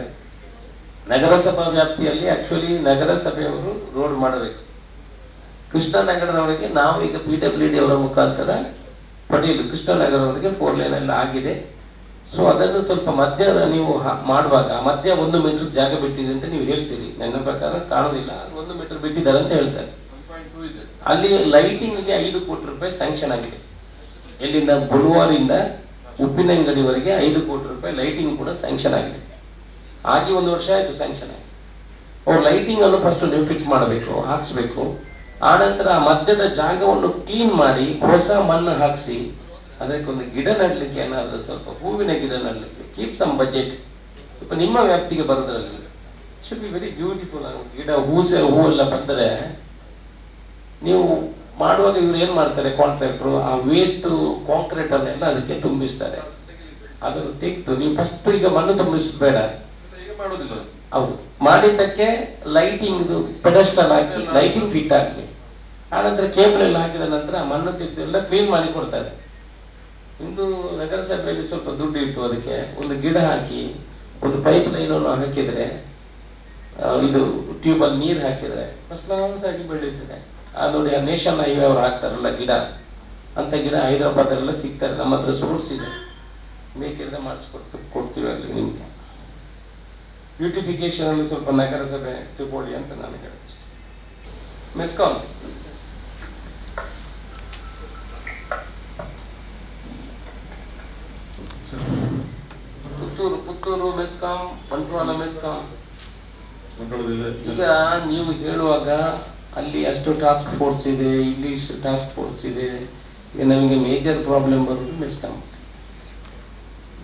ನಗರಸಭಾ ವ್ಯಾಪ್ತಿಯಲ್ಲಿ ಆಕ್ಚುಲಿ ನಗರಸಭೆಯವರು ರೋಡ್ ಮಾಡಬೇಕು. ಕೃಷ್ಣನಗರದವರೆಗೆ ನಾವು ಈಗ PWD ಅವರ ಮುಖಾಂತರ ಪಡೆಯಲು ಕೃಷ್ಣನಗರವರೆಗೆ 4 ಲೈನ್ ಎಲ್ಲ ಆಗಿದೆ. ಸೊ ಅದನ್ನು ಸ್ವಲ್ಪ ಮಧ್ಯ ನೀವು ಮಾಡುವಾಗ ಮಧ್ಯ 1 ಮೀಟರ್ ಜಾಗ ಬಿಟ್ಟಿದೆ ಅಂತ ನೀವು ಹೇಳ್ತೀರಿ, ನನ್ನ ಪ್ರಕಾರ ಕಾಣೋದಿಲ್ಲ. 1 ಮೀಟರ್ ಬಿಟ್ಟಿದ್ದಾರೆ ಅಂತ ಹೇಳ್ತಾರೆ. ಅಲ್ಲಿ ಲೈಟಿಂಗ್ಗೆ 5 ಕೋಟಿ ರೂಪಾಯಿ ಸ್ಯಾಂಕ್ಷನ್ ಆಗಿದೆ. ಎಲ್ಲಿಂದ ಬುಲ್ವಾರಿಂದ ಉಪ್ಪಿನಂಗಡಿವರೆಗೆ 5 ಕೋಟಿ ರೂಪಾಯಿ ಲೈಟಿಂಗ್ ಕೂಡ ಸ್ಯಾಂಕ್ಷನ್ ಆಗಿದೆ. ಆಗಿ 1 ವರ್ಷ ಆಯಿತು ಸ್ಯಾಂಕ್ಷನ್ ಆಗಿ. ಅವ್ರು ಲೈಟಿಂಗ್ ಅನ್ನು ಫಸ್ಟ್ ನೀವು ಫಿಟ್ ಮಾಡಬೇಕು, ಹಾಕ್ಸ್ಬೇಕು. ಆನಂತರ ಮಧ್ಯದ ಜಾಗವನ್ನು ಕ್ಲೀನ್ ಮಾಡಿ ಹೊಸ ಮಣ್ಣು ಹಾಕಿಸಿ ಅದಕ್ಕೊಂದು ಗಿಡ ನೆಡಲಿಕ್ಕೆ, ಏನಾದರೂ ಸ್ವಲ್ಪ ಹೂವಿನ ಗಿಡ ನೆಡಲಿಕ್ಕೆ, ಕೀಪ್ ಸಮ್ ಬಜೆಟ್. ಇಪ್ಪ ನಿಮ್ಮ ವ್ಯಾಪ್ತಿಗೆ ಬರೋದ್ರಲ್ಲಿ ಶುಡ್ ಬಿ ವೆರಿ ಬ್ಯೂಟಿಫುಲ್. ಗಿಡ ಹೂವೆಲ್ಲ ಬಂದರೆ ನೀವು ಮಾಡುವಾಗ ಇವ್ರು ಏನು ಮಾಡ್ತಾರೆ, ಕಾಂಟ್ರಾಕ್ಟ್ರು ಆ ವೇಸ್ಟ್ ಕಾಂಕ್ರೀಟ್ ಅನ್ನೆಲ್ಲ ಅದಕ್ಕೆ ತುಂಬಿಸ್ತಾರೆ. ಅದನ್ನು ತೆಗೆದು ನೀವು ಫಸ್ಟ್ ಈಗ ಮಣ್ಣು ತುಂಬಿಸೋದು ಬೇಡ, ಹೌದು ಮಾಡಿದ್ದಕ್ಕೆ ಲೈಟಿಂಗ್ ಪೆಡಸ್ಟಲ್ ಹಾಕಿ ಲೈಟಿಂಗ್ ಫಿಟ್ ಆಗಲಿ. ಆನಂತರ ಕೇಬಲ್ ಎಲ್ಲ ಹಾಕಿದ ನಂತರ ಮಣ್ಣು ತೆಗೆದು ಎಲ್ಲ ಕ್ಲೀನ್ ಮಾಡಿ ಕೊಡ್ತಾರೆ. ಇಂದು ನಗರಸಭೆಯಲ್ಲಿ ಸ್ವಲ್ಪ ದುಡ್ಡು ಇಟ್ಟು ಅದಕ್ಕೆ ಒಂದು ಗಿಡ ಹಾಕಿ ಒಂದು ಪೈಪ್ ಲೈನನ್ನು ಹಾಕಿದರೆ, ಇದು ಟ್ಯೂಬಲ್ಲಿ ನೀರು ಹಾಕಿದರೆ ಫಸ್ಟ್ ಆಗಿ ಬೆಳೀತದೆ. ನೋಡಿ ಆ ನೇಷನ್ ಹೈವೇ ಅವ್ರು ಹಾಕ್ತಾರಲ್ಲ ಗಿಡ, ಅಂತ ಗಿಡ ಹೈದರಾಬಾದಲ್ಲೆಲ್ಲ ಸಿಗ್ತಾರೆ. ನಮ್ಮ ಹತ್ರ ಸೋರ್ಸ್ ಇದೆ, ಬೇಕಿದ್ರೆ ಕೊಡ್ತೀವಿ ಅಲ್ಲಿ ನಿಮಗೆ. ಬ್ಯೂಟಿಫಿಕೇಶನ್ ಅಲ್ಲಿ ಸ್ವಲ್ಪ ನಗರಸಭೆ ತಗೊಳ್ಳಿ ಅಂತ ನಾನು ಹೇಳ್ತೀನಿ. ಮೆಸ್ಕಾಂ ಪುತ್ತೂರು ಮೆಸ್ಕಾಂ, ಬಂಟ್ವಾಳ ಮೆಸ್ಕಾಂ. ಈಗ ನೀವು ಹೇಳುವಾಗ ಅಲ್ಲಿ ಅಷ್ಟು ಟಾಸ್ಕ್ ಫೋರ್ಸ್ ಇದೆ, ಇಲ್ಲಿ ಟಾಸ್ಕ್ ಫೋರ್ಸ್ ಇದೆ. ಈಗ ನಮಗೆ ಮೇಜರ್ ಪ್ರಾಬ್ಲಮ್ ಬರೋದು ಮೆಸ್ಕಾಂ.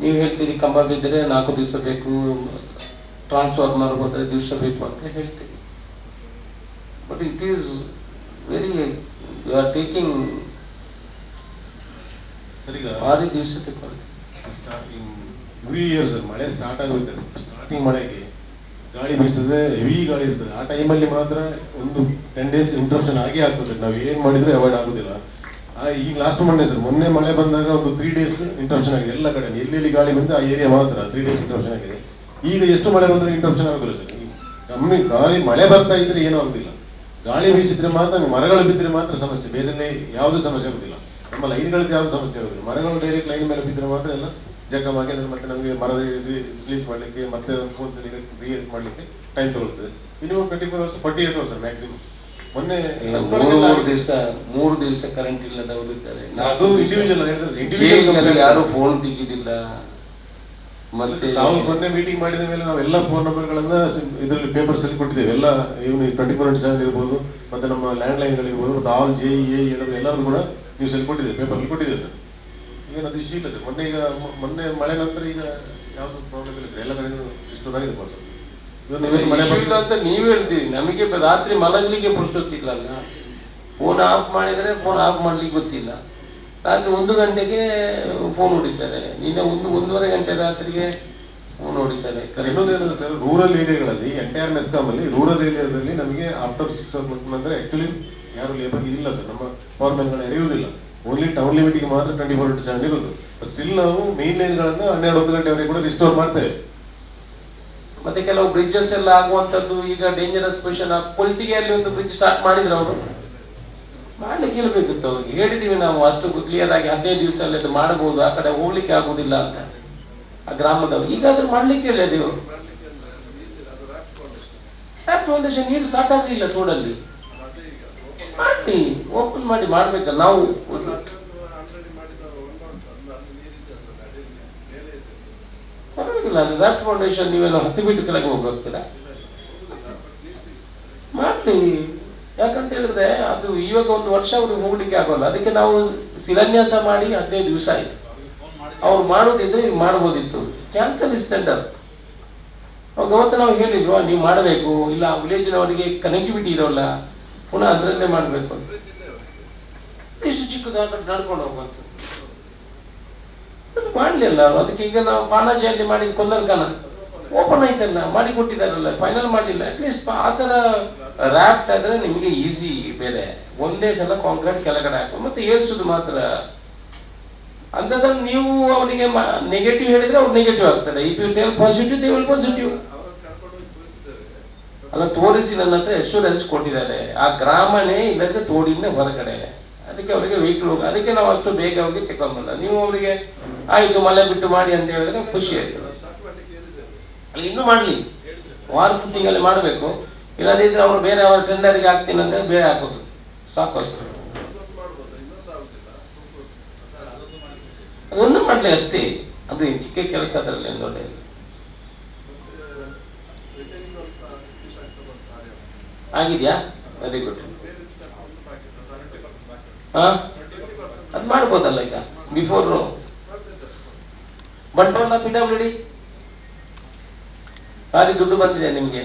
ನೀವು ಹೇಳ್ತೀರಿ ಕಂಬ ಬಿದ್ದರೆ 4 ದಿವಸ ಬೇಕು, ಟ್ರಾನ್ಸ್ಫಾರ್ಮರ್ ಹೋದರೆ ದಿವಸ ಬೇಕು ಅಂತ ಹೇಳ್ತೀವಿ. But it is very, you are taking ಭಾರಿ ದಿವಸ ತಗೊಳ್ಳಿ. ಎವ್ರಿ ಇಯರ್ ಸರ್ ಮಳೆ ಸ್ಟಾರ್ಟ್ ಆಗುತ್ತೆ. ಸ್ಟಾರ್ಟಿಂಗ್ ಮಳೆಗೆ ಗಾಳಿ ಬೀಸಿದ್ರೆ ಹೆವಿ ಗಾಳಿ ಇರ್ತದೆ. ಆ ಟೈಮಲ್ಲಿ ಮಾತ್ರ ಒಂದು 10 days ಇಂಟರಪ್ಷನ್ ಆಗೇ ಆಗ್ತದೆ. ನಾವು ಏನು ಮಾಡಿದ್ರೆ ಅವಾಯ್ಡ್ ಆಗೋದಿಲ್ಲ. ಈಗ ಲಾಸ್ಟ್ ಮೊನ್ನೆ ಮಳೆ ಬಂದಾಗ ಒಂದು 3 days ಇಂಟರಪ್ಷನ್ ಆಗಿದೆ ಎಲ್ಲ ಕಡೆ. ಎಲ್ಲೆಲ್ಲಿ ಗಾಳಿ ಬಂದು ಆ ಏರಿಯಾ ಮಾತ್ರ 3 days ಇಂಟರಪ್ಷನ್ ಆಗಿದೆ. ಈಗ ಎಷ್ಟು ಮಳೆ ಬಂದ್ರೆ ಇಂಟರಪ್ಷನ್ ಆಗೋದಿಲ್ಲ ಸರ್. ಕಮ್ಮಿ ಗಾಳಿ ಮಳೆ ಬರ್ತಾ ಇದ್ರೆ ಏನೂ ಆಗೋದಿಲ್ಲ. ಗಾಳಿ ಬೀಸಿದ್ರೆ ಮಾತ್ರ, ಮರಗಳು ಬಿದ್ದರೆ ಮಾತ್ರ ಸಮಸ್ಯೆ, ಬೇರೆ ಯಾವುದೂ ಸಮಸ್ಯೆ ಆಗೋದಿಲ್ಲ. ನಮ್ಮ ಲೈನ್ಗಳದ್ದು ಯಾವ್ದು ಸಮಸ್ಯೆ ಆಗೋದಿಲ್ಲ. ಮರಗಳು ಡೈರೆಕ್ಟ್ ಲೈನ್ ಮೇಲೆ ಬಿದ್ದರೆ ಮಾತ್ರ ಎಲ್ಲ ಜಖಮಾಗಿ ಅದನ್ನು ಮತ್ತೆ ನಮಗೆ ಮರ ರಿಲೀಸ್ ಮಾಡಲಿಕ್ಕೆ ಮತ್ತೆ ರೀಎರೆಕ್ಟ್ ಮಾಡಲಿಕ್ಕೆ ಟೈಮ್ ತಗೊಳ್ತದೆ. Minimum 24 hours 48 hours maximum. ಮೊನ್ನೆ 3 ದಿವಸ ಕರೆಂಟ್ ಇಲ್ಲದವರು ಇದ್ದಾರೆ. ಅದು ಇಂಡಿವಿಜುವಲ್ ಯಾರು ಫೋನ್ ತೆಗಿದಿಲ್ಲ. ಮತ್ತೆ ನಾವು ಮೊನ್ನೆ ಮೀಟಿಂಗ್ ಮಾಡಿದ ಮೇಲೆ ನಾವು ಎಲ್ಲ ಫೋನ್ ನಂಬರ್ಗಳನ್ನ ಇದರಲ್ಲಿ ಪೇಪರ್ಸ್ ಅಲ್ಲಿ ಕೊಟ್ಟಿದ್ದೇವೆ. ಎಲ್ಲ ಇವನು 24/7 ಇರ್ಬೋದು, ಮತ್ತೆ ನಮ್ಮ ಲ್ಯಾಂಡ್ ಲೈನ್ಗಳಿರ್ಬೋದು, ಮತ್ತೆ ಆಲ್ JEA ಎಲ್ಲರೂ ಕೂಡ ನ್ಯೂಸ್ ಅಲ್ಲಿ ಕೊಟ್ಟಿದ್ದೇವೆ, ಪೇಪರ್ ಅಲ್ಲಿ ಕೊಟ್ಟಿದ್ದೇವೆ ಸರ್. ಈಗ ಅದು ಇಶ್ಯೂ ಇಲ್ಲ ಸರ್. ಮೊನ್ನೆ ಮಳೆ ನಂತರ ಈಗ ಯಾವ್ದು ಪ್ರಾಬ್ಲಮ್ ಇಲ್ಲ ಸರ್. ಎಲ್ಲ ಕಡೆ ರಿಸ್ಟೋರ್ ಆಗಿದೆ ಸರ್. ಅಂತ ನೀವ್ ಹೇಳ್ತೀವಿ, ನಮಗೆ ರಾತ್ರಿ ಮಲಗಲಿಕ್ಕೆ ಪುರುಷೊತ್ತಿಲ್ಲ. ಫೋನ್ ಆಫ್ ಮಾಡಿದ್ರೆ ಫೋನ್ ಆಫ್ ಮಾಡ್ಲಿಕ್ಕೆ ಗೊತ್ತಿಲ್ಲ. ರಾತ್ರಿ 1 ಗಂಟೆಗೆ ಫೋನ್ ಹೊಡಿತಾರೆ. ನಿನ್ನೆ 1-1.5 ಗಂಟೆ ರಾತ್ರಿಗೆ ಫೋನ್ ಹೊಡಿತಾರೆ. ಇನ್ನೊಂದೇನಂದ್ರೆ ಸರ್, ರೂರಲ್ ಏರಿಯಾಗಳಲ್ಲಿ ಎಂಟೈರ್ ಮೆಸ್ಕಾಂ ಅಲ್ಲಿ ರೂರಲ್ ಏರಿಯಾದಲ್ಲಿ ನಮಗೆ ಆಫ್ಟರ್ 6 o'clock ನಂತರ ಆಕ್ಚುಲಿ ಯಾರು ಲೇಬರ್ ಇಲ್ಲ ಸರ್. ನಮ್ಮ ಪವರ್ ಮ್ಯಾನ್ಗಳು ಇರುವುದಿಲ್ಲ. ಓನ್ಲಿ ಟೌನ್ ಲಿಮಿಟ್ಗೆ ಮಾತ್ರ 24/7 ಇರೋದು. ಸ್ಟಿಲ್ ನಾವು ಮೇನ್ ಲೈನ್ಗಳನ್ನ 12-1 ಗಂಟೆವರೆಗೆ ಕೂಡ ರಿಸ್ಟೋರ್ ಮಾಡ್ತೇವೆ. ಮತ್ತೆ ಕೆಲವು ಬ್ರಿಡ್ಜಸ್ ಎಲ್ಲ ಆಗುವಂತದ್ದು ಈಗ ಡೇಂಜರಸ್ ಪೊಸಿಷನ್. ಕೊಲ್ತಿಗೆಯಲ್ಲಿ ಒಂದು ಬ್ರಿಡ್ಜ್ ಸ್ಟಾರ್ಟ್ ಮಾಡಿದ್ರು ಅವರು, ಮಾಡ್ಲಿಕ್ಕೆ ಹೇಳ್ಬೇಕಿತ್ತು ಅವ್ರಿಗೆ. ಹೇಳಿದೀವಿ ನಾವು ಅಷ್ಟು ಕ್ಲಿಯರ್ ಆಗಿ 15 ದಿವಸ ಅದು ಮಾಡಬಹುದು, ಆ ಕಡೆ ಹೋಗ್ಲಿಕ್ಕೆ ಆಗುದಿಲ್ಲ ಅಂತ ಆ ಗ್ರಾಮದವರು. ಈಗಾದ್ರೂ ಮಾಡ್ಲಿಕ್ಕೆ ಹೇಳಿದೆ ಇವರು. ಫೌಂಡೇಶನ್ ನೀರು ಸ್ಟಾರ್ಟ್ ಆಗಲಿಲ್ಲ ತೋಡಲ್ಲಿ, ಮಾಡಿ ಓಪನ್ ಮಾಡಿ ಮಾಡ್ಬೇಕಲ್ಲ ನಾವು. ಪರವಾಗಿಲ್ಲ, ರಾಫ್ಟ್ ಫೌಂಡೇಶನ್ ನೀವೆಲ್ಲ 10 ಮೀಟರ್ ಕೆಳಗೆ ಹೋಗ್ತೀರಾ ಮಾಡಿ. ಯಾಕಂತ ಹೇಳಿದ್ರೆ ಅದು ಇವಾಗ 1 ವರ್ಷ ಅವ್ರಿಗೆ ಹೋಗ್ಲಿಕ್ಕೆ ಆಗೋಲ್ಲ. ಅದಕ್ಕೆ ನಾವು ಶಿಲಾನ್ಯಾಸ ಮಾಡಿ 15 ದಿವಸ ಆಯ್ತು. ಅವ್ರು ಮಾಡೋದಿದ್ರೆ ಈಗ ಮಾಡ್ಬೋದಿತ್ತು. Cancel is tender. ಅವಾಗ ಅವತ್ತು ನಾವು ಹೇಳಿಲ್ವಾ ನೀವು ಮಾಡಬೇಕು, ಇಲ್ಲ ವಿಲೇಜಿನವರಿಗೆ ಕನೆಕ್ಟಿವಿಟಿ ಇರೋಲ್ಲ, ಪುನಃ ಅದರಲ್ಲೇ ಮಾಡಬೇಕು ಅಂತ. ಇಷ್ಟು ಚಿಕ್ಕದಾಗ ನಡ್ಕೊಂಡು ಹೋಗುವಂಥದ್ದು ಮಾಡ್ಲಿಲ್ಲ ಅವರು. ಅದಕ್ಕೆ ಈಗ ನಾವು ಪಾಣಾಜಿಯಲ್ಲಿ ಮಾಡಿದ ಕೊಂದಲ್ಕಾನ ಓಪನ್ ಆಯ್ತಲ್ಲ, ಮಾಡಿ ಕೊಟ್ಟಿದಾರಲ್ಲ, ಫೈನಲ್ ಮಾಡಲಿಲ್ಲ. ಅಟ್ಲೀಸ್ಟ್ ಆ ಥರ ರ್ಯಾಫ್ಟ್ ಆದ್ರೆ ನಿಮಗೆ ಈಸಿ. ಬೇರೆ ಒಂದೇ ಸಲ ಕಾಂಕ್ರೀಟ್ ಕೆಳಗಡೆ ಹಾಕೋ ಮತ್ತೆ ಏರ್ಸುದು ಮಾತ್ರ. ಅಂಥದ್ದನ್ನು ನೀವು ಅವನಿಗೆ ನೆಗೆಟಿವ್ ಹೇಳಿದ್ರೆ ಅವ್ರು ನೆಗೆಟಿವ್ ಆಗ್ತಾರೆ. If you tell positive they will positive. ಅಲ್ಲ ತೋರಿಸಿ ನನ್ನ ಹತ್ರ ಎಶ್ಯೂರೆನ್ಸ್ ಕೊಟ್ಟಿದ್ದಾರೆ, ಆ ಗ್ರಾಮನೇ ಇಲ್ಲದ್ರೆ ತೋಡಿನ ಹೊರಗಡೆ, ಅದಕ್ಕೆ ಅವರಿಗೆ ವೆಹಿಕಲ್ ಹೋಗಿ, ಅದಕ್ಕೆ ನಾವು ಅಷ್ಟು ಬೇಗ ಹೋಗಿ ತಗೊಂಬಲ್ಲ. ನೀವು ಅವರಿಗೆ ಆಯ್ತು ಮಳೆ ಬಿಟ್ಟು ಮಾಡಿ ಅಂತ ಹೇಳಿದ್ರೆ ಖುಷಿ ಆಯ್ತು. ಅಲ್ಲಿ ಇನ್ನೂ ಮಾಡಲಿ, ವಾಲ್ ಫುಟ್ಟಿಂಗ್ ಅಲ್ಲಿ ಮಾಡಬೇಕು. ಇಲ್ಲದಿದ್ರೆ ಅವರು ಬೇರೆ ಅವರ ಟೆಂಡರ್ಗೆ ಹಾಕ್ತೀನಿ ಅಂತ ಬೇರೆ ಹಾಕೋದು ಸಾಕು ಅಷ್ಟು. ಅದೊಂದು ಮಾಡಲಿ ಅಷ್ಟೇ, ಅದು ಚಿಕ್ಕ ಕೆಲಸ, ಅದರಲ್ಲಿ ಏನು ದೊಡ್ಡ ಇಲ್ಲ. ಆಗಿದ್ಯಾ? Very good. ಹಾ, ಅದು ಮಾಡ್ಬೋದಲ್ಲ ಈಗ ಬಿಫೋರ್ ಬಂಟ್ವಾಳ PWD ಭಾರಿ ದುಡ್ಡು ಬಂದಿದೆ ನಿಮ್ಗೆ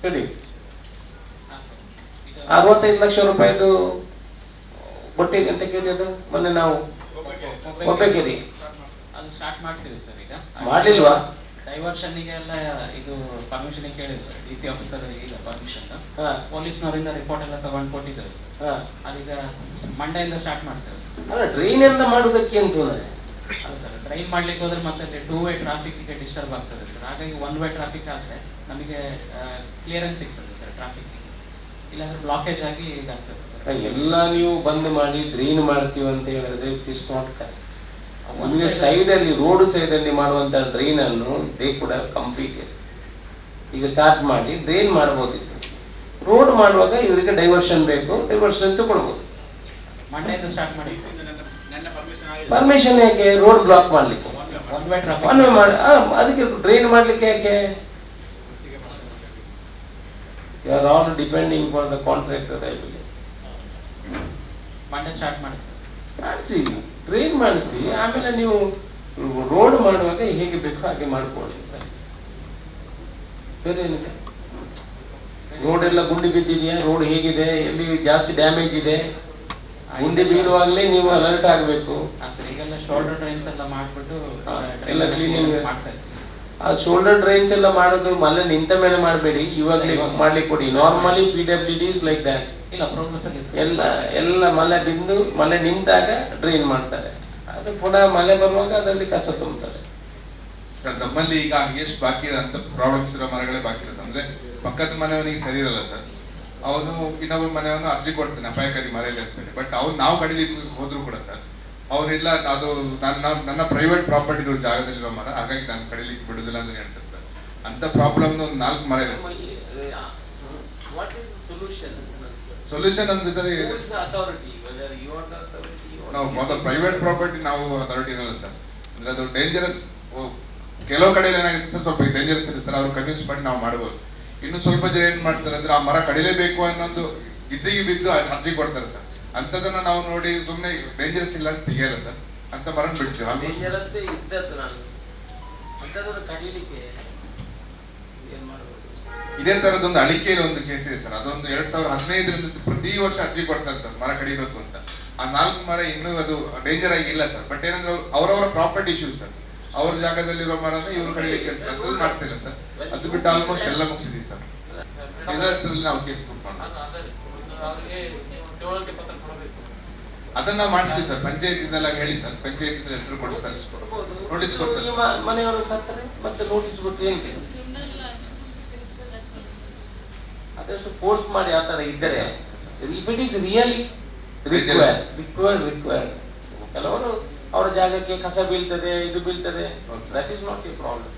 ಹೇಳಿ. 65 ಲಕ್ಷ ರೂಪಾಯಿದು ಬಟ್ಟೆಗೆ ಅಂತ ಕೇಳಿದ್ದು ಮೊನ್ನೆ ನಾವು ಒಬ್ಬೆಕೆರಿ ಅದು ಸ್ಟಾರ್ಟ್ ಮಾಡ್ತೀವಿ ಸರ್. ಈಗ ಮಾಡ್ಲಿಲ್ವಾ? ಡೈವರ್ಷನ್ಗೆ ಎಲ್ಲ ಇದು ಪರ್ಮಿಷನ್ ಕೇಳಿದ್ರು ಸರ್, DC ಆಫೀಸರ್ ಈಗ ಪರ್ಮಿಷನ್ ಪೊಲೀಸ್ನವರಿಂದ ರಿಪೋರ್ಟ್ ಎಲ್ಲ ತಗೊಂಡು ಕೊಟ್ಟಿದ್ದಾರೆ ಸರ್. ಅದೀಗ ಮಂಡೆಯಿಂದ ಸ್ಟಾರ್ಟ್ ಮಾಡ್ತೇವೆ ಸರ್. ಅಲ್ಲ ಡ್ರೈನ್ ಎಲ್ಲ ಮಾಡುವುದಕ್ಕೆ ಅಂತ ಅಲ್ಲ ಸರ್, ಡ್ರೈನ್ ಮಾಡ್ಲಿಕ್ಕೆ ಹೋದ್ರೆ ಮತ್ತೆ 2 ವೇ ಟ್ರಾಫಿಕ್ಗೆ ಡಿಸ್ಟರ್ಬ್ ಆಗ್ತದೆ ಸರ್. ಹಾಗಾಗಿ 1 ವೇ ಟ್ರಾಫಿಕ್ ಆದರೆ ನಮಗೆ ಕ್ಲಿಯರೆನ್ಸ್ ಸಿಗ್ತದೆ ಸರ್ ಟ್ರಾಫಿಕ್, ಇಲ್ಲಾಂದ್ರೆ ಬ್ಲಾಕೇಜ್ ಆಗಿ ಇದಾಗ್ತದೆ ಸರ್. ಎಲ್ಲ ನೀವು ಬಂದ್ ಮಾಡಿ ಡ್ರೈನ್ ಮಾಡ್ತೀವಿ ಅಂತ ಹೇಳಿದ್ರೆ ಇಟ್ ಇಸ್ ನಾಟ್ ಕರೆಕ್ಟ್. ನಿಮಗೆ ಸೈಡ್ ಅಲ್ಲಿ ರೋಡ್ ಸೈಡ್ ಅಲ್ಲಿ ಮಾಡುವಂತ ಡ್ರೈನ್ ಅನ್ನು ದೇ ಕೂಡ ಕಂಪ್ಲೀಟೆಡ್ ಈಗ ಸ್ಟಾರ್ಟ್ ಮಾಡಿ ಡ್ರೈನ್ ಮಾಡಬಹುದಿತ್ತು. ರೋಡ್ ಮಾಡುವಾಗ ಇವರಿಗೆ ಡೈವರ್ಷನ್ ಬೇಕು, ಡೈವರ್ಷನ್ ತಗೊಳ್ಬಹುದು. ಮಂಡೆಯಿಂದ ಸ್ಟಾರ್ಟ್ ಮಾಡಿ ಪರ್ಮಿಷನ್ ಯಾಕೆ? ರೋಡ್ ಬ್ಲಾಕ್ ಮಾಡ್ಲಿಕ್ಕೆ, ಅದಕ್ಕೆ ಡ್ರೈನ್ ಮಾಡ್ಲಿಕ್ಕೆ ಯಾಕೆ? You are all depending for the contractor. Monday start ಮಾಡಿಸಿ, ಡ್ರೈನ್ ಮಾಡಿಸಿ, ಆಮೇಲೆ ನೀವು ರೋಡ್ ಮಾಡುವಾಗ ಹೇಗೆ ಬೇಕು ಹಾಗೆ ಮಾಡ್ಕೊಳ್ಳಿ. ಬೇರೆ ಏನಿದೆ? ರೋಡ್ ಎಲ್ಲ ಗುಂಡಿ ಬಿದ್ದಿದೆಯಾ, ರೋಡ್ ಹೇಗಿದೆ, ಎಲ್ಲಿ ಜಾಸ್ತಿ ಡ್ಯಾಮೇಜ್ ಇದೆ, ಗುಂಡಿ ಬೀಳುವಾಗಲೇ ನೀವು ಅಲರ್ಟ್ ಆಗಬೇಕು. ಈಗೆಲ್ಲ ಶೋಲ್ಡರ್ ಡ್ರೈನ್ಸ್ ಎಲ್ಲ ಮಾಡ್ಬಿಟ್ಟು ಎಲ್ಲ ಕ್ಲೀನಿಂಗ್ ಆ ಶೋಲ್ಡರ್ ಡ್ರೈನ್ಸ್ ಎಲ್ಲ ಮಾಡೋದು ಮಳೆ ನಿಂತ ಮೇಲೆ ಮಾಡಬೇಡಿ, ಇವಾಗಲೇ ಮಾಡ್ಲಿಕ್ಕೆ ಕೊಡಿ. Normally PWD is like that. ಇಲ್ಲ ಪ್ರೋಗ್ರೆಸ್ ಎಲ್ಲ ಮಳೆ ಬಿಂದು ಮಳೆ ನಿಂತಾಗ ಡ್ರೈನ್ ಮಾಡ್ತಾರೆ, ಅದು ಪುನಃ ಮಳೆ ಬರುವಾಗ ಅದರಲ್ಲಿ ಕಸ ತುಂಬ್ತಾರೆ. ಸರ್ ನಮ್ಮಲ್ಲಿ ಈಗ ಎಷ್ಟು ಬಾಕಿ ಇರೋಂಥ ಪ್ರಾಬ್ಲಮ್ಸ್ ಇರೋ ಮರಗಳೇ ಬಾಕಿ ಇರೋದು. ಅಂದ್ರೆ ಪಕ್ಕದ ಮನೆಯವನಿಗೆ ಸರಿ ಇರಲ್ಲ ಸರ್, ಅವನು ಇನ್ನೊಬ್ಬ ಮನೆಯವನು ಅರ್ಜಿ ಕೊಡ್ತಾನೆ ಅಪಾಯಕಾರಿ ಮರ ಇದೆ ಅಂತೇಳಿ. ಬಟ್ ಅವ್ನು ನಾವು ಕಡಿಲಿಕ್ಕೆ ಹೋದ್ರು ಕೂಡ ಸರ್ ಅವರಿಲ್ಲ, ಅದು ನನ್ನ ಪ್ರೈವೇಟ್ ಪ್ರಾಪರ್ಟಿ ಜಾಗದಲ್ಲಿರೋ ಮರ, ಹಾಗಾಗಿ ನಾನು ಕಡಿಲಿಕ್ಕೆ ಬಿಡುದಿಲ್ಲ ಅಂತ ಹೇಳ್ತಾರೆ ಸರ್. ಅಂತ ಪ್ರಾಬ್ಲಮ್ ಒಂದು 4 ಮರ ಇದೆ ಸರ್. ಸೊಲ್ಯೂಷನ್ ಅಂದ್ರೆ ಸರ್ ನಾವು ಪ್ರೈವೇಟ್ ಪ್ರಾಪರ್ಟಿ ನಾವು ಅಥಾರಿಟಿ ಇರಲ್ಲ ಸರ್. ಅಂದ್ರೆ ಅದು ಡೇಂಜರಸ್, ಕೆಲವು ಕಡೆ ಏನಾಗುತ್ತೆ ಸರ್ ಸ್ವಲ್ಪ ಡೇಂಜರಸ್ ಇದೆ ಸರ್, ಅವ್ರು ಕನ್ವಿನ್ಸ್ ಮಾಡಿ ನಾವು ಮಾಡ್ಬೋದು. ಇನ್ನು ಸ್ವಲ್ಪ ಜನ ಏನ್ ಮಾಡ್ತಾರೆ ಅಂದ್ರೆ ಆ ಮರ ಕಡಿಲೇಬೇಕು ಅನ್ನೊಂದು ಗಿದ್ದಿಗೆ ಬಿದ್ದು ಅರ್ಜಿ ಕೊಡ್ತಾರೆ ಸರ್. ಅಂತದನ್ನ ನಾವು ನೋಡಿ ಸುಮ್ಮನೆ ಡೇಂಜರಸ್ ಇಲ್ಲ ಅಂತ ತೆಗಿಯಲ್ಲ ಸರ್, ಅಂತ ಮರ ಬಿಡ್ತೀವಿ. ಇದೇ ತರದೊಂದು ಅಳಿಕೆಯಲ್ಲಿ ಒಂದು ಕೇಸ್ ಇದೆ ಸರ್, ಅದೊಂದು 2015ರಿಂದ ಪ್ರತಿ ವರ್ಷ ಅರ್ಜಿ ಕೊಡ್ತಾರೆ ಸರ್ ಮರ ಕಡಿಬೇಕು ಅಂತ. ಆ 4 ಮರ ಇನ್ನೂ ಅದು ಡೇಂಜರ್ ಆಗಿಲ್ಲ ಸರ್. ಬಟ್ ಏನಂದ್ರೆ ಅವರವರ ಪ್ರಾಪರ್ಟಿ ಇಶ್ಯೂ ಸರ್, ಅವ್ರ ಜಾಗದಲ್ಲಿರೋ ಮರನ ಇವ್ರು ಕಡಿಲಿಕ್ಕೆ ಮಾಡ್ತಿಲ್ಲ ಸರ್. ಅದು ಬಿಟ್ಟು ಆಲ್ಮೋಸ್ಟ್ ಎಲ್ಲ ಮುಗಿಸಿದೀವಿ ಸರ್. ಡಿಸಾಸ್ಟರ್ ಅಲ್ಲಿ ನಾವು ಕೇಸ್ ಕೊಟ್ಕೊಂಡು ಅದನ್ನ ಮಾಡಿಸ್ತೀವಿ ಸರ್. ಪಂಚಾಯತಿಂದೆಲ್ಲ ಹೇಳಿ ಸರ್, ಪಂಚಾಯತಿಂದ ಲೆಟರ್ ಕೊಡಿಸ್ತಾರೆ, ನೋಟಿಸ್ ಕೊಡ್ತಾರೆ. ಮನೆಯವರು ಸತ್ತರೆ ಮತ್ತೆ ನೋಟಿಸ್ ಕೊಟ್ಟು ಏನು ಅದಷ್ಟು ಫೋರ್ಸ್ ಮಾಡಿ ಆ ತರ ಇದ್ದರೆ, if it is really required. ಕೆಲವರು ಅವರ ಜಾಗಕ್ಕೆ ಕಸ ಬೀಳ್ತದೆ, ಇದು ಬೀಳ್ತದೆ, that is not A problem.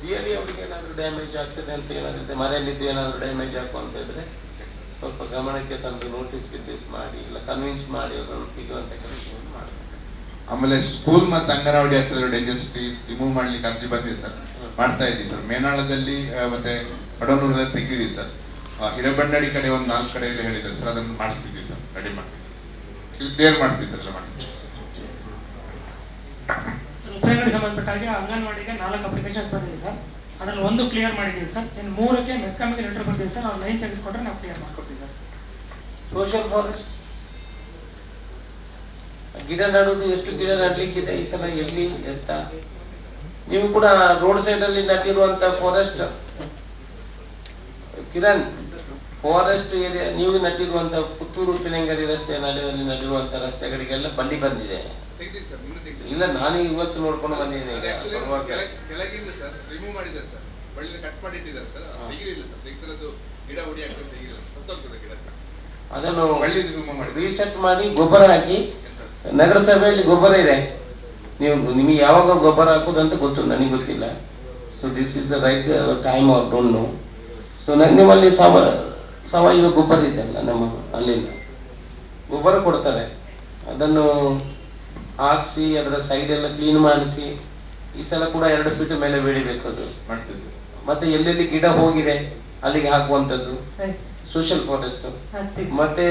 Really ಅವ್ರಿಗೆ ಏನಾದ್ರು ಡ್ಯಾಮೇಜ್ ಆಗ್ತದೆ ಅಂತ ಏನಾಗುತ್ತೆ, ಮನೆಯಲ್ಲಿದ್ದು ಏನಾದ್ರು ಡ್ಯಾಮೇಜ್ ಹಾಕು ಅಂತ ಇದ್ರೆ ಸ್ವಲ್ಪ ಗಮನಕ್ಕೆ ತಂದು ನೋಟಿಸ್ ಗಿಟಿಸ್ ಮಾಡಿ ಇಲ್ಲ ಕನ್ವಿನ್ಸ್ ಮಾಡಿ ಅವರನ್ನು ಇಡುವಂತ ಕೆಲಸ ಮಾಡಬೇಕು. ಆಮೇಲೆ ಸ್ಕೂಲ್ ಮತ್ತು ಅಂಗನವಾಡಿ ಹತ್ರ ಡೇಂಜರ್ಸ್ ಟ್ರೀ ರಿಮೂವ್ ಮಾಡ್ಲಿಕ್ಕೆ ಅರ್ಜಿ ಬಂದಿದೆ ಸರ್, ಮಾಡ್ತಾ ಇದ್ದೀವಿ ಸರ್. ಮೇನಾಳದಲ್ಲಿ ಮತ್ತೆ ಕಡೂರಲ್ಲಿ ತೆಗಿದೀವಿ ಸರ್. ಹಿರೇಬಣ್ಣಡಿ ಕಡೆ ಒಂದು 4 ಕಡೆಯಲ್ಲಿ ಹೇಳಿದ್ದಾರೆ ಸರ್, ಅದನ್ನು ಮಾಡಿಸ್ತಿದ್ವಿ ಸರ್, ರೆಡಿ ಮಾಡ್ತೀವಿ ಸರ್, ಕ್ಲಿಯರ್ ಮಾಡಿಸ್ತೀವಿ ಸರ್, ಎಲ್ಲ ಮಾಡಿಸ್ತೀವಿ. ಉಪಯೋಗಕ್ಕೆ ಸಂಬಂಧಪಟ್ಟ ಹಾಗೆ ಅಂಗನವಾಡಿಗೆ 4 ಅಪ್ಲಿಕೇಶನ್ಸ್ ಬಂದಿದೆ ಸರ್, ಅದ್ರಲ್ಲಿ 1 ಕ್ಲಿಯರ್ ಮಾಡಿದ್ದೀವಿ ಸರ್. ಇನ್ನು 3ಕ್ಕೆ ಮೆಸ್ಕಾಮಿಗೆ ಲೆಟರ್ ಬರ್ತೀವಿ ಸರ್, ಅವ್ರು ಲೈನ್ ತೆಗೆದುಕೊಂಡ್ರೆ ನಾವು ಕ್ಲಿಯರ್ ಮಾಡ್ಕೊಡ್ತೀವಿ ಸರ್. ಸೋಷಿಯಲ್ ಫಾರೆಸ್ಟ್ ಗಿಡ ನಡುವುದು, ಎಷ್ಟು ಗಿಡ ನಡ್ಲಿಕ್ಕಿದೆ ಈ ಸಲ, ಎಲ್ಲಿ ಎತ್ತ? ನೀವು ಕೂಡ ರೋಡ್ ಸೈಡ್ ಅಲ್ಲಿ ನಟ್ಟಿರುವಂತ ಫಾರೆಸ್ಟ್ ಕಿರಣ್, ಫಾರೆಸ್ಟ್ ಏರಿಯಾ ನೀವು ನಟ್ಟಿರುವಂತ ಪುತ್ತೂರು ಪಿನಂಗಡಿ ರಸ್ತೆ ನಡುವಲ್ಲಿ ನಟ್ಟಿರುವಂತ ರಸ್ತೆಗಳಿಗೆಲ್ಲ ಬಲ್ಲಿ ಬಂದಿದೆ. ಇಲ್ಲ ನಾನು ಇವತ್ತು ನೋಡ್ಕೊಂಡು ಬಂದಿದ್ದೇನೆ. ಕೆಳಗಿಂದ ಸರ್ ರಿಮೂವ್ ಮಾಡಿದ್ದಾರೆ ಸರ್, ಬಳ್ಳಿ ಕಟ್ ಮಾಡಿ ಇಟ್ಟಿದ್ದಾರೆ ಸರ್, ತೆಗಿಲಿಲ್ಲ ಸರ್, ತೆಗಿತಿರೋದು ಗಿಡ ಹುಡಿ ಆಗ್ತದೆ, ತೆಗಿಲಿಲ್ಲ ಸರ್, ಸತ್ತೋಗ್ತದೆ ಗಿಡ ಸರ್. ಅದನ್ನು ಬಳ್ಳಿ ರಿಮೂವ್ ಮಾಡಿ ರೀಸೆಟ್ ಮಾಡಿ ಗೊಬ್ಬರ ಹಾಕಿ, ನಗರಸಭೆಯಲ್ಲಿ ಗೊಬ್ಬರ ಇದೆ, ನಿಮಗೆ ಯಾವಾಗ ಗೊಬ್ಬರ ಹಾಕೋದು ಅಂತ ಗೊತ್ತು, ನನಗೆ ಗೊತ್ತಿಲ್ಲ. So this is the right time or don't know. So ನಿಮ್ಮಲ್ಲಿ ಸಾವಯವ ಗೊಬ್ಬರ ಇದೆಯಲ್ಲ, ನಮ್ಮ ಅಲ್ಲಿಂದ ಗೊಬ್ಬರ ಕೊಡ್ತಾರೆ, ಅದನ್ನು ಹಾಕಿಸಿ ಅದರ ಸೈಡ್ ಎಲ್ಲ ಕ್ಲೀನ್ ಮಾಡಿಸಿ, ಈ ಸಲ ಕೂಡ 2 ಫೀಟ್ ಮೇಲೆ ಬೆಳಿಬೇಕು ಅದು ಮಾಡ್ತೀವಿ ಸರ್. ಮತ್ತೆ ಎಲ್ಲೆಲ್ಲಿ ಗಿಡ ಹೋಗಿದೆ ಅಲ್ಲಿಗೆ ಹಾಕುವಂಥದ್ದು ಸೋಷಿಯಲ್ ಫಾರೆಸ್ಟ್. ಮತ್ತೆ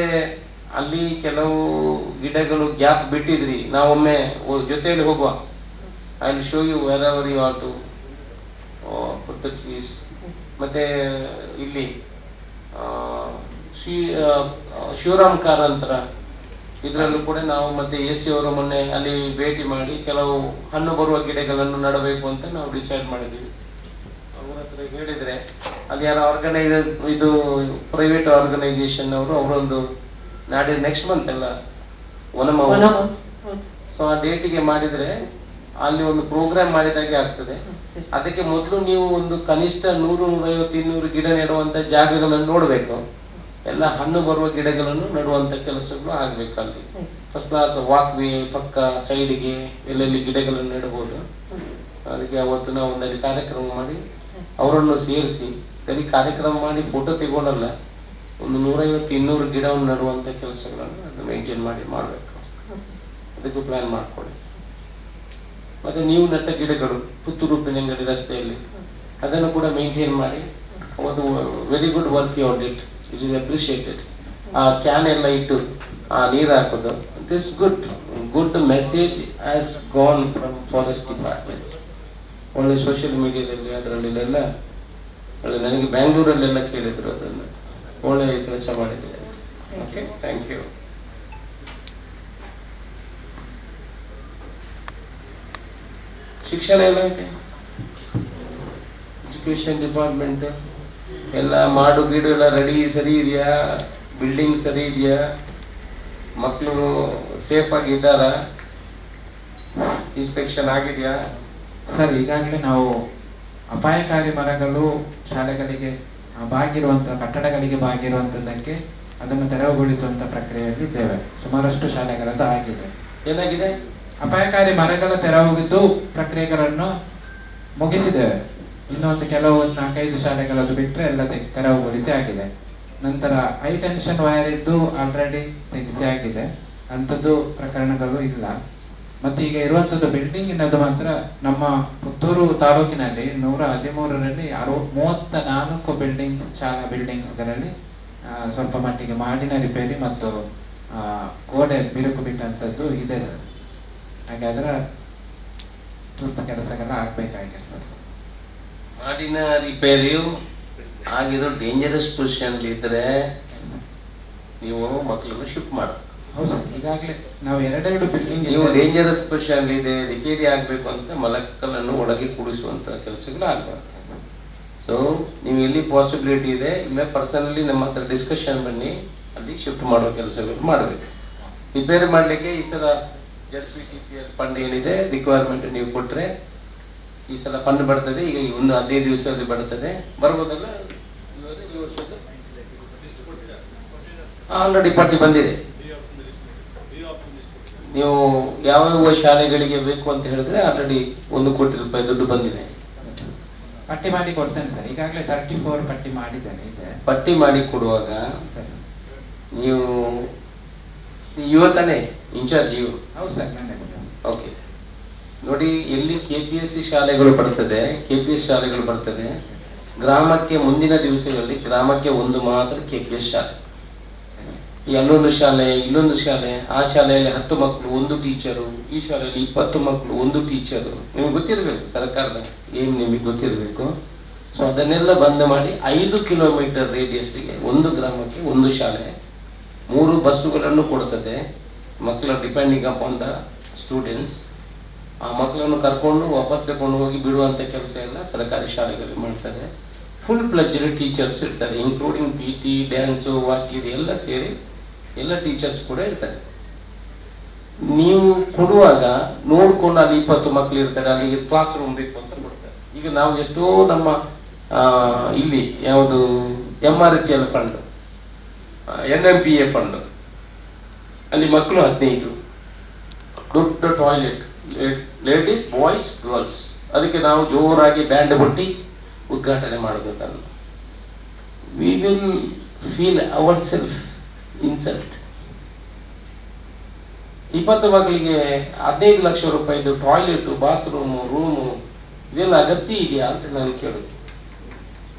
ಅಲ್ಲಿ ಕೆಲವು ಗಿಡಗಳು ಗ್ಯಾಪ್ ಬಿಟ್ಟಿದ್ರಿ, ನಾವೊಮ್ಮೆ ಜೊತೆಯಲ್ಲಿ ಹೋಗುವ, I will show you wherever you are to put the trees. ಮತ್ತೆ ಇಲ್ಲಿ ಶಿವರಾಮ್ ಕಾರಂತರ ಇದರಲ್ಲೂ ಕೂಡ ನಾವು ಮತ್ತೆ AC ಅವರು ಮೊನ್ನೆ ಅಲ್ಲಿ ಭೇಟಿ ಮಾಡಿ ಕೆಲವು ಹಣ್ಣು ಬರುವ ಗಿಡಗಳನ್ನು ನೆಡಬೇಕು ಅಂತ ನಾವು ಡಿಸೈಡ್ ಮಾಡಿದ್ದೀವಿ. ಅವ್ರ ಹತ್ರ ಹೇಳಿದ್ರೆ ಅಲ್ಲಿ ಯಾರೋ ಇದು ಪ್ರೈವೇಟ್ ಆರ್ಗನೈಸೇಷನ್ ಅವರೊಂದು ನಾಡಿನ ನೆಕ್ಸ್ಟ್ ಮಂತ್ ಎಲ್ಲ ಸೊ ಆ ಡೇಟಿಗೆ ಮಾಡಿದ್ರೆ ಅಲ್ಲಿ ಒಂದು ಪ್ರೋಗ್ರಾಮ್ ಮಾಡಿದಾಗೆ ಆಗ್ತದೆ. ಅದಕ್ಕೆ ಮೊದಲು ನೀವು ಒಂದು ಕನಿಷ್ಠ 100, 150, 200 ಗಿಡ ನೆಡುವಂತ ಜಾಗಗಳನ್ನು ನೋಡಬೇಕು. ಎಲ್ಲ ಹಣ್ಣು ಬರುವ ಗಿಡಗಳನ್ನು ನೆಡುವಂತ ಕೆಲಸಗಳು ಆಗ್ಬೇಕು. ಅಲ್ಲಿ ಫಸ್ಟ್ ಕ್ಲಾಸ್ ವಾಕ್ ವೇ ಪಕ್ಕ ಸೈಡ್ಗೆ ಎಲ್ಲೆಲ್ಲಿ ಗಿಡಗಳನ್ನು ನೆಡಬಹುದು. ಅದಕ್ಕೆ ಅವತ್ತು ನಾವು ಒಂದಲ್ಲಿ ಕಾರ್ಯಕ್ರಮ ಮಾಡಿ ಅವರನ್ನು ಸೇರಿಸಿ ಬರೀ ಕಾರ್ಯಕ್ರಮ ಮಾಡಿ ಫೋಟೋ ತೆಗೊಳ್ಳಲ್ಲ, ಒಂದು 150, 200 ಗಿಡವನ್ನು ನೆಡುವಂತ ಕೆಲಸಗಳನ್ನು ಅದು ಮೇಂಟೈನ್ ಮಾಡಿ ಮಾಡಬೇಕು. ಅದಕ್ಕೂ ಪ್ಲಾನ್ ಮಾಡ್ಕೊಳ್ಳಿ. ಮತ್ತೆ ನೀವು ನೆಟ್ಟ ಗಿಡಗಳು ಪುತ್ತೂರು ಉಪ್ಪಿನಂಗಡಿ ರಸ್ತೆಯಲ್ಲಿ ಅದನ್ನು ಕೂಡ ಮೇಂಟೈನ್ ಮಾಡಿ, ಒಂದು very good work you did, it is appreciated. ಆ ಕ್ಯಾನ್ ಎಲ್ಲ ಇಟ್ಟು ಆ ನೀರು ಹಾಕೋದು, this good message has gone from forest department. ಒಳ್ಳೆ ಸೋಷಿಯಲ್ ಮೀಡಿಯಾದಲ್ಲಿ ಅದರಲ್ಲೆಲ್ಲ ಒಳ್ಳೆ, ನನಗೆ ಬ್ಯಾಂಗ್ಳೂರಲ್ಲೆಲ್ಲ ಕೇಳಿದ್ರು, ಅದನ್ನು ಒಳ್ಳೆ ಕೆಲಸ ಮಾಡಿದ್ದಾರೆ. Okay, thank you. ಶಿಕ್ಷಣ ಇಲಾಖೆ, ಎಜುಕೇಶನ್ ಡಿಪಾರ್ಟ್ಮೆಂಟ್ ಎಲ್ಲ ಮಾಡು ಗೀಡು ಎಲ್ಲ ರೆಡಿ ಸರಿ ಇದೆಯಾ? ಬಿಲ್ಡಿಂಗ್ ಸರಿ ಇದೆಯಾ? ಮಕ್ಕಳು ಸೇಫ್ ಆಗಿದ್ದಾರಾ? ಇನ್ಸ್ಪೆಕ್ಷನ್ ಆಗಿದೆಯಾ? ಸರ್, ಈಗಾಗಲೇ ನಾವು ಅಪಾಯಕಾರಿ ಮರಗಳು ಶಾಲೆಗಳಿಗೆ ಬಾಗಿರುವಂತಹ ಕಟ್ಟಡಗಳಿಗೆ ಬಾಗಿರುವಂತದ್ದಕ್ಕೆ ಅದನ್ನು ತೆರವುಗೊಳಿಸುವಂತ ಪ್ರಕ್ರಿಯೆಯಲ್ಲಿ ಇದ್ದೇವೆ. ಸುಮಾರಷ್ಟು ಶಾಲೆಗಳದ್ದು ಆಗಿದೆ. ಏನಾಗಿದೆ? ಅಪಾಯಕಾರಿ ಮರಗಳ ತೆರವುಗಿದ್ದು ಪ್ರಕ್ರಿಯೆಗಳನ್ನು ಮುಗಿಸಿದ್ದೇವೆ. ಇನ್ನೊಂದು ಕೆಲವು 4-5 ಶಾಲೆಗಳದ್ದು ಬಿಟ್ಟರೆ ಎಲ್ಲ ತೆರವುಗೊಳಿಸಿ ಆಗಿದೆ. ನಂತರ ಹೈ ಟೆನ್ಷನ್ ವೈರ್ ಇದ್ದು ಆಲ್ರೆಡಿ ತೆಗೆಸಿ ಆಗಿದೆ, ಅಂಥದ್ದು ಪ್ರಕರಣಗಳು ಇಲ್ಲ. ಮತ್ತೆ ಈಗ ಇರುವಂಥದ್ದು ಬಿಲ್ಡಿಂಗಿನದು ಮಾತ್ರ ನಮ್ಮ ಪುತ್ತೂರು ತಾಲೂಕಿನಲ್ಲಿ 113ರಲ್ಲಿ 34 ಬಿಲ್ಡಿಂಗ್ಸ್, ಶಾಲಾ ಬಿಲ್ಡಿಂಗ್ಸ್ಗಳಲ್ಲಿ ಸ್ವಲ್ಪ ಮಟ್ಟಿಗೆ ಮಾಡಿನ ರಿಪೇರಿ ಮತ್ತು ಗೋಡೆ ಬಿರುಕು ಬಿಟ್ಟಂಥದ್ದು ಇದೆ ಸರ್. ಹಾಗೆ ಅದರ ತುರ್ತು ಕೆಲಸಗಳ ಆಗ್ಬೇಕಾಗಿರ್ತದೆ. ಮಾಡಿನ ರಿಪೇರಿಯು ಆಗಿರೋ ಡೇಂಜರಸ್ ಪೊಸಿಷನ್ ಇದ್ರೆ ನೀವು ಮಕ್ಕಳನ್ನು ಶಿಫ್ಟ್ ಮಾಡಿ. ಹೌದು ಸರ್, ಈಗಾಗಲೇ ನಾವು 2 ಬಿಲ್ಡಿಂಗ್ ನೀವು ಡೇಂಜರಸ್ ಪೊಸಿಷನ್ ಇದೆ, ರಿಪೇರಿ ಆಗಬೇಕು ಅಂತ ಮಲಕ್ಕಲ್ಲನ್ನು ಒಳಗೆ ಕೂಡಿಸುವಂತ ಕೆಲಸಗಳು ಆಗಬಾರ್ದು. ಸೊ ನೀವು ಎಲ್ಲಿ ಪಾಸಿಬಿಲಿಟಿ ಇದೆ ಇಲ್ಲ ಪರ್ಸನಲಿ ನಮ್ಮ ಹತ್ರ ಡಿಸ್ಕಷನ್ ಬನ್ನಿ, ಅಲ್ಲಿ ಶಿಫ್ಟ್ ಮಾಡುವ ಕೆಲಸಗಳು ಮಾಡಬೇಕು. ರಿಪೇರಿ ಮಾಡಲಿಕ್ಕೆ ಈ ಥರ ZPTPL ಫಂಡ್ ಏನಿದೆ ರಿಕ್ವೈರ್ಮೆಂಟ್ ನೀವು ಕೊಟ್ಟರೆ ಈ ಸಲ ಫಂಡ್ ಬರ್ತದೆ. ಈಗ ಒಂದು 15 ದಿವಸದಲ್ಲಿ ಬರ್ತದೆ, ಬರ್ಬೋದಲ್ಲ? ಈ ವರ್ಷದ್ದು ಆಲ್ರೆಡಿ ಪಟ್ಟಿ ಬಂದಿದೆ. ನೀವು ಯಾವ ಶಾಲೆಗಳಿಗೆ ಬೇಕು ಅಂತ ಹೇಳಿದ್ರೆ ಆಲ್ರೆಡಿ 1 ಕೋಟಿ ರೂಪಾಯಿ ದುಡ್ಡು ಬಂದಿದೆ. ಪಟ್ಟಿ ಮಾಡಿ ಕೊಡ್ತೇನೆ ಸರ್. ಈಗಾಗಲೇ 34 ಪಟ್ಟಿ ಮಾಡಿದ್ದೇನೆ. ಪಟ್ಟಿ ಮಾಡಿ ಕೊಡುವಾಗ ನೀವು ಯುವತನೇ ಇನ್ಚಾರ್ಜ್ ಇವರು? ಹೌದು ಸರ್, ಓಕೆ. ನೋಡಿ, ಎಲ್ಲಿ KPSC ಶಾಲೆಗಳು ಬರ್ತದೆ, KPS ಶಾಲೆಗಳು ಬರ್ತದೆ, ಗ್ರಾಮಕ್ಕೆ ಮುಂದಿನ ದಿವಸಗಳಲ್ಲಿ ಗ್ರಾಮಕ್ಕೆ ಒಂದು ಮಾತ್ರ KPS ಶಾಲೆ. ಅಲ್ಲೊಂದು ಶಾಲೆ, ಇಲ್ಲೊಂದು ಶಾಲೆ, ಆ ಶಾಲೆಯಲ್ಲಿ 10 ಮಕ್ಕಳು 1 ಟೀಚರು, ಈ ಶಾಲೆಯಲ್ಲಿ 20 ಮಕ್ಕಳು 1 ಟೀಚರು. ನಿಮಗೆ ಗೊತ್ತಿರಬೇಕು, ಸರ್ಕಾರದ ಏನು ನಿಮಗೆ ಗೊತ್ತಿರಬೇಕು. ಸೊ ಅದನ್ನೆಲ್ಲ ಬಂದ್ ಮಾಡಿ 5 ಕಿಲೋಮೀಟರ್ ರೇಡಿಯಸ್ಗೆ ಒಂದು ಗ್ರಾಮಕ್ಕೆ 1 ಶಾಲೆ, 3 ಬಸ್ಸುಗಳನ್ನು ಕೊಡ್ತದೆ. ಮಕ್ಕಳು ಡಿಪೆಂಡಿಂಗ್ ಅಪಾನ್ ದ ಸ್ಟೂಡೆಂಟ್ಸ್. ಆ ಮಕ್ಕಳನ್ನು ಕರ್ಕೊಂಡು ವಾಪಸ್ ತಗೊಂಡು ಹೋಗಿ ಬಿಡುವಂಥ ಕೆಲಸ ಎಲ್ಲ ಸರ್ಕಾರಿ ಶಾಲೆಗಳಲ್ಲಿ ಮಾಡ್ತಾರೆ. ಫುಲ್ ಪ್ಲಜ್ಡ್ ಟೀಚರ್ಸ್ ಇರ್ತಾರೆ, ಇನ್ಕ್ಲೂಡಿಂಗ್ PT, ಡ್ಯಾನ್ಸು, ವಾಕಿಂಗ್ ಎಲ್ಲ ಸೇರಿ ಎಲ್ಲ ಟೀಚರ್ಸ್ ಕೂಡ ಇರ್ತಾರೆ. ನೀವು ಕೊಡುವಾಗ ನೋಡ್ಕೊಂಡು ಅಲ್ಲಿ 20 ಮಕ್ಕಳು ಇರ್ತಾರೆ, ಅಲ್ಲಿಗೆ ಕ್ಲಾಸ್ ರೂಮ್ ಬೇಕು ಅಂತ ಕೊಡ್ತಾರೆ. ಈಗ ನಾವು ಎಷ್ಟೋ ನಮ್ಮ ಇಲ್ಲಿ ಯಾವುದು MRPL ಫಂಡ್, NMPA ಫಂಡ್, ಅಲ್ಲಿ ಮಕ್ಕಳು 15, ದೊಡ್ಡ ಟಾಯ್ಲೆಟ್, ಲೇಡೀಸ್, ಬಾಯ್ಸ್, ಗರ್ಲ್ಸ್. ಅದಕ್ಕೆ ನಾವು ಜೋರಾಗಿ ಬ್ಯಾಂಡ್ ಕೊಟ್ಟು ಉದ್ಘಾಟನೆ ಮಾಡಬೇಕಲ್ಲ. We will feel our self insult. 20 ಮಕ್ಕಳಿಗೆ 15 ಲಕ್ಷ ರೂಪಾಯಿದು ಟಾಯ್ಲೆಟು, ಬಾತ್ರೂಮು, ರೂಮು ಇದೆಲ್ಲ ಅಗತ್ಯ ಇದೆಯಾ ಅಂತ ನಾನು ಕೇಳೋದು.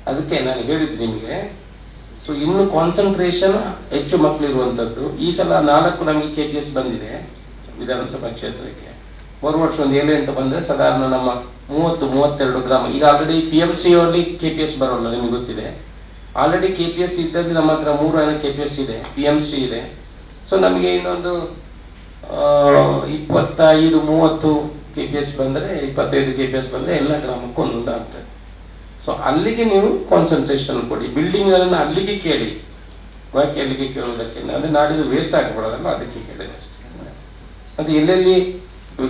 ಅದಕ್ಕೆ ನಾನು ಹೇಳಿದ್ದು ನಿಮಗೆ. ಸೊ ಇನ್ನು ಕಾನ್ಸಂಟ್ರೇಷನ್ ಹೆಚ್ಚು ಮಕ್ಕಳಿರುವಂಥದ್ದು. ಈ ಸಲ 4 ನಮಗೆ KPS ಬಂದಿದೆ ವಿಧಾನಸಭಾ ಕ್ಷೇತ್ರಕ್ಕೆ. ಬರುವ ವರ್ಷ ಒಂದು 7-8 ಬಂದರೆ ಸಾಧಾರಣ ನಮ್ಮ 30-32 ಗ್ರಾಮ. ಈಗ ಆಲ್ರೆಡಿ PMC ಅಲ್ಲಿ KPS ಬರೋಲ್ಲ, ನಿಮಗೆ ಗೊತ್ತಿದೆ. ಆಲ್ರೆಡಿ KPS ಇದ್ದಲ್ಲಿ ನಮ್ಮ ಹತ್ರ 3 KPS ಇದೆ, PMC ಇದೆ. ಸೊ ನಮಗೆ ಇನ್ನೊಂದು 25-30 KPS ಬಂದರೆ, 25 KPS ಬಂದರೆ ಎಲ್ಲ ಗ್ರಾಮಕ್ಕೂ ಒಂದೊಂದು ಆಗ್ತದೆ. ಸೊ ಅಲ್ಲಿಗೆ ನೀವು ಕಾನ್ಸಂಟ್ರೇಷನ್ ಕೊಡಿ. ಬಿಲ್ಡಿಂಗ್ಗಳನ್ನು ಅಲ್ಲಿಗೆ ಕೇಳಿ, ಬಾಕಿ ಅಲ್ಲಿಗೆ ಕೇಳೋದಕ್ಕೆ ಅಂದರೆ ನಾಡಿದ್ದು ವೇಸ್ಟ್ ಆಗಿಬಿಡೋದಲ್ಲ, ಅದಕ್ಕೆ ಕೇಳಿದೆ ಅಷ್ಟೇ. ಮತ್ತು ಎಲ್ಲೆಲ್ಲಿ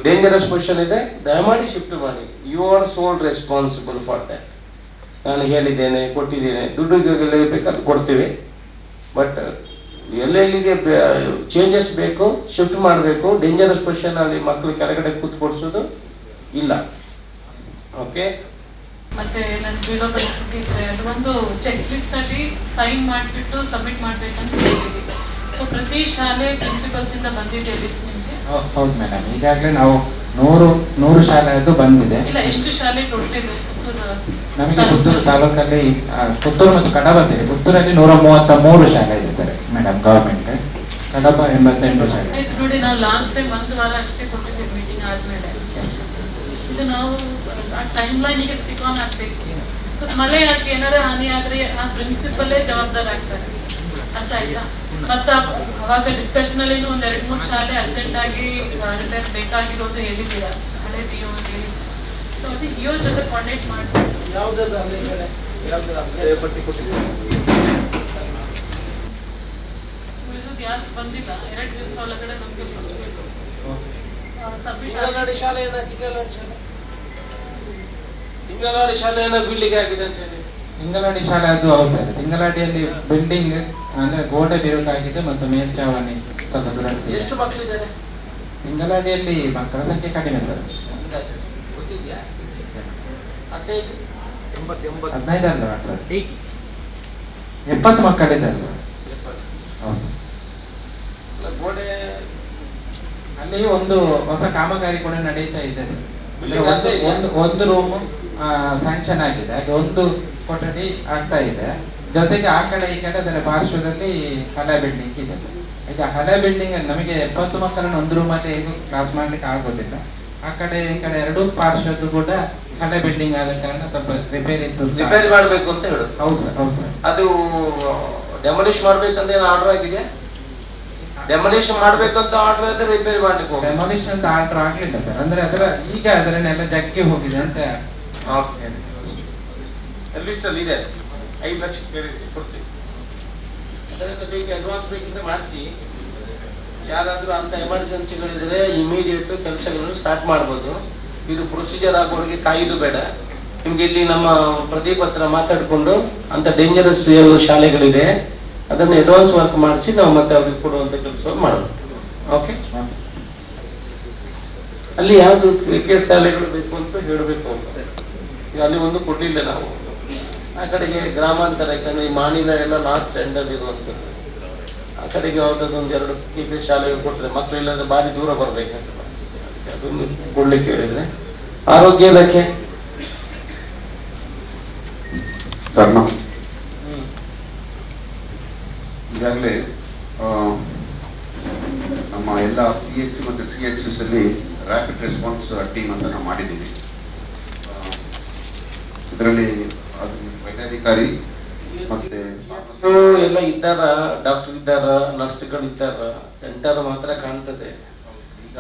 ಡೇಂಜರಸ್ ಪೊಸಿಷನ್ ಇದೆ ದಯಮಾಡಿ ಶಿಫ್ಟ್ ಮಾಡಿ. You are sole responsible for that. ನಾನು ಹೇಳಿದ್ದೇನೆ, ಕೊಟ್ಟಿದ್ದೇನೆ, ದುಡ್ಡಿಗೆಲ್ಲ ಬೇಕಾದ್ರೆ ಕೊಡ್ತೀವಿ. ಬಟ್ ಎಲ್ಲೆಲ್ಲಿಗೆ ಚೇಂಜಸ್ ಬೇಕು ಶಿಫ್ಟ್ ಮಾಡಬೇಕು. ಡೇಂಜರಸ್ ಪೊಸಿಷನ್ ಅಲ್ಲಿ ಮಕ್ಕಳು ಕೆಳಗಡೆ ಕೂತ್ಕೊಡ್ಸೋದು ಇಲ್ಲ. ಓಕೆ. ಮತ್ತೆ ನಾನು ಬೀಳೋ ಪರಿಸ್ಥಿತಿ ಇದ್ರೆ ಅದು ಒಂದು ಚೆಕ್ ಲಿಸ್ಟ್ ಅಲ್ಲಿ ಸೈನ್ ಮಾಡಿಬಿಟ್ಟು ಸಬ್ಮಿಟ್ ಮಾಡ್ಬೇಕಂತ ಹೇಳಿದ್ದೀವಿ. ಸೊ ಪ್ರತಿ ಶಾಲೆ ಪ್ರಿನ್ಸಿಪಲ್ಸ್ ಇಂದ ಬಂದಿದೆ ಲಿಸ್ಟ್ ನಿಮಗೆ? ಹೌದು ಮೇಡಮ್, ಈಗಾಗಲೇ ನಾವು 100 ಶಾಲೆಯದ್ದು ಬಂದಿದೆ. ಇಲ್ಲ, ಎಷ್ಟು ಶಾಲೆ ಟೋಟಲ್ ನಮಗೆ ಪುತ್ತೂರು ತಾಲೂಕಲ್ಲಿ, ಪುತ್ತೂರು ಮತ್ತು ಕಡಬ ಸೇರಿ ಪುತ್ತೂರಲ್ಲಿ 133 ಶಾಲೆ ಇದೆ ಮೇಡಮ್ ಗವರ್ಮೆಂಟ್. ಕಡಬ 88 ಶಾಲೆ. ಆಯ್ತು ನೋಡಿ, ನಾವು ಲಾಸ್ಟ್ ಟೈಮ್ 1 ವಾರ ಅಷ್ಟೇ ಕೊಟ್ಟಿದ್ದೀವಿ ಮೀಟಿಂಗ್ ಆದ್ಮೇಲೆ. ಇದು ನಾವು ಆ ಟೈಮ್ ಲೈನಿಗೆ ಸ್ಟಿಕ್ ಆನ್ ಆಗ್ಬೇಕು. ಬಿಕಾಸ್ ಮಳೆ ಆಗಿ ಏನಾದ್ರು ಹಾನಿ ಆದ್ರೆ ಆ ಪ್ರಿನ್ಸಿಪಲ್ಲೇ ಜವಾಬ್ದಾರ ಆಗ್ತಾರೆ. ಅರ್ಥ ಆಯ್ತಾ? ಮತ್ತ ಅವಾಗ ಡಿಸ್ಕಷನ್ ಅಲ್ಲಿ ಒಂದು 2-3 ಶಾಲೆ ಅರ್ಜೆಂಟ್ ಆಗಿ ರಿಪೇರ್ ಬೇಕಾಗಿರೋದು ಹೇಳಿದ್ದೀರಾ, ಹಳೆ DO ಹೇಳಿ. ಸೊ ಅದು DO ಜೊತೆ ಕಾಂಟ್ಯಾಕ್ಟ್ ಮಾಡ್ಬೇಕು. ಯಾವ್ದಾದ್ರು ಪಟ್ಟಿ ಕೊಟ್ಟಿದ್ದೀವಿ. ಯಾರು ಬಂದಿಲ್ಲ, 2 ದಿವಸ ಒಳಗಡೆ ನಮ್ಗೆ ಲಿಸ್ಟ್ ಬೇಕು. ತಿಂಗಳಾಡಿ ಶಾಲೆಯನ್ನ ತಿಂಗಳಾಡಿ ಶಾಲೆಯನ್ನ ಬೀಳಿಗೆ ಆಗಿದೆ ಅಂತ ಹೇಳಿ. ತಿಂಗಳಾಡಿ ಶಾಲೆ ಅದು ಹೌದು ಸರ್. ತಿಂಗಳಾಡಿಯಲ್ಲಿ ಬಿಲ್ಡಿಂಗ್ ಅಂದ್ರೆ ಗೋಡೆ ಬಿರುಕಾಗಿದೆ ಮತ್ತು ಮೇಲ್ಚಾವಣಿ ಸ್ವಲ್ಪ ದುರಸ್ತಿ. ಎಷ್ಟು ಮಕ್ಕಳಿದ್ದಾರೆ ತಿಂಗಳಾಡಿಯಲ್ಲಿ? ಮಕ್ಕಳ ಸಂಖ್ಯೆ ಕಡಿಮೆ ಸರ್. ಗೊತ್ತಿದ್ಯಾ? 15 ಅಲ್ಲ ಸರ್, 70 ಮಕ್ಕಳಿದ್ದಾರೆ ಸರ್. ಹೌದು. ಗೋಡೆ ಅಲ್ಲಿ ಒಂದು ಹೊಸ ಕಾಮಗಾರಿ ಕೂಡ ನಡೀತಾ ಇದೆ. ಒಂದು ರೂಮ್ ಸ್ಯಾಂಕ್ಷನ್ ಆಗಿದೆ, ಹಾಗೆ ಒಂದು ಕೊಠಡಿ ಆಗ್ತಾ ಇದೆ. ಜೊತೆಗೆ ಆ ಕಡೆ ಈ ಕಡೆ ಅದರ ಪಾರ್ಶ್ವದಲ್ಲಿ ಹಳೆ ಬಿಲ್ಡಿಂಗ್ ಇದೆ. ಈಗ ಹಳೆ ಬಿಲ್ಡಿಂಗ್ ನಮಗೆ 70 ಮಕ್ಕಳನ್ನು ಒಂದು ರೂಮಲ್ಲಿ ಹೇಗೂ ಕ್ಲಾಸ್ ಮಾಡ್ಲಿಕ್ಕೆ ಆಗೋದಿಲ್ಲ. ಆ ಕಡೆ ಈ ಕಡೆ 2 ಪಾರ್ಶ್ವದ್ದು ಕೂಡ ಹಳೆ ಬಿಲ್ಡಿಂಗ್ ಆದ ಕಾರಣ ಸ್ವಲ್ಪ ರಿಪೇರಿ ಮಾಡಬೇಕು ಅಂತ ಹೇಳುದು. ಹೌದು ಸರ್, ಹೌದು ಸರ್. ಅದು ಡೆಮೊಲಿಷ್ ಮಾಡ್ಬೇಕಂತ ಏನು ಆರ್ಡರ್ ಆಗಿದೆ? ಡೆಮೊಲಿಷನ್ ಮಾಡ್ಬೇಕಂತ ಆರ್ಡರ್ ಆದ್ರೆ ರಿಪೇರಿ ಮಾಡ್ಲಿಕ್ಕೆ ಡೆಮೊಲಿಷನ್ ಅಂತ ಆರ್ಡರ್ ಆಗ್ಲಿಲ್ಲ ಸರ್. ಅಂದ್ರೆ ಈಗ ಅದರನ್ನೆಲ್ಲ ಜಗ್ಗಿ ಹೋಗಿದೆ ಅಂತ. ಲಿಸ್ಟ್ ಅಲ್ಲಿ ಇದೆ. 5 ಲಕ್ಷ ಕೊಡ್ತೀವಿ. ಅದರಿಂದ ಬೇಕು ಅಡ್ವಾನ್ಸ್ ಬೇಕಿದ್ರೆ ಮಾಡಿಸಿ. ಯಾರಾದ್ರೂ ಅಂತ ಎಮರ್ಜೆನ್ಸಿಗಳಿದ್ರೆ ಇಮಿಡಿಯೇಟ್ ಕೆಲಸಗಳನ್ನು ಸ್ಟಾರ್ಟ್ ಮಾಡ್ಬೋದು. ಇದು ಪ್ರೊಸೀಜರ್ ಆಗೋರಿಗೆ ಕಾಯ್ದು ಬೇಡ. ನಿಮ್ಗೆ ಇಲ್ಲಿ ನಮ್ಮ ಪ್ರದೀಪ್ ಹತ್ರ ಮಾತಾಡಿಕೊಂಡು ಅಂತ ಡೇಂಜರಸ್ ಶಾಲೆಗಳಿದೆ, ಅದನ್ನು ಅಡ್ವಾನ್ಸ್ ವರ್ಕ್ ಮಾಡಿಸಿ ನಾವು ಮತ್ತೆ ಅವ್ರಿಗೆ ಕೊಡುವಂತ ಕೆಲಸವನ್ನು ಮಾಡಬೇಕು. ಓಕೆ. ಅಲ್ಲಿ ಯಾವುದು ಶಾಲೆಗಳು ಬೇಕು ಅಂತ ಹೇಳಬೇಕು ಅಂತ. ಈಗ ಅಲ್ಲಿ ಒಂದು ಕೊಡ್ಲಿಲ್ಲ ನಾವು. ಆ ಕಡೆಗೆ ಗ್ರಾಮಾಂತರ, ಯಾಕಂದ್ರೆ ಈ ಮಾಣಿಲ ಎಲ್ಲ ಲಾಸ್ಟ್ ಟೆಂಡರ್ ಇರುವಂಥದ್ದು. ಆ ಕಡೆಗೆ ಯಾವ್ದಾದ್ರು 1-2 KPS ಶಾಲೆಗಳು ಕೊಟ್ಟರೆ ಮಕ್ಕಳು ಇಲ್ಲದ್ರೆ ಭಾರಿ ದೂರ ಬರ್ಬೇಕಂತ ಅದನ್ನು ಕೊಡ್ಲಿಕ್ಕೆ ಹೇಳಿದ್ರೆ. ಆರೋಗ್ಯ ಇಲಾಖೆ ಸರ್, ಈಗಾಗಲೇ ನಮ್ಮ ಎಲ್ಲ PHC ಮತ್ತು CHCs ಅಲ್ಲಿ ರ್ಯಾಪಿಡ್ ರೆಸ್ಪಾನ್ಸ್ ಟೀಮ್ ಅಂತ ನಾವು ಮಾಡಿದ್ದೀವಿ. ಇದರಲ್ಲಿ ವೈದ್ಯಾಧಿಕಾರಿ ಮತ್ತೆ ಎಲ್ಲ ಇದ್ದಾರ, ಡಾಕ್ಟರ್ ಇದ್ದಾರ, ನರ್ಸ್ಗಳು ಇದ್ದಾರ, ಸೆಂಟರ್ ಮಾತ್ರ ಕಾಣ್ತದೆ. ಈಗ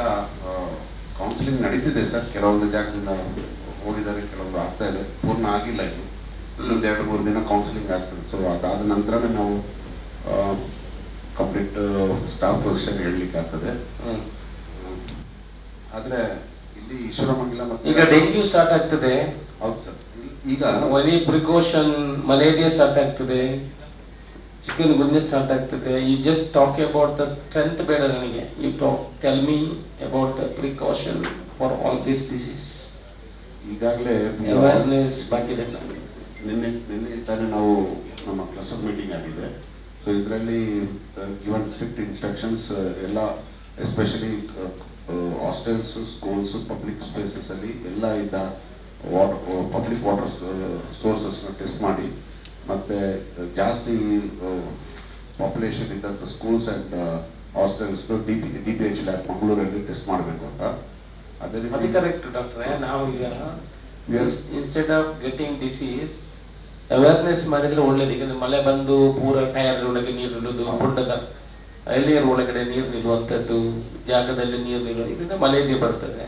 ಕೌನ್ಸಿಲಿಂಗ್ ನಡೀತಿದೆ ಸರ್. ಕೆಲವೊಂದು ಜಾಗದಿಂದ ಹೋಗಿದ್ದಾರೆ, ಕೆಲವೊಂದು ಆಗ್ತಾ ಇದೆ, ಪೂರ್ಣ ಆಗಿಲ್ಲ. ಇದು ಇನ್ನೊಂದು 2-3 ದಿನ ಕೌನ್ಸಿಲಿಂಗ್ ಆಗ್ತದೆ. ಸೊ ಅದಾದ ನಂತರನೇ ನಾವು ಕಂಪ್ಲೀಟ್ ಸ್ಟಾಫ್ ಪೊಸಿಷನ್ ಹೇಳಲಿಕ್ಕೆ ಆಗ್ತದೆ. ಆದ್ರೆ ಇಲ್ಲಿ ಈಶ್ವರಮಂಗಲ ಮತ್ತೆ ಈಗ ಡೆಂಗ್ಯೂ ಸ್ಟಾರ್ಟ್ ಆಗ್ತದೆ. ಹೌದು ಸರ್. ಈಗ ಒನಿ ಪ್ರಿಕಾಷನ್ ಮಲೇರಿಯಾ ಸ್ಟಾರ್ಟ್ ಆಗ್ತದೆ, ಚಿಕನ್ ಗುನ್ಯ ಸ್ಟಾರ್ಟ್ ಆಗ್ತದೆ. You just talk about the strength ಬೇಡ ನನಗೆ. You tell me about the precaution for all this disease. ಈಗಾಗಲೇ ಅವೇರ್ನೆಸ್ ಬಗ್ಗೆ ನಿನ್ನೆ ತಾನೇ ನಾವು ನಮ್ಮ ಕ್ಲಸ್ಟರ್ ಮೀಟಿಂಗ್ ಆಗಿದೆ. ಸೊ ಇದರಲ್ಲಿ ಗಿವನ್ ಸ್ಟ್ರಿಕ್ಟ್ ಇನ್ಸ್ಟ್ರಕ್ಷನ್ಸ್ ಎಲ್ಲ, especially hostels, schools, public spaces ಅಲ್ಲಿ ಎಲ್ಲ ಇದ್ದ ಪಬ್ಲಿಕ್ ವಾಟರ್ ಸೋರ್ಸಸ್ನ ಟೆಸ್ಟ್ ಮಾಡಿ, ಮತ್ತೆ ಜಾಸ್ತಿ ಪಾಪ್ಯುಲೇಷನ್ ಇದ್ದಂಥ schools and hostels DPH lab ಮಂಗಳೂರಲ್ಲಿ ಟೆಸ್ಟ್ ಮಾಡಬೇಕು ಅಂತ. ಅದೇ ಅದು ಕರೆಕ್ಟ್ ಡಾಕ್ಟ್ರೆ. ನಾವು ಈಗ instead of getting disease awareness ಮಾಡಿದ್ರೆ ಒಳ್ಳೇದು. ಈಗ ಮಳೆ ಬಂದು ಪೂರ ಟೈರ್ ಒಳಗೆ ನೀರು ನಿಲ್ಲುವುದು, ಹೊಂಡದ ಎಲ್ಲಿಯರ್ ಒಳಗಡೆ ನೀರು ನಿಲ್ಲುವಂಥದ್ದು, ಜಾಗದಲ್ಲಿ ನೀರು ನಿಲ್ಲುವ, ಇದರಿಂದ ಮಲೇರಿಯಾ ಬರ್ತದೆ,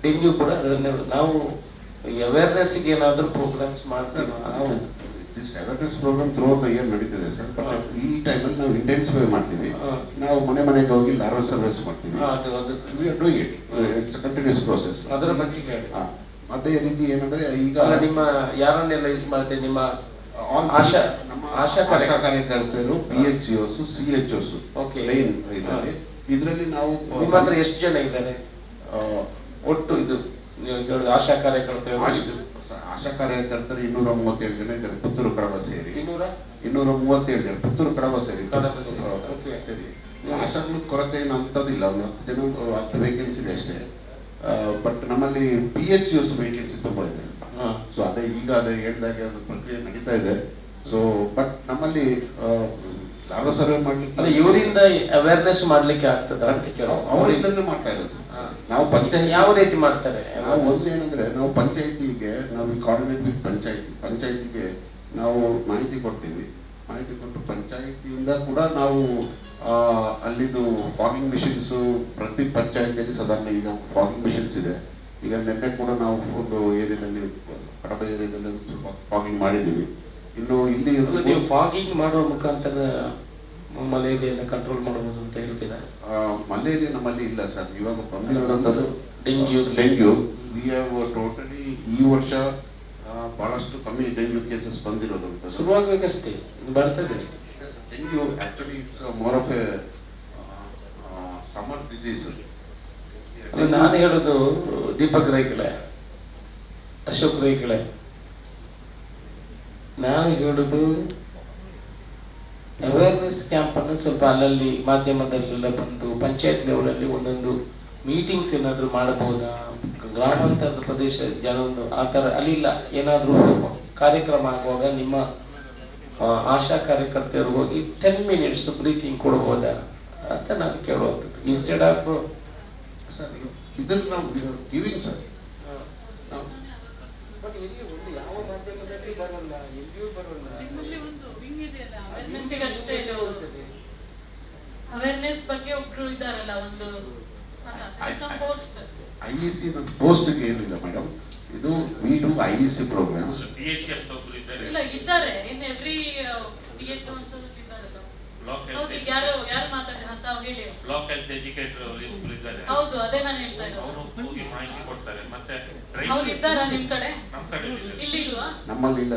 ಡೆಂಗ್ಯೂ ಕೂಡ. ಅದನ್ನೇ ನಾವು ಅವೇರ್ನೆಸ್ಗೆ ಏನಾದರೂ ಪ್ರೋಗ್ರಾಮ್ಸ್ ಮಾಡ್ತೀವಿ. ನಾವು awareness programme through the year ನಡೀತಿದೆ ಸರ್. ಬಟ್ ಈ ಟೈಮಲ್ಲಿ ನಾವು ಇಂಟೆನ್ಸಿಫೈ ಮಾಡ್ತೀವಿ. ನಾವು ಮನೆಗೆ ಹೋಗಿ ಲಾರ್ವಾ ಸರ್ವಿಸ್ ಮಾಡ್ತೀವಿ. We are doing it. It's a continuous process. ಅದರ ಬಗ್ಗೆ ಅದೇ ರೀತಿ ಏನಂದ್ರೆ ಈಗ ನಿಮ್ಮ ಯಾರನ್ನೆಲ್ಲ ಯೂಸ್ ಮಾಡ್ತೀವಿ? ನಿಮ್ಮ ಆಶಾ ಕಾರ್ಯಕರ್ತರು, PHCOs, CHOs ಲೈನ್ ಇದರಲ್ಲಿ ನಾವು ನಿಮ್ಮ ಹತ್ರ ಎಷ್ಟು ಜನ ಇದ್ದಾರೆ ಒಟ್ಟು? ಇದು ಆಶಾ ಕಾರ್ಯಕರ್ತರು ಆಶಾ ಕಾರ್ಯಕರ್ತರು 237 ಜನ ಇದ್ದಾರೆ, ಪುತ್ತೂರು ಕಡಬ ಸೇರಿ 237 ಜನ, ಪುತ್ತೂರು ಕಡಬ ಸೇರಿ. ಸರಿ, ಆಶಾಗಳು ಕೊರತೆ ಏನು ಅಂತದಿಲ್ಲ, ಒಂದು 10 ವೇಕೆನ್ಸಿ ಇದೆ ಅಷ್ಟೇ. ಬಟ್ ನಮ್ಮಲ್ಲಿ PHCOs ವೇಕೆನ್ಸಿ ತುಂಬಾ ಇದೆ. ಸೊ ಅದೇ ಈಗ ಅದೇ ಹೇಳಿದಾಗೆ ಅದು ಪ್ರಕ್ರಿಯೆ ನಡೀತಾ ಇದೆ. ಸೊ ಬಟ್ ನಮ್ಮಲ್ಲಿ ಲಾರ್ವಾ ಸರ್ವೆ ಮಾಡ್ಲಿಕ್ಕೆ ಇವರಿಂದ ಅವೇರ್ನೆಸ್ ಮಾಡ್ಲಿಕ್ಕೆ ಆಗ್ತದ ಅಂತ ಕೇಳೋ, ಅವರಿಂದಲೇ ಮಾಡ್ತಾ ಇರೋದು. ನಾವು ಪಂಚಾಯತ್ ಯಾವ ರೀತಿ ಮಾಡ್ತಾರೆ? ನಾವು ಒಂದು ಏನಂದ್ರೆ, ನಾವು ಪಂಚಾಯತಿಗೆ ನಾವು ಕೋಆರ್ಡಿನೇಟ್ ವಿತ್ ಪಂಚಾಯತಿಗೆ ನಾವು ಮಾಹಿತಿ ಕೊಡ್ತೀವಿ. ಮಾಹಿತಿ ಕೊಟ್ಟು ಪಂಚಾಯತಿಯಿಂದ ಕೂಡ ನಾವು ಅಲ್ಲಿದು ಫಾಗಿಂಗ್ ಮಿಷಿನ್ಸ್ ಪ್ರತಿ ಪಂಚಾಯತಿಯಲ್ಲಿ ಸಾಧಾರಣ ಈಗ ಫಾಗಿಂಗ್ ಮಿಷಿನ್ಸ್ ಇದೆ. ಈಗ ನಿನ್ನೆ ಕೂಡ ನಾವು ಒಂದು ಏರಿಯಾದಲ್ಲಿ, ಕಡಬ ಏರಿಯಾದಲ್ಲಿ ಫಾಗಿಂಗ್ ಮಾಡಿದ್ದೀವಿ. ಇನ್ನು ಇಲ್ಲಿ ಫಾಗಿಂಗ್ ಮಾಡುವ ಮುಖಾಂತರ ಮಲೇರಿಯಾ ಕಂಟ್ರೋಲ್ ಮಾಡಬಹುದು ಅಂತ ಹೇಳ್ತೀರಾ? ಮಲೇರಿಯಾ ನಮ್ಮಲ್ಲಿ ಇಲ್ಲ ಸರ್. ಇವಾಗ ಬಂದಿರೋದಂಥದ್ದು ಡೆಂಗ್ಯೂ. ವಿ ಹ್ಯಾವ್ ಟೋಟಲಿ ಈ ವರ್ಷ ಬಹಳಷ್ಟು ಕಮ್ಮಿ ಡೆಂಗ್ಯೂ ಕೇಸಸ್ ಬಂದಿರೋದು ಅಂತ. ಶುರುವಾಗಬೇಕಷ್ಟೇ, ಬರ್ತದೆ. Dengue actually it's more of A summer disease. ನಾನು ಹೇಳುದು ದೀಪಕ್ ರೈಗಳೇ, ಅಶೋಕ್ ರೈಗಳೇ, ನಾನು ಹೇಳುದು ಅವೇರ್ನೆಸ್ ಕ್ಯಾಂಪ್ ಅನ್ನು ಸ್ವಲ್ಪ ಅಲ್ಲಲ್ಲಿ ಮಾಧ್ಯಮದಲ್ಲೆಲ್ಲ ಬಂದು ಪಂಚಾಯತ್ ಲೆವೆಲಲ್ಲಿ ಒಂದೊಂದು ಮೀಟಿಂಗ್ಸ್ ಏನಾದ್ರು ಮಾಡಬಹುದಾ? ಗ್ರಾಮಾಂತರದ ಪ್ರದೇಶ ಜನೊಂದು ಆ ಥರ ಅಲ್ಲಿಲ್ಲ, ಏನಾದರೂ ಕಾರ್ಯಕ್ರಮ ಆಗುವಾಗ ನಿಮ್ಮ ಆಶಾ ಕಾರ್ಯಕರ್ತರು ಹೋಗಿ 10 minutes ಬ್ರೀತಿಂಗ್ ಕೊಡಬಹುದಾ ಅಂತ ನಾನು ಕೇಳುವಂಥದ್ದು. ಇನ್ಸ್ಟೆಡ್ ಆಫ್ ಸರ್ ಇದನ್ನು ನಾವು ಗಿವಿಂಗ್ ಸರ್. ಬಟ್ ಇಲ್ಲಿ ಒಂದು ಯಾವ ಮಾಧ್ಯಮದಲ್ಲಿ ಬರಲ್ಲ, ಎಲ್ಲಿಯೂ ಬರಲ್ಲ. ಅವೇರ್ನೆಸ್ ಬಗ್ಗೆ ಒಬ್ರು ಇದ್ದಾರಲ್ಲ, ಒಂದು IEC ಪೋಸ್ಟ್ಗೆ ಏನಿಲ್ಲ ಮೇಡಮ್, ಇದು ವಿ ಡು IEC ಪ್ರೋಗ್ರಾಮ್ಸ್. ಇಲ್ಲ ಇದ್ದಾರೆ, ಇನ್ ಎವ್ರಿ DH ಇದ್ದಾರಲ್ಲ. ಹೌದು, ಯಾರು ಮಾತಾಡಿ ಅಂತ ಹೇಳಿ. ಬ್ಲಾಕ್ ಹೆಲ್ತ್ ಎಜುಕೇಟರ್ ಒಬ್ಬರು ಇದ್ದಾರೆ. ಹೌದು, ಅದೇ ನಾನು ಹೇಳ್ತಾ ಇರೋದು. ಅವರು ಹೋಗಿ ಮಾಹಿತಿ ಕೊಡ್ತಾರೆ. ಮತ್ತೆ ಅವ್ರು ಇದ್ದಾರಾ ನಿಮ್ ಕಡೆ? ನಮ್ಮ ಕಡೆ ಇಲ್ಲಿ ಇಲ್ವಾ? ನಮ್ಮಲ್ಲಿ ಇಲ್ಲ.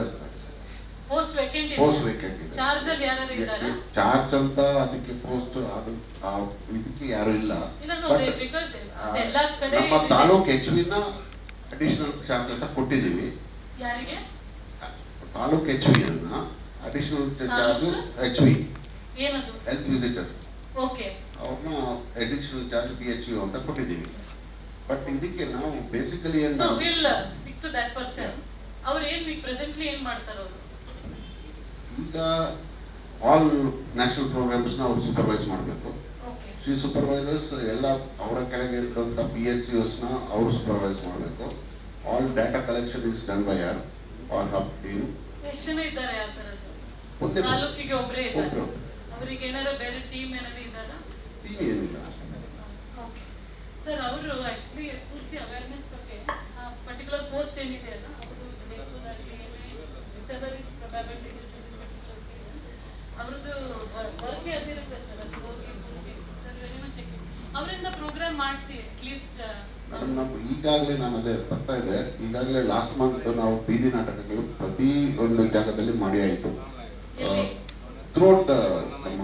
ಪೋಸ್ಟ್ ವೇಕೆಂಟ್ ಇದೆ. ಚಾರ್ಜ್ ಅಲ್ಲಿ ಯಾರು ಇದ್ದಾರೆ? ಚಾರ್ಜ್ ಅಂತ ಅದಕ್ಕೆ ಪೋಸ್ಟ್ ಅದು ಇದಕ್ಕೆ ಯಾರು ಇಲ್ಲ. ನಮ್ಮ ತಾಲೂಕ್ HV ಅಡಿಷನಲ್ ಚಾರ್ಜ್ ಅಂತ ಕೊಟ್ಟಿದ್ದೀವಿ. ಯಾರಿಗೆ? ತಾಲೂಕ್ HV ಅನ್ನ ಅಡಿಷನಲ್ ಚಾರ್ಜ್ HV ಏನದು? Health visitor. ಓಕೆ. ಅವ್ರನ್ನ ಅಡಿಷನಲ್ ಚಾರ್ಜ್ BHV ಅಂತ ಕೊಟ್ಟಿದ್ದೀವಿ. ಬಟ್ ಇದಕ್ಕೆ ನಾವು ಬೇಸಿಕಲಿ ಏನು will stick to that person. ಅವರು ಏನು ಪ್ರೆಸೆಂಟ್ಲಿ ಏನು ಮಾಡ್ತಾರೆ ಅವರು? ಈಗ ಆಲ್ ನ್ಯಾಷನಲ್ ಪ್ರೋಗ್ರಾಮ್ಸ್ನ ಅವ್ರು ಸೂಪರ್ವೈಸ್ ಮಾಡಬೇಕು. ಶ್ರೀ ಸೂಪರ್ವೈಸರ್ಸ್ ಎಲ್ಲ ಅವರ ಕೆಳಗೆ ಇರುವಂಥ PHCOsನ ಅವರು ಸೂಪರ್ವೈಸ್ ಮಾಡಬೇಕು. All data collection is done by our hub team. ಎಷ್ಟು ಜನ ಇದ್ದಾರೆ ಆ ಥರದ್ದು? ಒಂದೇ ತಾಲೂಕಿಗೆ ಒಬ್ಬರೇ ಇದ್ದಾರೆ. ಅವರಿಗೆ ಏನಾದ್ರು ಬೇರೆ ಟೀಮ್ ಏನಾದ್ರು ಇದ್ದಾರಾ? ಟೀಮ್ ಏನಿಲ್ಲ. ಓಕೆ ಸರ್, ಅವರು ಆಕ್ಚುಲಿ ಪೂರ್ತಿ ಅವೇರ್ನೆಸ್ ಬಗ್ಗೆ ಪರ್ಟಿಕ್ಯುಲರ್ ಪೋಸ್ಟ್ ಏನಿದೆ ಅಲ್ಲ, ಅವ್ರದ್ದು ವರ್ಕ್ ಅದಿರುತ್ತೆ ಸರ್. ಅದು ಹೋಗಿ ಅವರಿಂದ ಪ್ರೋಗ್ರಾಮ್ ಮಾಡಿಸಿ ಅಟ್ಲೀಸ್ಟ್ ಮೇಡಮ್ ನಾವು ಈಗಾಗಲೇ ನಾನು ಅದೇ ಬರ್ತಾ ಇದೆ, ಈಗಾಗಲೇ ಲಾಸ್ಟ್ ಮಂತ್ ನಾವು ಬೀದಿ ನಾಟಕಗಳು ಪ್ರತಿ ಒಂದು ಜಾಗದಲ್ಲಿ ಮಾಡಿ ಆಯಿತು. ಥ್ರೂಔಟ್ ನಮ್ಮ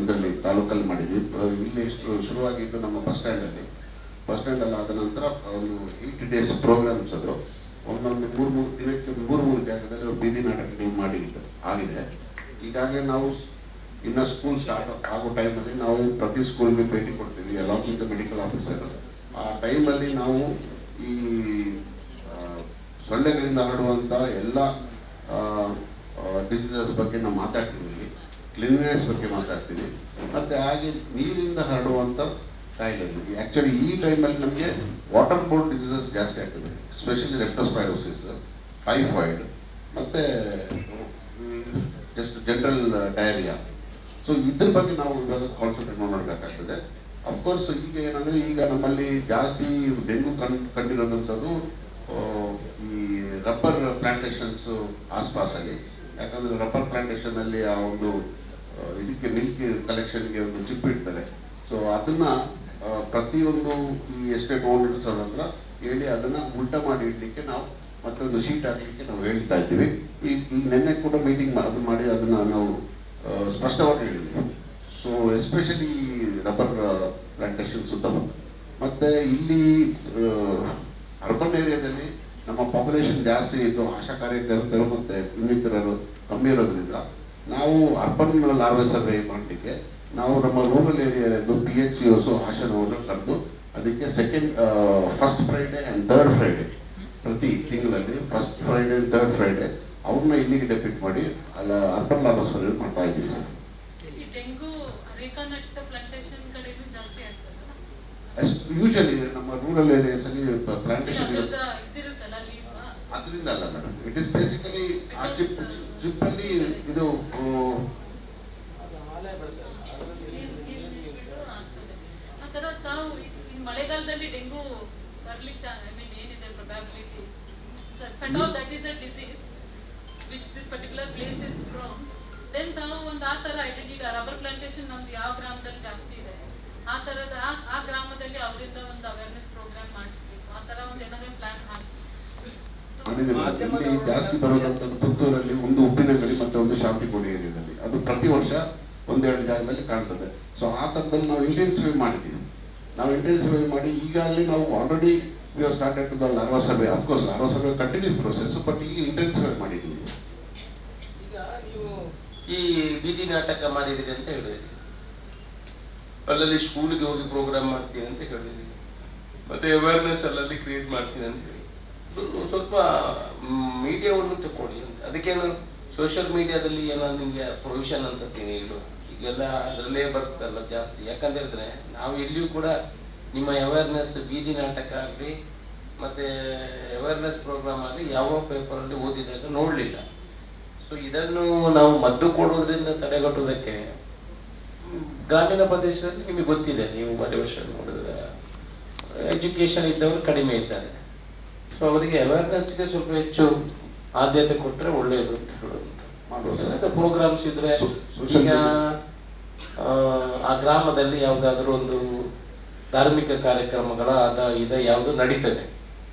ಇದರಲ್ಲಿ ತಾಲೂಕಲ್ಲಿ ಮಾಡಿದ್ವಿ. ಇಲ್ಲಿ ಶುರುವಾಗಿದ್ದು ನಮ್ಮ ಬಸ್ ಸ್ಟ್ಯಾಂಡಲ್ಲಿ ಆದ ನಂತರ ಒಂದು 8 days ಪ್ರೋಗ್ರಾಮ್ಸ್ ಅದು ಒಂದೊಂದು 3 ದಿನಕ್ಕೆ 3 ಜಾಗದಲ್ಲಿ ಅವ್ರು ಬೀದಿ ನಾಟಕಗಳು ಆಗಿದೆ. ಈಗಾಗಲೇ ನಾವು ಇನ್ನು ಸ್ಕೂಲ್ ಸ್ಟಾರ್ಟ್ ಆಗೋ ಟೈಮಲ್ಲಿ ನಾವು ಪ್ರತಿ ಸ್ಕೂಲ್ಗೆ ಭೇಟಿ ಕೊಡ್ತೀವಿ ಅಲಾಂಗ್ ವಿತ್ ಮೆಡಿಕಲ್ ಆಫೀಸರ್. ಆ ಟೈಮಲ್ಲಿ ನಾವು ಈ ಸೊಳ್ಳೆಗಳಿಂದ ಹರಡುವಂಥ ಎಲ್ಲ ಡಿಸೀಸಸ್ ಬಗ್ಗೆ ನಾವು ಮಾತಾಡ್ತೀವಿ, ಕ್ಲೀನ್ನೆಸ್ ಬಗ್ಗೆ ಮಾತಾಡ್ತೀವಿ, ಮತ್ತು ಹಾಗೆ ನೀರಿಂದ ಹರಡುವಂಥ ಕಾಯಿಲೆಗಳು. ಆ್ಯಕ್ಚುಲಿ ಈ ಟೈಮಲ್ಲಿ ನಮಗೆ ವಾಟರ್ ಬೋರ್ನ್ ಡಿಸೀಸಸ್ ಜಾಸ್ತಿ ಆಗ್ತದೆ, ಎಸ್ಪೆಷಲಿ ಲೆಪ್ಟೋಸ್ಪೈರೋಸಿಸ್, ಟೈಫಾಯ್ಡ್, ಮತ್ತು ಜಸ್ಟ್ ಜನರಲ್ ಡಯರಿಯಾ. ಸೊ ಇದ್ರ ಬಗ್ಗೆ ನಾವು ಇವಾಗ ಕಾನ್ಸಂಟ್ರೇಟ್ ಮಾಡಬೇಕಾಗ್ತದೆ. ಅಫ್ಕೋರ್ಸ್ ಈಗ ಏನಂದರೆ ಈಗ ನಮ್ಮಲ್ಲಿ ಜಾಸ್ತಿ ಡೆಂಗು ಕಂಡಿರೋದಂಥದ್ದು ಈ ರಬ್ಬರ್ ಪ್ಲಾಂಟೇಶನ್ಸ್ ಆಸ್ಪಾಸಲ್ಲಿ. ಯಾಕಂದರೆ ರಬ್ಬರ್ ಪ್ಲಾಂಟೇಶನಲ್ಲಿ ಆ ಒಂದು ಇದಕ್ಕೆ ಮಿಲ್ಕ್ ಕಲೆಕ್ಷನ್ಗೆ ಒಂದು ಚಿಪ್ ಇಡ್ತಾರೆ. ಸೊ ಅದನ್ನು ಪ್ರತಿಯೊಂದು ಈ ಎಸ್ಟೇಟ್ ಓನರ್ಸ್ ಹತ್ರ ಹೇಳಿ ಅದನ್ನು ಉಲ್ಟಾ ಮಾಡಿ ಇಡಲಿಕ್ಕೆ ನಾವು ಮತ್ತೊಂದು ಶೀಟ್ ಹಾಕಲಿಕ್ಕೆ ನಾವು ಹೇಳ್ತಾ ಇದ್ದೀವಿ. ಈಗ ನೆನ್ನೆ ಕೂಡ ಮೀಟಿಂಗ್ ಅದು ಮಾಡಿ ಅದನ್ನು ನಾವು ಸ್ಪಷ್ಟವಾಗಿ ಹೇಳಿದ್ವಿ. ಸೊ ಎಸ್ಪೆಷಲಿ ರಬ್ಬರ್ ಪ್ಲಾಂಟೇಶನ್ ಸುತ್ತಮುತ್ತ. ಮತ್ತು ಇಲ್ಲಿ ಅರ್ಬನ್ ಏರಿಯಾದಲ್ಲಿ ನಮ್ಮ ಪಾಪ್ಯುಲೇಷನ್ ಜಾಸ್ತಿ ಇದ್ದು ಆಶಾ ಕಾರ್ಯಕರ್ತರು ಮತ್ತು ಇನ್ನಿತರರು ಕಮ್ಮಿ ಇರೋದ್ರಿಂದ ನಾವು ಅರ್ಬನ್ ಲಾರ್ವೆ ಸರ್ವೆ ಮಾಡಲಿಕ್ಕೆ ನಾವು ನಮ್ಮ ರೂರಲ್ ಏರಿಯಾದ್ದು PHCOs ಆಶಾನವನ್ನು ಕರೆದು ಅದಕ್ಕೆ first Friday and third Friday ಪ್ರತಿ ತಿಂಗಳಲ್ಲಿ first Friday and third Friday ಅವ್ರನ್ನ ಇಲ್ಲಿಗೆ ಡೆಪ್ಯೂಟ್ ಮಾಡಿ ಅಲ್ಲ ಅರ್ಬನ್ ಲಾರ್ವೆ ಸರ್ವೆ ಮಾಡ್ತಾ ಇದ್ದೀವಿ ಸರ್. ಯೂಶಲಿ ನಮ್ಮ ರೂರಲ್ ಏರಿಯಾಸಲ್ಲಿ ಪ್ಲಾಂಟೇಶನ್ ಅದರಿಂದ ಅಲ್ಲ ಮೇಡಮ್, ಇಟ್ ಇಸ್ ಬೇಸಿಕಲಿ ಆ ಚಿಪ್ಪಲ್ಲಿ ಇದು ಮಳೆಗಾಲದಲ್ಲಿ ಡೆಂಗು ಬರ್ಲಿಕ್ಕೆ ಏನಿದೆ probability that is a disease which this particular place is from. Then ತಾವು ಒಂದು ಆ ಥರ ಐಡೆಂಟಿ ರಬ್ಬರ್ ಪ್ಲಾಂಟೇಶನ್ ನಮ್ದು ಯಾವ ಗ್ರಾಮದಲ್ಲಿ ಜಾಸ್ತಿ ಇದೆ ಆ ಥರದ ಆ ಗ್ರಾಮದಲ್ಲಿ ಅವರಿಂದ ಒಂದು ಅವೇರ್ನೆಸ್ ಪ್ರೋಗ್ರಾಮ್ ಮಾಡಿಸ್ಬೇಕು. ಆ ಥರ ಒಂದು ಏನಾದ್ರು ಪ್ಲಾನ್ ಹಾಕಿ ಇಲ್ಲಿ ಜಾಸ್ತಿ ಬರೋದಂಥದ್ದು ಪುತ್ತೂರಲ್ಲಿ ಒಂದು ಉಪ್ಪಿನಗಡಿ ಮತ್ತು ಒಂದು ಶಾಂತಿಕೋಡಿ ಏರಿಯಾದಲ್ಲಿ ಅದು ಪ್ರತಿ ವರ್ಷ 1-2 ಜಾಗದಲ್ಲಿ ಕಾಣ್ತದೆ. ಸೊ ಆ ಥರದಲ್ಲಿ ನಾವು ಇಂಟೆನ್ಸಿಫೈ ಮಾಡಿದ್ದೀವಿ. ನಾವು ಇಂಟೆನ್ಸಿಫೈ ಮಾಡಿ ಈಗಾಗಲೇ ನಾವು already we have started the larva survey. Of course larva survey continuous process, but ಈಗ ಇಂಟೆನ್ಸಿಫೈ ಮಾಡಿದ್ದೀವಿ. ಈಗ ನೀವು ಈ ಬೀದಿ ನಾಟಕ ಮಾಡಿದಿರಿ ಅಂತ ಹೇಳಿದ್ರಿ, ಅಲ್ಲಲ್ಲಿ ಸ್ಕೂಲಿಗೆ ಹೋಗಿ ಪ್ರೋಗ್ರಾಮ್ ಮಾಡ್ತೀನಿ ಅಂತ ಹೇಳಿದ್ರಿ, ಮತ್ತೆ ಅವೇರ್ನೆಸ್ ಅಲ್ಲಲ್ಲಿ ಕ್ರಿಯೇಟ್ ಮಾಡ್ತೀನಿ ಅಂತ ಹೇಳಿ ಸ್ವಲ್ಪ ಮೀಡಿಯಾವನ್ನು ತಗೊಳ್ಳಿ ಅಂತ. ಅದಕ್ಕೇನು ಸೋಷಿಯಲ್ ಮೀಡಿಯಾದಲ್ಲಿ ಏನೋ ನಿಮಗೆ ಪ್ರೊವಿಷನ್ ಅಂತ ಇಲ್ಲ, ಈಗೆಲ್ಲ ಅದರಲ್ಲೇ ಬರ್ತಲ್ಲ ಜಾಸ್ತಿ. ಯಾಕಂತ ಹೇಳಿದ್ರೆ ನಾವು ಎಲ್ಲಿಯೂ ಕೂಡ ನಿಮ್ಮ ಅವೇರ್ನೆಸ್ ಬೀದಿ ನಾಟಕ ಆಗಲಿ ಮತ್ತು ಅವೇರ್ನೆಸ್ ಪ್ರೋಗ್ರಾಮ್ ಆಗಲಿ ಯಾವ ಪೇಪರಲ್ಲಿ ಓದಿದಾಗ ನೋಡಲಿಲ್ಲ. ಸೊ ಇದನ್ನು ನಾವು ಮದ್ದು ಕೊಡೋದ್ರಿಂದ ತಡೆಗಟ್ಟುವುದಕ್ಕೆ ಗ್ರಾಮೀಣ ಪ್ರದೇಶದಲ್ಲಿ ನಿಮಗೆ ಗೊತ್ತಿದೆ, ನೀವು ಮನೆ ವರ್ಷ ನೋಡಿದ್ರೆ ಎಜುಕೇಷನ್ ಇದ್ದವರು ಕಡಿಮೆ ಇದ್ದಾರೆ. ಸೊ ಅವರಿಗೆ ಅವೇರ್ನೆಸ್ಗೆ ಸ್ವಲ್ಪ ಹೆಚ್ಚು ಆದ್ಯತೆ ಕೊಟ್ಟರೆ ಒಳ್ಳೆಯದು ಅಂತ ಹೇಳೋದು. ಪ್ರೋಗ್ರಾಮ್ಸ್ ಇದ್ರೆ ಈಗ ಆ ಗ್ರಾಮದಲ್ಲಿ ಯಾವುದಾದ್ರೂ ಒಂದು ಧಾರ್ಮಿಕ ಕಾರ್ಯಕ್ರಮಗಳ ಯಾವುದು ನಡೀತದೆ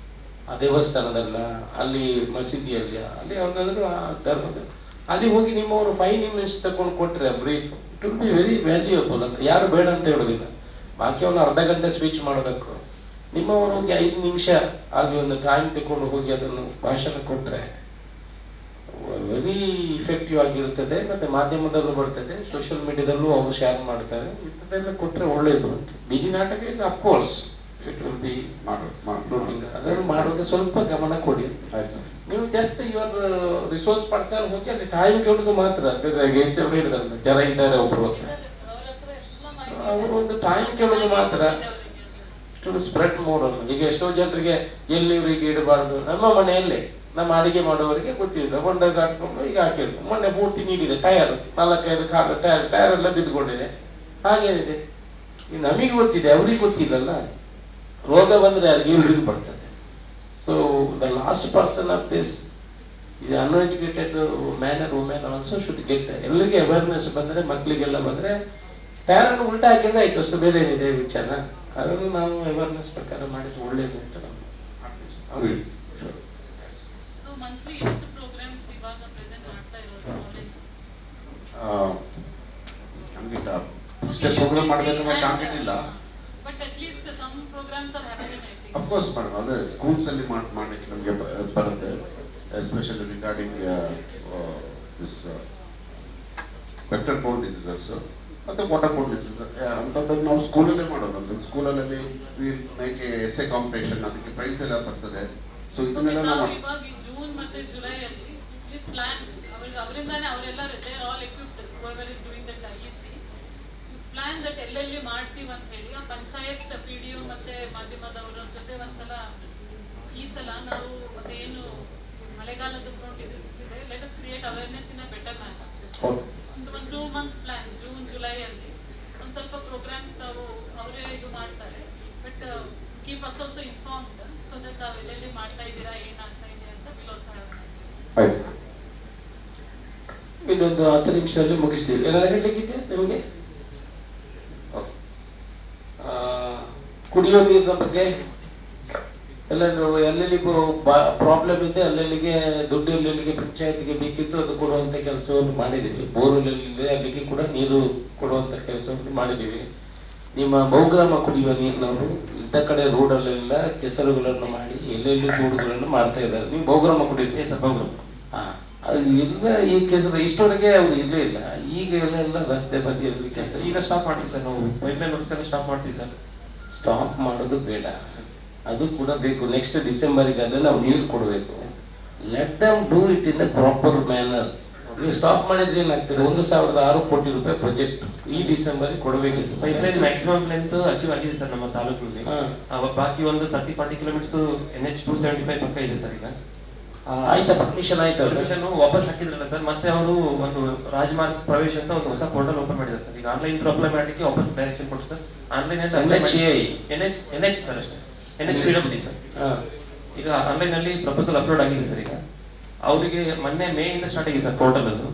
ಆ ದೇವಸ್ಥಾನದಲ್ಲ, ಅಲ್ಲಿ ಮಸೀದಿಯಲ್ಲಿ, ಅಲ್ಲಿ ಯಾವುದಾದ್ರೂ ಆ ಧರ್ಮದ ಅಲ್ಲಿ ಹೋಗಿ ನಿಮ್ಮವರು 5 ನಿಮಿಷ ತಗೊಂಡು ಕೊಟ್ಟರೆ brief, it will be very valuable ಅಂತ. ಯಾರು ಬೇಡ ಅಂತ ಹೇಳೋದಿಲ್ಲ, ಬಾಕಿ ಅವನು ಅರ್ಧ ಗಂಟೆ ಸ್ಪೀಚ್ ಮಾಡಬೇಕು. ನಿಮ್ಮವರು ಹೋಗಿ 5 ನಿಮಿಷ ಅಲ್ಲಿ ಒಂದು ಟೈಮ್ ತಗೊಂಡು ಹೋಗಿ ಅದನ್ನು ಭಾಷಣ ಕೊಟ್ಟರೆ ವೆರಿ ಇಫೆಕ್ಟಿವ್ ಆಗಿರುತ್ತದೆ. ಮತ್ತೆ ಮಾಧ್ಯಮದಲ್ಲೂ ಬರ್ತದೆ, ಸೋಷಿಯಲ್ ಮೀಡಿಯಾದಲ್ಲೂ ಅವರು ಶೇರ್ ಮಾಡ್ತಾರೆ. ಇಂಥದ್ದೆಲ್ಲ ಕೊಟ್ಟರೆ ಒಳ್ಳೆಯದು ಅಂತ. ಬೀದಿ ನಾಟಕ is of course it will be ಅದನ್ನು ಮಾಡುವಾಗ ಸ್ವಲ್ಪ ಗಮನ ಕೊಡಿ. ನೀವು ಜಸ್ಟ್ ಯುವರ್ ರಿಸೋರ್ಸ್ ಪರ್ಸನ್ ಹೋಗಿ ಅಲ್ಲಿ ಟೈಮ್ ಕೇಳೋದು ಮಾತ್ರ. ಜನ ಇದ್ದಾರೆ ಒಬ್ರು ಅಂತ ಅವರು ಒಂದು ಟೈಮ್ ಕೇಳೋದು ಮಾತ್ರ. ಸ್ಪ್ರೆಡ್ ಮಾಡೋದು. ಈಗ ಎಷ್ಟೋ ಜನರಿಗೆ ಎಲ್ಲಿ ಇವರಿಗೆ ಇಡಬಾರ್ದು, ನಮ್ಮ ಮನೆಯಲ್ಲೇ ನಮ್ಮ ಅಡಿಗೆ ಮಾಡೋವರಿಗೆ ಗೊತ್ತಿದೆ. ಹೊಂಡಾಗ ಹಾಕೊಂಡು ಈಗ ಹಾಕಿದ್ರು, ಮೊನ್ನೆ ಪೂರ್ತಿ ನೀಡಿದೆ ಟಯರ್ 4-5 ಕಾಲ ಟಯರ್ ಎಲ್ಲ ಬಿದ್ದುಕೊಂಡಿದೆ. ಹಾಗೇನಿದೆ, ಈಗ ನಮಗೆ ಗೊತ್ತಿದೆ, ಅವ್ರಿಗೆ ಗೊತ್ತಿಲ್ಲಲ್ಲ. ರೋಗ ಬಂದರೆ ಯಾರಿಗೆ ಇಳಿದು ಬರ್ತದೆ. So the last person of this ಇದು uneducated man and women also should get. ಎಲ್ಲರಿಗೆ ಅವೇರ್ನೆಸ್ ಬಂದರೆ, ಮಕ್ಕಳಿಗೆಲ್ಲ ಬಂದರೆ ಟಯರನ್ನು ಉಲ್ಟಾ ಹಾಕಿದ್ರೆ ಆಯ್ತು, ಅಷ್ಟು ಬೇರೆ ಏನಿದೆ ವಿಚಾರ. ಅದನ್ನು ನಾವು ಅವೇರ್ನೆಸ್ ಪ್ರಕಾರ ಮಾಡಿದ್ರೆ ಒಳ್ಳೇದು ಅಂತ ನಾವು ಮಾಡ್ತೀವಿ. ಮಂತ್ಲಿ ಎಷ್ಟು ಪ್ರೋಗ್ರಾಮ್ಸ್ ಇವಾಗ ಪ್ರೆಸೆಂಟ್ ಮಾಡ್ತಾ ಇರೋದು ಕಾಲೇಜ್? ನಮಗೆ ಇಷ್ಟೇ ಪ್ರೋಗ್ರಾಮ್ ಮಾಡಬೇಕಂತ ಟಾರ್ಗೆಟ್ ಇಲ್ಲ. But at least some programmes are happening I think. Of course madam, ಅದೇ ಸ್ಕೂಲ್ಸ್ ಅಲ್ಲಿ ಮಾಡಲಿಕ್ಕೆ ನಮಗೆ ಬರುತ್ತೆ, especially regarding this vector borne diseases ಮತ್ತು ವಾಟರ್ ಬೋರ್ನ್ ಡಿಸೀಸಸ್ ಅಂಥದ್ದನ್ನು ನಾವು ಸ್ಕೂಲಲ್ಲೇ ಮಾಡೋದು. ಸ್ಕೂಲಲ್ಲಿ ಎಸ್ಸೆ ಕಾಂಪಿಟೇಷನ್, ಅದಕ್ಕೆ ಪ್ರೈಸ್ ಎಲ್ಲ ಬರ್ತದೆ. ಸೊ ಇದನ್ನೆಲ್ಲ ನಾವು ಇವಾಗ ಜೂನ್ ಮತ್ತೆ ಜುಲೈ ಅಲ್ಲಿ ಪ್ಲೀಸ್ ಪ್ಲಾನ್, ಅವರಿಂದಾನೇ ಅವರೆಲ್ಲ they are all equipped whoever is doing that IEC plan that ಎಲ್ಲೆಲ್ಲಿ ಮಾಡ್ತೀವಿ ಅಂತ ಹೇಳಿ ಆ ಪಂಚಾಯತ್ PDO ಮತ್ತೆ ಮಾಧ್ಯಮದವರ ಜೊತೆ ಒಂದ್ಸಲ ಈ ಸಲ ನಾವು ಮತ್ತೆ ಏನು ಮಳೆಗಾಲದ ಪ್ರೋನ್ ಡಿಸೀಸಸ್ ಇದೆ, let us create awareness in a better manner. So ಒಂದು 2 months ಪ್ಲಾನ್, ಜೂನ್ ಜುಲೈ ಅಲ್ಲಿ ಒಂದು ಸ್ವಲ್ಪ ಪ್ರೋಗ್ರಾಮ್ಸ್ ತಾವು ಅವರೇ ಇದು ಮಾಡ್ತಾರೆ. But keep us also informed so that ತಾವು ಎಲ್ಲೆಲ್ಲಿ ಮಾಡ್ತಾ ಇದ್ದೀರಾ, ಏನಾಗ್ತಾ ಇದೆ ಅಂತ ವಿಲ್ ಸಹ. ಇನ್ನೊಂದು 10 ನಿಮಿಷದಲ್ಲಿ ಮುಗಿಸ್ತೀವಿ. ಏನಾದ್ರು ಹೇಳಲಿಕ್ಕಿದೆ ನಿಮಗೆ? ಕುಡಿಯೋ ನೀರಿನ ಬಗ್ಗೆ ಎಲ್ಲ ಎಲ್ಲೆಲ್ಲಿ ಪ್ರಾಬ್ಲಮ್ ಇದೆ ಅಲ್ಲೆಲ್ಲಿಗೆ ದುಡ್ಡು ಎಲ್ಲೆಲ್ಲಿಗೆ ಪಂಚಾಯತ್ಗೆ ಬೇಕಿತ್ತು ಅದು ಕೊಡುವಂತ ಕೆಲಸವನ್ನು ಮಾಡಿದ್ದೀವಿ. ಬೋರ್ವೆಲ್ ಅಲ್ಲಿಗೆ ಕೂಡ ನೀರು ಕೊಡುವಂತ ಕೆಲಸವನ್ನು ಮಾಡಿದ್ದೀವಿ. ನಿಮ್ಮ ಬಹುಗ್ರಾಮ ಕುಡಿಯುವ ನೀರಿನವರು ಇದ್ದ ಕಡೆ ರೋಡಲ್ಲೆಲ್ಲ ಕೆಸರುಗಳನ್ನು ಮಾಡಿ ಎಲ್ಲೆಲ್ಲಿ ರೋಡ್ಗಳನ್ನು ಮಾಡ್ತಾ ಇದ್ದಾರೆ. ನೀವು ಬಹುಗ್ರಾಮ ಕುಡಿಯುತ್ತೀವಿ ಸರ್? ಬಹುಗ್ರಾಮ ಅದು ಇಲ್ಲ, ಈ ಕೆಸರು ಇಷ್ಟವರೆಗೆ ಅವ್ರು ಇರಲೇ ಇಲ್ಲ. ಈಗ ಎಲ್ಲ ರಸ್ತೆ ಬದಿಯಲ್ಲಿ ಕೆಸರು. ಈಗ ಸ್ಟಾಪ್ ಮಾಡ್ತೀವಿ ಸರ್, ನಾವು ಪೈಪ್ಲೈನ್ ವರ್ಕ್ಸ್ ಎಲ್ಲ ಸ್ಟಾಪ್ ಮಾಡ್ತೀವಿ ಸರ್. ಸ್ಟಾಪ್ ಮಾಡೋದು ಬೇಡ, ಅದು ಕೂಡ ಬೇಕು. ನೆಕ್ಸ್ಟ್ ಡಿಸೆಂಬರ್ಗಾದ್ರೆ ನಾವು ನೀರು ಕೊಡಬೇಕು. Let them do it in the proper manner. ನೀವು ಸ್ಟಾಪ್ ಮಾಡಿದ್ರೆ ಏನಾಗ್ತದೆ, 1,006 ಕೋಟಿ ರೂಪಾಯಿ ಪ್ರಾಜೆಕ್ಟ್ ಈ ಡಿಸೆಂಬರ್ ಕೊಡಬೇಕು. ಪೈಪ್ಲೈನ್ ಮ್ಯಾಕ್ಸಿಮಮ್ ಲೆಂತ್ ಅಚೀವ್ ಆಗಿದೆ ಸರ್ ನಮ್ಮ ತಾಲೂಕಿನಲ್ಲಿ. ಬಾಕಿ ಒಂದು 30-40 ಕಿಲೋಮೀಟರ್ಸ್ NH 275 ಪಕ್ಕ ಇದೆ ಸರ್. ಈಗ ಆಯ್ತಾ? ಪರ್ಮಿಷನ್ ಆಯ್ತು? ಪರ್ಮಿಷನ್ ವಾಪಸ್ ಹಾಕಿದ್ರಲ್ಲ ಸರ್. ಮತ್ತೆ ಅವರು ಒಂದು ರಾಜಮಾರ್ಗ ಪ್ರವೇಶ ಅಂತ ಒಂದು ಹೊಸ ಪೋರ್ಟಲ್ ಓಪನ್ ಮಾಡಿದ್ದಾರೆ ಸರ್. ಈಗ ಆನ್ಲೈನ್ ಥ್ರೂ ಅಪ್ಲೈ ಮಾಡಲಿಕ್ಕೆ ವಾಪಸ್ ಡೈರೆಕ್ಷನ್ ಕೊಟ್ಟು ಸರ್. ಆನ್ಲೈನ್ NH ಸರ್ ಅಷ್ಟೇ, NH PWD ಸರ್. ಈಗ ಆನ್ಲೈನ್ ಅಲ್ಲಿ ಪ್ರಪೋಸಲ್ ಅಪ್ಲೋಡ್ ಆಗಿದೆ ಸರ್. ಈಗ ಅವರಿಗೆ ಮೊನ್ನೆ ಮೇ ಇಂದ ಸ್ಟಾರ್ಟ್ ಆಗಿದೆ ಸರ್ ಪೋರ್ಟಲ್ ಅದು.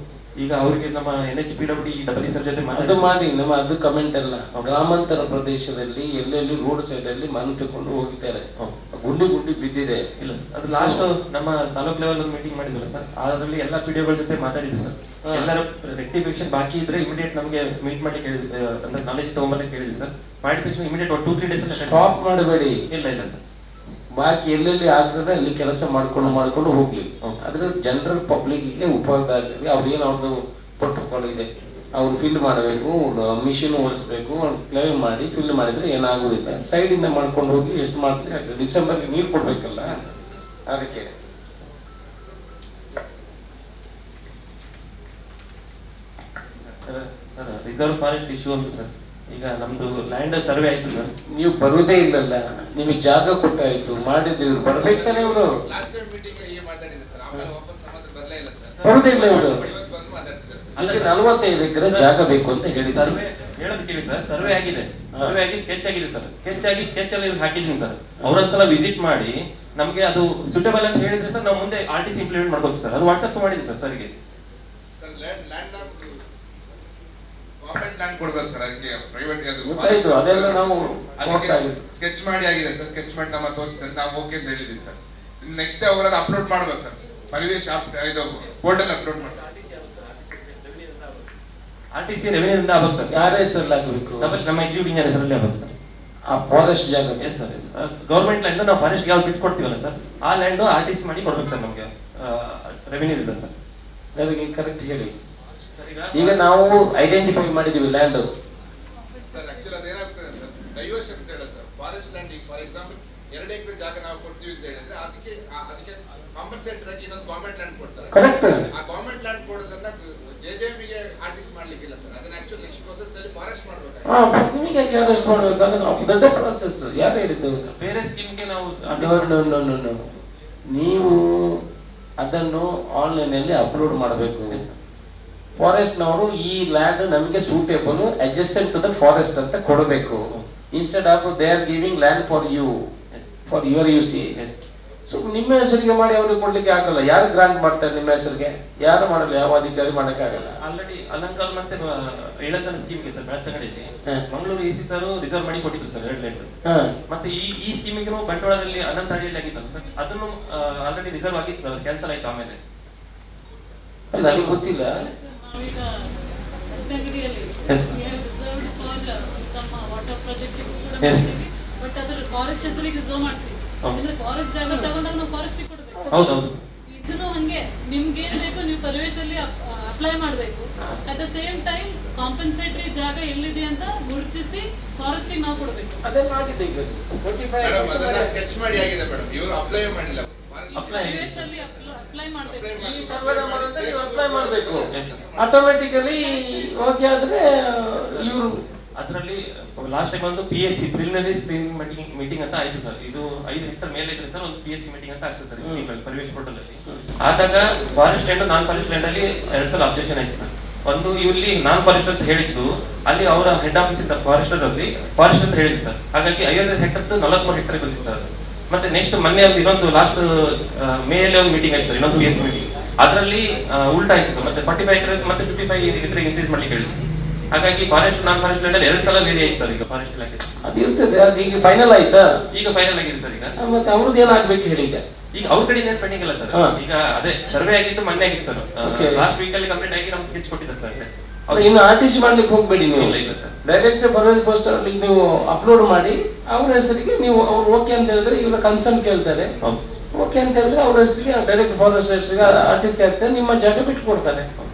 ಈಗ ಅವರಿಗೆ ನಮ್ಮ NH PWD ಸರ್ ಜೊತೆ ಅದು ಮಾಡಿ ನಮ್ಮ ಅದು ಕಮೆಂಟ್ ಎಲ್ಲ ಗ್ರಾಮಾಂತರ ಪ್ರದೇಶದಲ್ಲಿ ಎಲ್ಲೆಲ್ಲಿ ರೋಡ್ ಸೈಡ್ ಅಲ್ಲಿ ಮಣ್ಣು ತಗೊಂಡು ಹೋಗಿದ್ದಾರೆ, ಗುಂಡಿ ಬಿದ್ದಿದೆ. ಇಲ್ಲ ಅದು ಲಾಸ್ಟ್ ನಮ್ಮ ತಾಲೂಕ್ ಲೆವೆಲ್ ಒಂದು ಮೀಟಿಂಗ್ ಮಾಡಿದ್ವಿ ಸರ್. ಅದರಲ್ಲಿ ಎಲ್ಲ PDOಗಳ ಜೊತೆ ಮಾತಾಡಿದ್ವಿ ಸರ್. ಎಲ್ಲರ ರೆಕ್ಟಿಫಿಕೇಶನ್ ಬಾಕಿ ಇದ್ರೆ ಇಮಿಡಿಯೇಟ್ ನಮಗೆ ಮೀಟ್ ಮಾಡಿ ಕೇಳಿದ್ವಿ, ಅಂದ್ರೆ ನಾಲೆಜ್ ತಗೊಂಬರ್ಲಿಕ್ಕೆ ಕೇಳಿದ್ವಿ ಸರ್. ಮಾಡಿದ ತಕ್ಷಣ ಇಮಿಡಿಯೇಟ್ 2-3 ಡೇಸ್ ಸ್ಟಾಪ್ ಮಾಡಬೇಡಿ. ಇಲ್ಲ ಸರ್, ಬಾಕಿ ಎಲ್ಲೆಲ್ಲಿ ಆಗ್ತದೆ ಅಲ್ಲಿ ಕೆಲಸ ಮಾಡ್ಕೊಂಡು ಹೋಗ್ಲಿ. ಅದ್ರ ಜನರಲ್ ಪಬ್ಲಿಕ್ಗೆ ಉಪಯೋಗ ಆಗ್ತದೆ. ಅವ್ರೇನು ಅವ್ರದ್ದು ಪ್ರೋಟೋಕಾಲ್ ಇದೆ, ಅವ್ರು ಫಿಲ್ ಮಾಡಬೇಕು, ಮಿಷಿನ್ ಓಡಿಸ್ಬೇಕು, ಕ್ಲೈಮ್ ಮಾಡಿ ಫಿಲ್ ಮಾಡಿದ್ರೆ ಏನಾಗುದಿಲ್ಲ. ಸೈಡ್ ಇಂದ ಮಾಡ್ಕೊಂಡು ಹೋಗಿ ಎಷ್ಟು ಮಾಡ್ತೀವಿ ಆಗ್ತದೆ. ಡಿಸೆಂಬರ್ಗೆ ನೀರು ಕೊಡ್ಬೇಕಲ್ಲ, ಅದಕ್ಕೆ. ಸರ್ ರಿಸರ್ವ್ ಫಾರೆಸ್ಟ್ ಇಶ್ಯೂ ಒಂದು ಸರ್. ಈಗ ನಮ್ದು ಲ್ಯಾಂಡ್ ಸರ್ವೆ ಆಯ್ತು ಸರ್. ನೀವು ಬರುವುದೇ ಇಲ್ಲಲ್ಲ, ನಿಮಗೆ ಜಾಗ ಕೊಟ್ಟಾಯ್ತು, ಮಾಡಿದ್ದೀವಿ, ಬರ್ಬೇಕಾನೆ ಇವರು. ಬರುದೇ ಇಲ್ಲ ಇವರು. 45 ಎಕರೆ ಜಾಗ ಬೇಕು ಅಂತ ಹೇಳಿ ಸರ್ವೆ ಹೇಳೋದು ಕೇಳಿ ಸರ್. ಸರ್ವೆ ಆಗಿದೆ, ಸರ್ವೆ ಆಗಿ ಸ್ಕೆಚ್ ಆಗಿದೆ ಸರ್. ಸ್ಕೆಚ್ ಅಲ್ಲಿ ಹಾಕಿದ್ದೀನಿ ಸರ್. ಅವ್ರೊಂದ್ಸಲ ವಿಸಿಟ್ ಮಾಡಿ ನಮ್ಗೆ ಅದು ಸುಟೇಬಲ್ ಅಂತ ಹೇಳಿದ್ರೆ ಸರ್ ನಾವು ಮುಂದೆ RTC ಇಂಪ್ಲಿಮೆಂಟ್ ಮಾಡ್ಬೋದು ಸರ್. ಅದು ವಾಟ್ಸ್ಆಪ್ ಮಾಡಿದೆ ಸರ್ ಸರ್ಗೆ. ಗವರ್ನಮೆಂಟ್ ಲ್ಯಾಂಡ್ ಕೊಡ್ಬೇಕು ಸರ್, ಅದಕ್ಕೆ ಪ್ರೈವೇಟ್ ಅದೆಲ್ಲ ನಾವು ಸ್ಕೆಚ್ ಮಾಡಿ ಆಗಿದೆ ಸರ್. ಸ್ಕೆಚ್ ಮಾಡಿ ನಮ್ಮ ತೋರಿಸಿದ್ರೆ ನಾವು ಓಕೆ ಅಂತ ಹೇಳಿದ್ವಿ ಸರ್. ನೆಕ್ಸ್ಟ್ ಅವರದ್ದು ಅಪ್ಲೋಡ್ ಮಾಡ್ಬೇಕು ಸರ್, ಪರಿವೇಶ್ ಇದು ಪೋರ್ಟಲ್ ಅಪ್ಲೋಡ್ ಮಾಡ್ಬೇಕು. RTC ರೆವೆನ್ಯೂ ಇಂದ ಆಗ್ಬೇಕು ಸರ್. ಯಾರ ಹೆಸರಲ್ಲಿ ಆಗಬೇಕು? ನಮ್ಮ ಎಕ್ಸಿಕ್ಯೂಟಿವ್ ಇಂಜಿನಿಯರ್ ಹೆಸರಲ್ಲಿ ಆಗ್ಬೇಕು ಸರ್. ಆ ಫಾರೆಸ್ಟ್ ಜಾಗ? Yes sir, yes. Government land ನಾವು ಫಾರೆಸ್ಟ್ ಯಾವ್ದು ಬಿಟ್ಟು ಕೊಡ್ತೀವಲ್ಲ ಸರ್, ಆ ಲ್ಯಾಂಡ್ RTC ಮಾಡಿ ಕೊಡ್ಬೇಕು ಸರ್ ನಮಗೆ ರೆವೆನ್ಯೂ ಇದೆ ಸರ್. ಅದಕ್ಕೆ ಕರೆಕ್ಟ್ ಹೇಳಿ. ಈಗ ನಾವು ಐಡೆಂಟಿಫೈ ಮಾಡಿದೀವಿ ಲ್ಯಾಂಡ್ ಸರ್. ಆಕ್ಚುಲಿ ಅದೇನಾಗ್ತದೆ ಸರ್, ಡೈವರ್ಷನ್ ಅಂತ ಹೇಳ ಸರ್. ಫಾರೆಸ್ಟ್ ಲ್ಯಾಂಡ್ ಈಗ ಫಾರ್ ಎಕ್ಸಾಂಪಲ್ 2 ಎಕರೆ ಜಾಗ ನಾವು ಕೊಡ್ತೀವಿ ಅಂತ ಹೇಳಿದ್ರೆ ಅದಕ್ಕೆ ಕಾಂಪನ್ಸೇಟರ್ ಆಗಿ ಇನ್ನೊಂದು ಗವರ್ನಮೆಂಟ್ ಲ್ಯಾಂಡ್ ಕೊಡ್ತಾರೆ. ಕರೆಕ್ಟ್. ಆ ಗವರ್ನಮೆಂಟ್ ಲ್ಯಾಂಡ್ ಕೊಡೋದನ್ನ JJMಗೆ RTC ಮಾಡ್ಲಿಕ್ಕಿಲ್ಲ ಸರ್. ಅದನ್ನ ಆಕ್ಚುಲಿ ನೆಕ್ಸ್ಟ್ ಪ್ರೋಸೆಸ್ ಅಲ್ಲಿ ಫಾರೆಸ್ಟ್ ಮಾಡಬೇಕು. ನಿಮಗೆ ಫಾರೆಸ್ಟ್ ಮಾಡಬೇಕು, ಅದು ದೊಡ್ಡ ಪ್ರೋಸೆಸ್. ಯಾರು ಹೇಳಿದ್ದು? ಬೇರೆ ಸ್ಕೀಮ್ಗೆ ನಾವು ನೀವು ಅದನ್ನು ಆನ್ಲೈನ್ ಅಲ್ಲಿ ಅಪ್ಲೋಡ್ ಮಾಡಬೇಕು. ಫಾರೆಸ್ಟ್ ನವರು ಈ ಲ್ಯಾಂಡ್ ನಮಗೆ suitable adjacent to the forest ಅಂತ ಕೊಡಬೇಕು. Instead of they are giving land for you, for your usage. So ನಿಮ್ಮ ಹೆಸರಿಗೆ ಮಾಡಿ ಅವ್ರಿಗೆ ಕೊಡ್ಲಿಕ್ಕೆ ಆಗಲ್ಲ. ಯಾರು ಗ್ರಾಂಟ್ ಮಾಡ್ತಾರೆ ನಿಮ್ಮ ಹೆಸರಿಗೆ? ಯಾರು ಮಾಡಲ್ಲ, ಯಾವ ಅಧಿಕಾರಿ ಮಾಡಕ್ಕೆ ಆಗಲ್ಲ. ಆಲ್ರೆಡಿ ಅಲಂಕಾರ್ ಮತ್ತೆ ಏಳಂತನ ಸ್ಕೀಮ್ಗೆ ಸರ್ ಬೆಳತಂಗಡಿಯಲ್ಲಿ ಮಂಗಳೂರು ಎಸಿ ಸರ್ ರಿಸರ್ವ್ ಮಾಡಿ ಕೊಟ್ಟಿದ್ರು ಸರ್ 2 ಲ್ಯಾಂಡ್. ಮತ್ತೆ ಈ ಸ್ಕೀಮಿಗೆ ಬಂಟ್ವಾಳದಲ್ಲಿ ಅನಂತ ಅಡಿಯಲ್ಲಿ ಆಗಿತ್ತಲ್ಲ ಸರ್, ಅದನ್ನು ಆಲ್ರೆಡಿ ರಿಸರ್ವ್ ಆಗಿತ್ತು ಸರ್, ಕ್ಯಾನ್ಸಲ್ ಆಯ್ತು ಆಮೇಲೆ. ಅಲ್ಲ ನನಗೆ ಗೊತ್ತಿಲ್ಲ. ಬಟ್ ಅದ್ರ ಫಾರೆಸ್ಟ್ ಹೆಸರಿಗೆ ರಿಸರ್ವ್ ಮಾಡ್ತೀವಿ. ಅಂದ್ರೆ ಫಾರೆಸ್ಟ್ ಜಾಗ ತಗೊಂಡಾಗ ನಾವು ಫಾರೆಸ್ಟ್ ಕೊಡ್ಬೇಕು. ಹೌದೌದು. ಇದನ್ನು ಹಂಗೆ ನಿಮ್ಗೆ ಏನ್ ಬೇಕು ನೀವು ಪರಿವೇಶಲ್ಲಿ ಅಪ್ಲೈ ಮಾಡಬೇಕು. At the same time compensatory ಜಾಗ ಎಲ್ಲಿದೆ ಅಂತ ಗುರುತಿಸಿ ಫಾರೆಸ್ಟಿಗೆ ನಾವು ಕೊಡಬೇಕು. ಅದೆಲ್ಲ ಆಗಿದೆ ಈಗ 45% ಸ್ಕೆಚ್ ಮಾಡಿ ಆಗಿದೆ ಮೇಡಮ್, ಇವರು ಅಪ್ಲೈ ಮಾಡಿಲ್ಲ. ಪರಿವೇಶಲ್ಲಿ ಅಪ್ಲೈ ಮಾಡಬೇಕು. ಈ ಸರ್ವೆ ನಂಬರ್ ಅಂತ ನೀವು ಅಪ್ಲೈ ಮಾಡಬೇಕು. ಆಟೋಮ್ಯಾಟಿಕಲಿ ಓಕೆ ಆದ್ರೆ ಇವರು ಅದರಲ್ಲಿ ಲಾಸ್ಟ್ ಟೈಮ್ ಒಂದು PSC ಪ್ರಿಲಿಮಿನರಿ ಸ್ಕ್ರೀನಿಂಗ್ ಮೀಟಿಂಗ್ ಅಂತ ಆಯ್ತು ಸರ್. ಇದು 5 ಹೆಕ್ಟರ್ ಮೇಲೆ ಇದ್ರೆ ಸರ್ ಒಂದು PSC ಮೀಟಿಂಗ್ ಅಂತ ಆಗ್ತದೆ ಸರ್ ಸ್ಕೀಮ್ ಅಲ್ಲಿ ಪರಿವೇಶ ಪೋರ್ಟಲ್ ಅಲ್ಲಿ. ಆದಾಗ forest land non forest land ಅಲ್ಲಿ 2 ಸಲ ಅಬ್ಜೆಕ್ಷನ್ ಆಯ್ತು ಸರ್. ಒಂದು ಇಲ್ಲಿ ನಾನ್ ಫಾರೆಸ್ಟ್ ಅಂತ ಹೇಳಿದ್ದು, ಅಲ್ಲಿ ಅವರ ಹೆಡ್ ಆಫೀಸ್ ಇದ್ದ ಫಾರೆಸ್ಟರ್ ಅಲ್ಲಿ ಫಾರೆಸ್ಟ್ ಅಂತ ಹೇಳಿದ್ರು ಸರ್. ಹಾಗಾಗಿ 55 ಹೆಕ್ಟರ್ 43 ಹೆಕ್ಟರ್ ಬಂದಿತ್ತು ಸರ್. ಮತ್ತೆ ನೆಕ್ಸ್ಟ್ ಮೊನ್ನೆ ಒಂದು ಇನ್ನೊಂದು ಲಾಸ್ಟ್ ಮೇಯಲ್ಲಿ ಒಂದು ಮೀಟಿಂಗ್ ಆಯ್ತು ಸರ್, ಇನ್ನೊಂದು PSC ಮೀಟಿಂಗ್. ಅದರಲ್ಲಿ ಉಲ್ಟಾ ಆಯ್ತು ಸರ್. ಮತ್ತೆ 45 ಎಕರೆ ಮತ್ತೆ 55 ಎಕರೆ ಇನ್ಕ್ರೀಸ್ ಮಾಡ್ಲಿಕ್ಕೆ ಹೇಳಿದ್ರು. ಹಾಗಾಗಿ ಫಾರೆಸ್ಟ್ ನಾನ್ ಫಾರೆಸ್ಟ್ ಲ್ಯಾಂಡ್ ಅಲ್ಲಿ 2 ಸಲ ಬೇರೆ ಆಯ್ತು ಸರ್ ಈಗ ಫಾರೆಸ್ಟ್ ಇಲಾಖೆ. ಅದು ಇರ್ತದೆ. ಅದು ಈಗ ಫೈನಲ್ ಆಯ್ತಾ? ಈಗ ಫೈನಲ್ ಆಗಿದೆ ಸರ್. ಈಗ ಮತ್ತೆ ಅವ್ರದ್ದು ಏನಾಗ್ಬೇಕು ಹೇಳಿ? ಈಗ ಅವ್ರ ಕಡೆ ಏನು ಪೆಂಡಿಂಗ್ ಇಲ್ಲ ಸರ್. ಈಗ ಅದೇ ಸರ್ವೆ ಆಗಿತ್ತು, ಮೊನ್ನೆ ಆಗಿತ್ತು ಸರ್. ಲಾಸ್ಟ್ ವೀಕ್ ಅಲ್ಲಿ ಕಂಪ್ಲೀಟ್ ಆಗಿ ನಮ್ಗೆ ಸ್ಕೆಚ್ ಕೊಟ್ಟಿದ್ದಾರೆ ಸರ್. ಇನ್ನು RTC ಮಾಡ್ಲಿಕ್ಕೆ ಹೋಗ್ಬೇಡಿ ನೀವು. ಡೈರೆಕ್ಟ್ ಪರ್ವೇಜ್ ಪೋಸ್ಟರ್ ಅಲ್ಲಿ ನೀವು ಅಪ್ಲೋಡ್ ಮಾಡಿ ಅವ್ರ ಹೆಸರಿಗೆ ನೀವು ಅವ್ರು ಓಕೆ ಅಂತ ಹೇಳಿದ್ರೆ ಇವ್ರ ಕನ್ಸರ್ನ್ ಕೇಳ್ತಾರೆ. ಓಕೆ ಅಂತ ಹೇಳಿದ್ರೆ ಅವ್ರ ಹೆಸರಿಗೆ ಡೈರೆಕ್ಟ್ ಫಾರೆಸ್ಟ್ ರೇಟ್ಸ್ಗೆ RTC ಆಗ್ತದೆ, ನಿಮ್ಮ ಜಾಗ ಬಿಟ್ಟು ಕೊಡ್ತಾರೆ.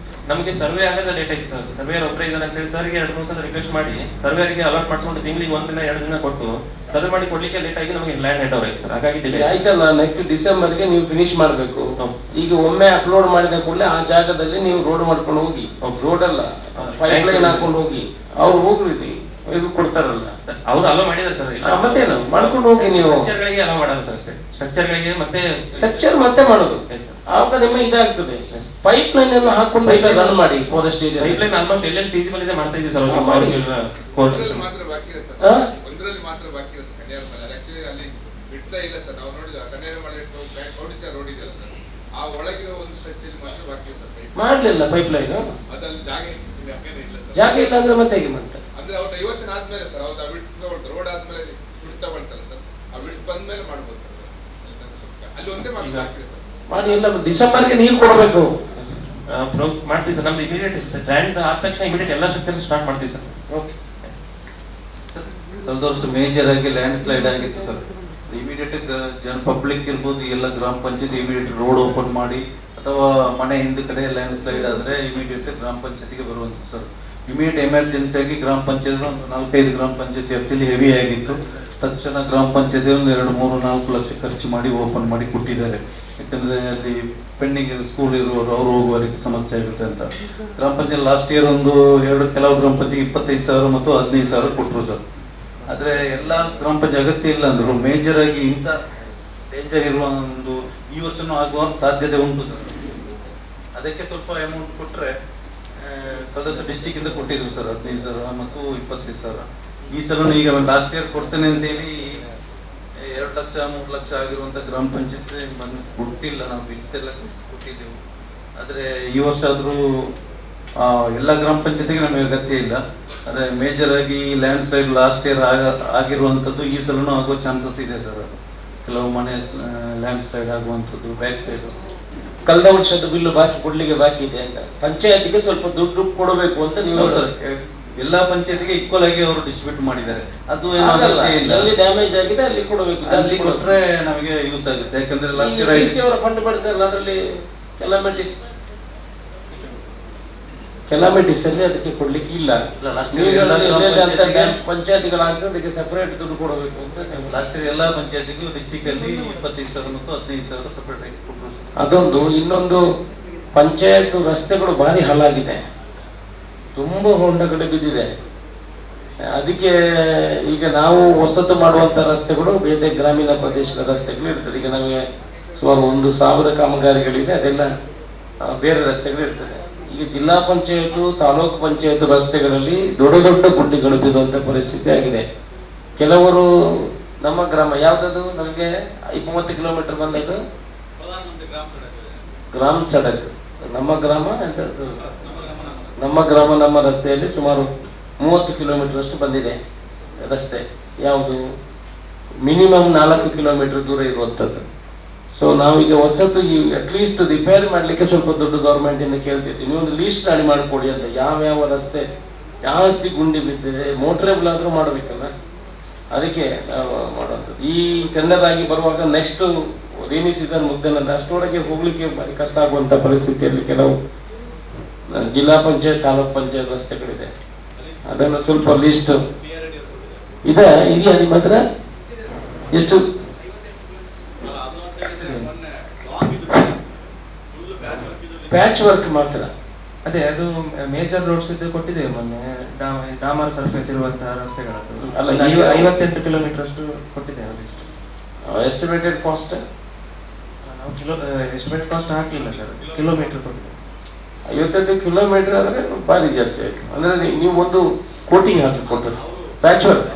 ನಮಗೆ ಸರ್ವೆ ಆಗದ ಲೇಟ್ ಆಯ್ತು ಸರ್. ಸರ್ವೇರ್ ಒಬ್ಬರೇ ಇದ್ದಾರೆ ಅಂತ ಹೇಳಿ ಸರ್ಗೆ 2-3 ಸಲ ರಿಕ್ವೆಸ್ಟ್ ಮಾಡಿ ಸರ್ವೇರಿಗೆ ಅಲಾಟ್ ಮಾಡಿಸ್ಕೊಂಡು ತಿಂಗಳಿಗೆ 1 ದಿನ 2 ದಿನ ಕೊಟ್ಟು ಸರ್ವೆ ಮಾಡಿ ಕೊಡ್ಲಿಕ್ಕೆ ಲೇಟ್ ಆಗಿ ನಮಗೆ ಲ್ಯಾಂಡ್ ಹೆಡ್ ಓವರ್ ಆಯ್ತು ಸರ್. ಹಾಗಾಗಿ ಡಿಲೇ ಆಯ್ತಲ್ಲ. ನೆಕ್ಸ್ಟ್ ಡಿಸೆಂಬರ್ಗೆ ನೀವು ಫಿನಿಶ್ ಮಾಡಬೇಕು. ಈಗ ಒಮ್ಮೆ ಅಪ್ಲೋಡ್ ಮಾಡಿದ ಕೂಡಲೇ ಆ ಜಾಗದಲ್ಲಿ ನೀವು ರೋಡ್ ಮಾಡ್ಕೊಂಡು ಹೋಗಿ, ರೋಡ್ ಅಲ್ಲ ಪೈಪ್ ಲೈನ್ ಹಾಕೊಂಡು ಹೋಗಿ, ಅವ್ರು ಹೋಗ್ಲಿ ಇದು ಕೊಡ್ತಾರಲ್ಲ ಅವ್ರು ಅಲೋ ಮಾಡಿದ್ದಾರೆ ಸರ್. ಮತ್ತೇನು ಮಾಡ್ಕೊಂಡು ಹೋಗಿ ನೀವು. ಸ್ಟ್ರಕ್ಚರ್ಗಳಿಗೆ ಅಲೋ ಮಾಡಲ್ಲ ಸರ್ ಅಷ್ಟೇ. ಸ್ಟ್ರಕ್ಚರ್ಗಳಿಗೆ ಮತ್ತೆ ಸ್ಟ್ರಕ್ಚರ್ ಮತ್ತೆ ಮಾಡೋದು, ಆವಾಗ ನಿಮ್ಮ ಇದಾಗ್ತದೆ. ಪೈಪ್ ಲೈನ್ ಅನ್ನು ಹಾಕೊಂಡು ರನ್ ಮಾಡಿ forest area. Pipe line almost ಎಲ್ಲೆಲ್ಲಿ ಫೀಸಿಬಲ್ ಇದೆ ಮಾಡ್ತಾ ಇದ್ದೀವಿ ಸರ್. ಮಾತ್ರ ಬಾಕಿ ಇದೆ ಸರ್, ಒಂದರಲ್ಲಿ ಮಾತ್ರ ಬಾಕಿ ಇರುತ್ತೆ ಕನ್ಯಾರ ಮಲೆ. ಆಕ್ಚುಲಿ ಅಲ್ಲಿ ಬಿಡ್ತಾ ಇಲ್ಲ ಸರ್. ನಾವು ನೋಡಿದ ಕನ್ಯಾರ ಮಲೆ ಕೌಡಿಚ ರೋಡ್ ಇದೆಯಲ್ಲ ಸರ್, ಆ ಒಳಗಿರೋ ಒಂದು ಸ್ಟ್ರೆಚ್ ಮಾತ್ರ ಬಾಕಿ ಇದೆ ಸರ್. ಮಾಡ್ಲಿಲ್ಲ ಪೈಪ್ ಲೈನ್, ಅದ್ರಲ್ಲಿ ಜಾಗ ಜಾಗ ಇಲ್ಲ ಅಂದ್ರೆ ಮತ್ತೆ ಹೇಗೆ ಮಾಡ್ತಾರೆ? ಅಂದ್ರೆ ಅವ್ರ ಯೋಚನೆ ಆದ್ಮೇಲೆ ಸರ್, ಅವ್ರ ಬಿಡ್ ತಗೊಳ್ತಾರೆ, ರೋಡ್ ಆದ್ಮೇಲೆ ಬಿಡ್ ತಗೊಳ್ತಾರೆ ಸರ್. ಆ ಬಿಡ್ ಬಂದ್ಮೇಲೆ ಮಾಡ್ಬೋದು ಸರ್. ಅಲ್ಲಿ ಒಂದೇ ಮಾತ್ರ ಬಾಕಿ ಇದೆ ಸರ್. ಮಾಡಿ ಎಲ್ಲ ಡಿಸೆಂಬರ್ಗೆ ನೀರು ಕೊಡಬೇಕು. ಮಾಡ್ತೀವಿ ಸರ್. ನಮ್ದು ಇಮಿಡಿಯೇಟ್ ಲ್ಯಾಂಡ್ ಆದ ತಕ್ಷಣ ಇಮಿಡಿಯೇಟ್ ಎಲ್ಲ ಸ್ಟ್ರಕ್ಚರ್ಸ್ ಸ್ಟಾರ್ಟ್ ಮಾಡ್ತೀವಿ ಸರ್. ಓಕೆ ಸರ್, ಕಳೆದ ವರ್ಷ ಮೇಜರ್ ಆಗಿ ಲ್ಯಾಂಡ್ ಸ್ಲೈಡ್ ಆಗಿತ್ತು ಸರ್. ಇಮಿಡಿಯೇಟ್ ಜನ ಪಬ್ಲಿಕ್ ಇರ್ಬೋದು, ಎಲ್ಲ ಗ್ರಾಮ ಪಂಚಾಯತ್ ಇಮಿಡಿಯೇಟ್ ರೋಡ್ ಓಪನ್ ಮಾಡಿ ಅಥವಾ ಮನೆ ಹಿಂದೆ ಕಡೆ ಲ್ಯಾಂಡ್ ಸ್ಲೈಡ್ ಆದರೆ ಇಮಿಡಿಯೇಟ್ ಗ್ರಾಮ ಪಂಚಾಯತಿಗೆ ಬರುವಂಥದ್ದು ಸರ್. ಇಮಿಡಿಯೇಟ್ ಎಮರ್ಜೆನ್ಸಿ ಆಗಿ ಗ್ರಾಮ ಪಂಚಾಯತ್ ಒಂದು 4-5 ಗ್ರಾಮ ಪಂಚಾಯತಿ ವ್ಯಾಪ್ತಿಯಲ್ಲಿ ಹೆವಿ ಆಗಿತ್ತು. ತಕ್ಷಣ ಗ್ರಾಮ ಪಂಚಾಯತಿ ಒಂದು 2-3-4 ಲಕ್ಷ ಖರ್ಚು ಮಾಡಿ ಓಪನ್ ಮಾಡಿ ಕೊಟ್ಟಿದ್ದಾರೆ. ಯಾಕಂದ್ರೆ ಅಲ್ಲಿ ಪೆಂಡಿಂಗ್ ಸ್ಕೂಲ್ ಇರುವವರು ಅವ್ರು ಹೋಗುವವರಿಗೆ ಸಮಸ್ಯೆ ಆಗುತ್ತೆ ಅಂತ. ಗ್ರಾಮ ಪಂಚಾಯತ್ ಲಾಸ್ಟ್ ಇಯರ್ ಒಂದು ಕೆಲವು ಗ್ರಾಮ ಪಂಚಾಯತ್ 25,000 ಮತ್ತು 15,000 ಕೊಟ್ಟರು ಸರ್. ಆದರೆ ಎಲ್ಲ ಗ್ರಾಮ ಪಂಚಾಯತ್ ಅಗತ್ಯ ಇಲ್ಲ ಅಂದರು. ಮೇಜರ್ ಆಗಿ ಇಂಥ ಡೇಂಜರ್ ಇರುವ ಒಂದು ಈ ವರ್ಷನೂ ಆಗುವ ಸಾಧ್ಯತೆ ಉಂಟು ಸರ್. ಅದಕ್ಕೆ ಸ್ವಲ್ಪ ಅಮೌಂಟ್ ಕೊಟ್ಟರೆ, ಕಳೆದ ವರ್ಷ ಡಿಸ್ಟಿಕ್ ಇಂದ ಕೊಟ್ಟಿದ್ರು ಸರ್ 15,000 ಮತ್ತು 25,000. ಈ ಸಲ ಈಗ ಲಾಸ್ಟ್ ಇಯರ್ ಕೊಡ್ತೇನೆ ಅಂತೇಳಿ 2 ಲಕ್ಷ 3 ಲಕ್ಷ ಆಗಿರುವಂತ ಗ್ರಾಮ ಪಂಚಾಯತ್ ಬಂದು ಕೊಟ್ಟಿಲ್ಲ. ನಾವು ಬಿಲ್ಸ್ ಎಲ್ಲ ಕೊಟ್ಟಿದ್ದೆವು. ಆದರೆ ಈ ವರ್ಷ ಆದರೂ ಎಲ್ಲ ಗ್ರಾಮ ಪಂಚಾಯತಿಗೆ ನಮಗೆ ಅಗತ್ಯ ಇಲ್ಲ. ಆದರೆ ಮೇಜರ್ ಆಗಿ ಲ್ಯಾಂಡ್ ಸ್ಲೈಡ್ ಲಾಸ್ಟ್ ಇಯರ್ ಆಗಿರುವಂಥದ್ದು ಈ ಸಲನೂ ಆಗುವ ಚಾನ್ಸಸ್ ಇದೆ ಸರ್. ಕೆಲವು ಮನೆ ಲ್ಯಾಂಡ್ ಸ್ಲೈಡ್ ಆಗುವಂಥದ್ದು ಬ್ಯಾಕ್ ಸೈಡ್. ಕಳೆದ ವರ್ಷದ ಬಿಲ್ಲು ಬಾಕಿ ಕೊಡ್ಲಿಕ್ಕೆ ಬಾಕಿ ಇದೆ ಅಂತ ಪಂಚಾಯತಿಗೆ ಸ್ವಲ್ಪ ದುಡ್ಡು ಕೊಡಬೇಕು ಅಂತ ನೀವು ಸರ್. ಎಲ್ಲಾ ಪಂಚಾಯತಿಗೆ ಈಕ್ವಲ್ ಆಗಿ ಅವರು ಡಿಸ್ಟ್ರಿಬ್ಯೂಟ್ ಮಾಡಿದ್ದಾರೆ. ಅದು ಎಲ್ಲಿ ಡ್ಯಾಮೇಜ್ ಆಗಿದೆ ಅಲ್ಲಿ ಕೊಡಬೇಕು. ಅಲ್ಲಿ ಕೊಟ್ರೆ ನಮಗೆ ಯೂಸ್ ಆಗುತ್ತೆ. ಯಾಕಂದ್ರೆ ಲಾಸ್ಟ್ ಇಯರ್ ಅವರ ಫಂಡ್ ಬರ್ತಾರಲ್ಲ, ಅದರಲ್ಲಿ ಕೆಲಾಮಿಟೀಸ್ ಅಲ್ಲಿ ಅದಕ್ಕೆ ಕೊಡ್ಲಿಕ್ಕೆ ಇಲ್ಲ. ಪಂಚಾಯತಿಗಳಾಗ ಅದಕ್ಕೆ ಸಪರೇಟ್ ದುಡ್ಡು ಕೊಡಬೇಕು ಅಂತ ಲಾಸ್ಟ್ ಇಯರ್ ಎಲ್ಲಾ ಪಂಚಾಯತಿಗೂ ಡಿಸ್ಟಿಕ್ ಅಲ್ಲಿ 25,000 ಮತ್ತು 15,000 ಸಪರೇಟ್ ಆಗಿ ಕೊಟ್ಟರು. ಅದೊಂದು. ಇನ್ನೊಂದು, ಪಂಚಾಯತ್ ರಸ್ತೆಗಳು ಭಾರಿ ಹಾಳಾಗಿದೆ, ತುಂಬಾ ಹೊಂಡಗಳು ಬಿದ್ದಿದೆ. ಅದಕ್ಕೆ ಈಗ ನಾವು ವಸತಿ ಮಾಡುವಂತ ರಸ್ತೆಗಳು ಬೇರೆ ಗ್ರಾಮೀಣ ಪ್ರದೇಶದ ರಸ್ತೆಗಳು ಇರ್ತದೆ. ಈಗ ನಮಗೆ ಸುಮಾರು 1,000 ಕಾಮಗಾರಿಗಳಿದೆ, ಅದೆಲ್ಲ ಬೇರೆ ರಸ್ತೆಗಳು ಇರ್ತದೆ. ಈಗ ಜಿಲ್ಲಾ ಪಂಚಾಯತ್, ತಾಲೂಕು ಪಂಚಾಯತ್ ರಸ್ತೆಗಳಲ್ಲಿ ದೊಡ್ಡ ದೊಡ್ಡ ಗುಡ್ಡೆಗಳು ಬಿಡುವಂತ ಪರಿಸ್ಥಿತಿ ಆಗಿದೆ. ಕೆಲವರು ನಮ್ಮ ಗ್ರಾಮ ಯಾವುದದು? ನಮಗೆ 30 ಕಿಲೋಮೀಟರ್ ಬಂದದ್ದು ಗ್ರಾಮ ಸಡಕ್. ನಮ್ಮ ಗ್ರಾಮ ಎಂಥದ್ದು? ನಮ್ಮ ಗ್ರಾಮ ನಮ್ಮ ರಸ್ತೆಯಲ್ಲಿ ಸುಮಾರು 30 ಕಿಲೋಮೀಟರ್ ಅಷ್ಟು ಬಂದಿದೆ ರಸ್ತೆ. ಯಾವುದು? ಮಿನಿಮಮ್ 4 ಕಿಲೋಮೀಟರ್ ದೂರ ಇರುವಂಥದ್ದು. ಸೊ ನಾವೀಗ ಹೊಸದು ಅಟ್ಲೀಸ್ಟ್ ರಿಪೇರಿ ಮಾಡಲಿಕ್ಕೆ ಸ್ವಲ್ಪ ದುಡ್ಡು ಗೌರ್ಮೆಂಟಿಂದ ಕೇಳ್ತಿದ್ವಿ. ನೀವೊಂದು ಲೀಸ್ಟ್ ರೆಡಿ ಮಾಡಿಕೊಡಿ ಅಂತ. ಯಾವ ರಸ್ತೆ ಜಾಸ್ತಿ ಗುಂಡಿ ಬಿದ್ದಿದೆ, ಮೋಟ್ರೇಬಲ್ ಆದರೂ ಮಾಡಬೇಕಲ್ಲ, ಅದಕ್ಕೆ ನಾವು ಮಾಡುವಂಥದ್ದು. ಈ ಟೆಂಡರ್ ಆಗಿ ಬರುವಾಗ ನೆಕ್ಸ್ಟ್ ರೇನಿ ಸೀಸನ್ ಮುಗ್ದನಂತ ಅಷ್ಟರೊಳಗೆ ಹೋಗ್ಲಿಕ್ಕೆ ಭಾರಿ ಕಷ್ಟ ಆಗುವಂಥ ಪರಿಸ್ಥಿತಿಯಲ್ಲಿ ಕೆಲವು ಜಿಲ್ಲಾ ಪಂಚಾಯತ್ ತಾಲೂಕ್ ಪಂಚಾಯತ್ ರಸ್ತೆಗಳಿದೆ. ಅದನ್ನು ಸ್ವಲ್ಪ ಲೀಸ್ಟ್ ಇದೆಯಾ ನಿಮ್ಮ ಹತ್ರ? ಎಷ್ಟು ಪ್ಯಾಚ್ ವರ್ಕ್ ಮಾಡ್ತೀರಾ? ಅದೇ ಅದು ಮೇಜರ್ ರೋಡ್ಸ್ ಇದ್ದು ಕೊಟ್ಟಿದ್ದೇವೆ ಮೊನ್ನೆ, ಡಾಮರ್ ಸರ್ಫೇಸ್ ಇರುವಂತಹ ರಸ್ತೆಗಳದ್ದು. ಅಲ್ಲ, 58 ಕಿಲೋಮೀಟರ್ ಅಷ್ಟು ಕೊಟ್ಟಿದ್ದೇವೆ. ಎಸ್ಟಿಮೇಟೆಡ್ ಕಾಸ್ಟ್ ನಾವು ಎಸ್ಟಿಮೇಟ್ ಕಾಸ್ಟ್ ಹಾಕಲಿಲ್ಲ ಸರ್, ಕಿಲೋಮೀಟರ್ ಕೊಟ್ಟಿದ್ದೇವೆ. 58 ಕಿಲೋಮೀಟರ್ ಅಂದ್ರೆ ಭಾರಿ ಜಾಸ್ತಿ ಆಯ್ತು. ಅಂದ್ರೆ ನೀವು ಒಂದು ಕೋಟಿಂಗ್ ಹಾಕಿ ಕೊಟ್ಟದ್ದು, ಪ್ಯಾಚ್ ವರ್ಕ್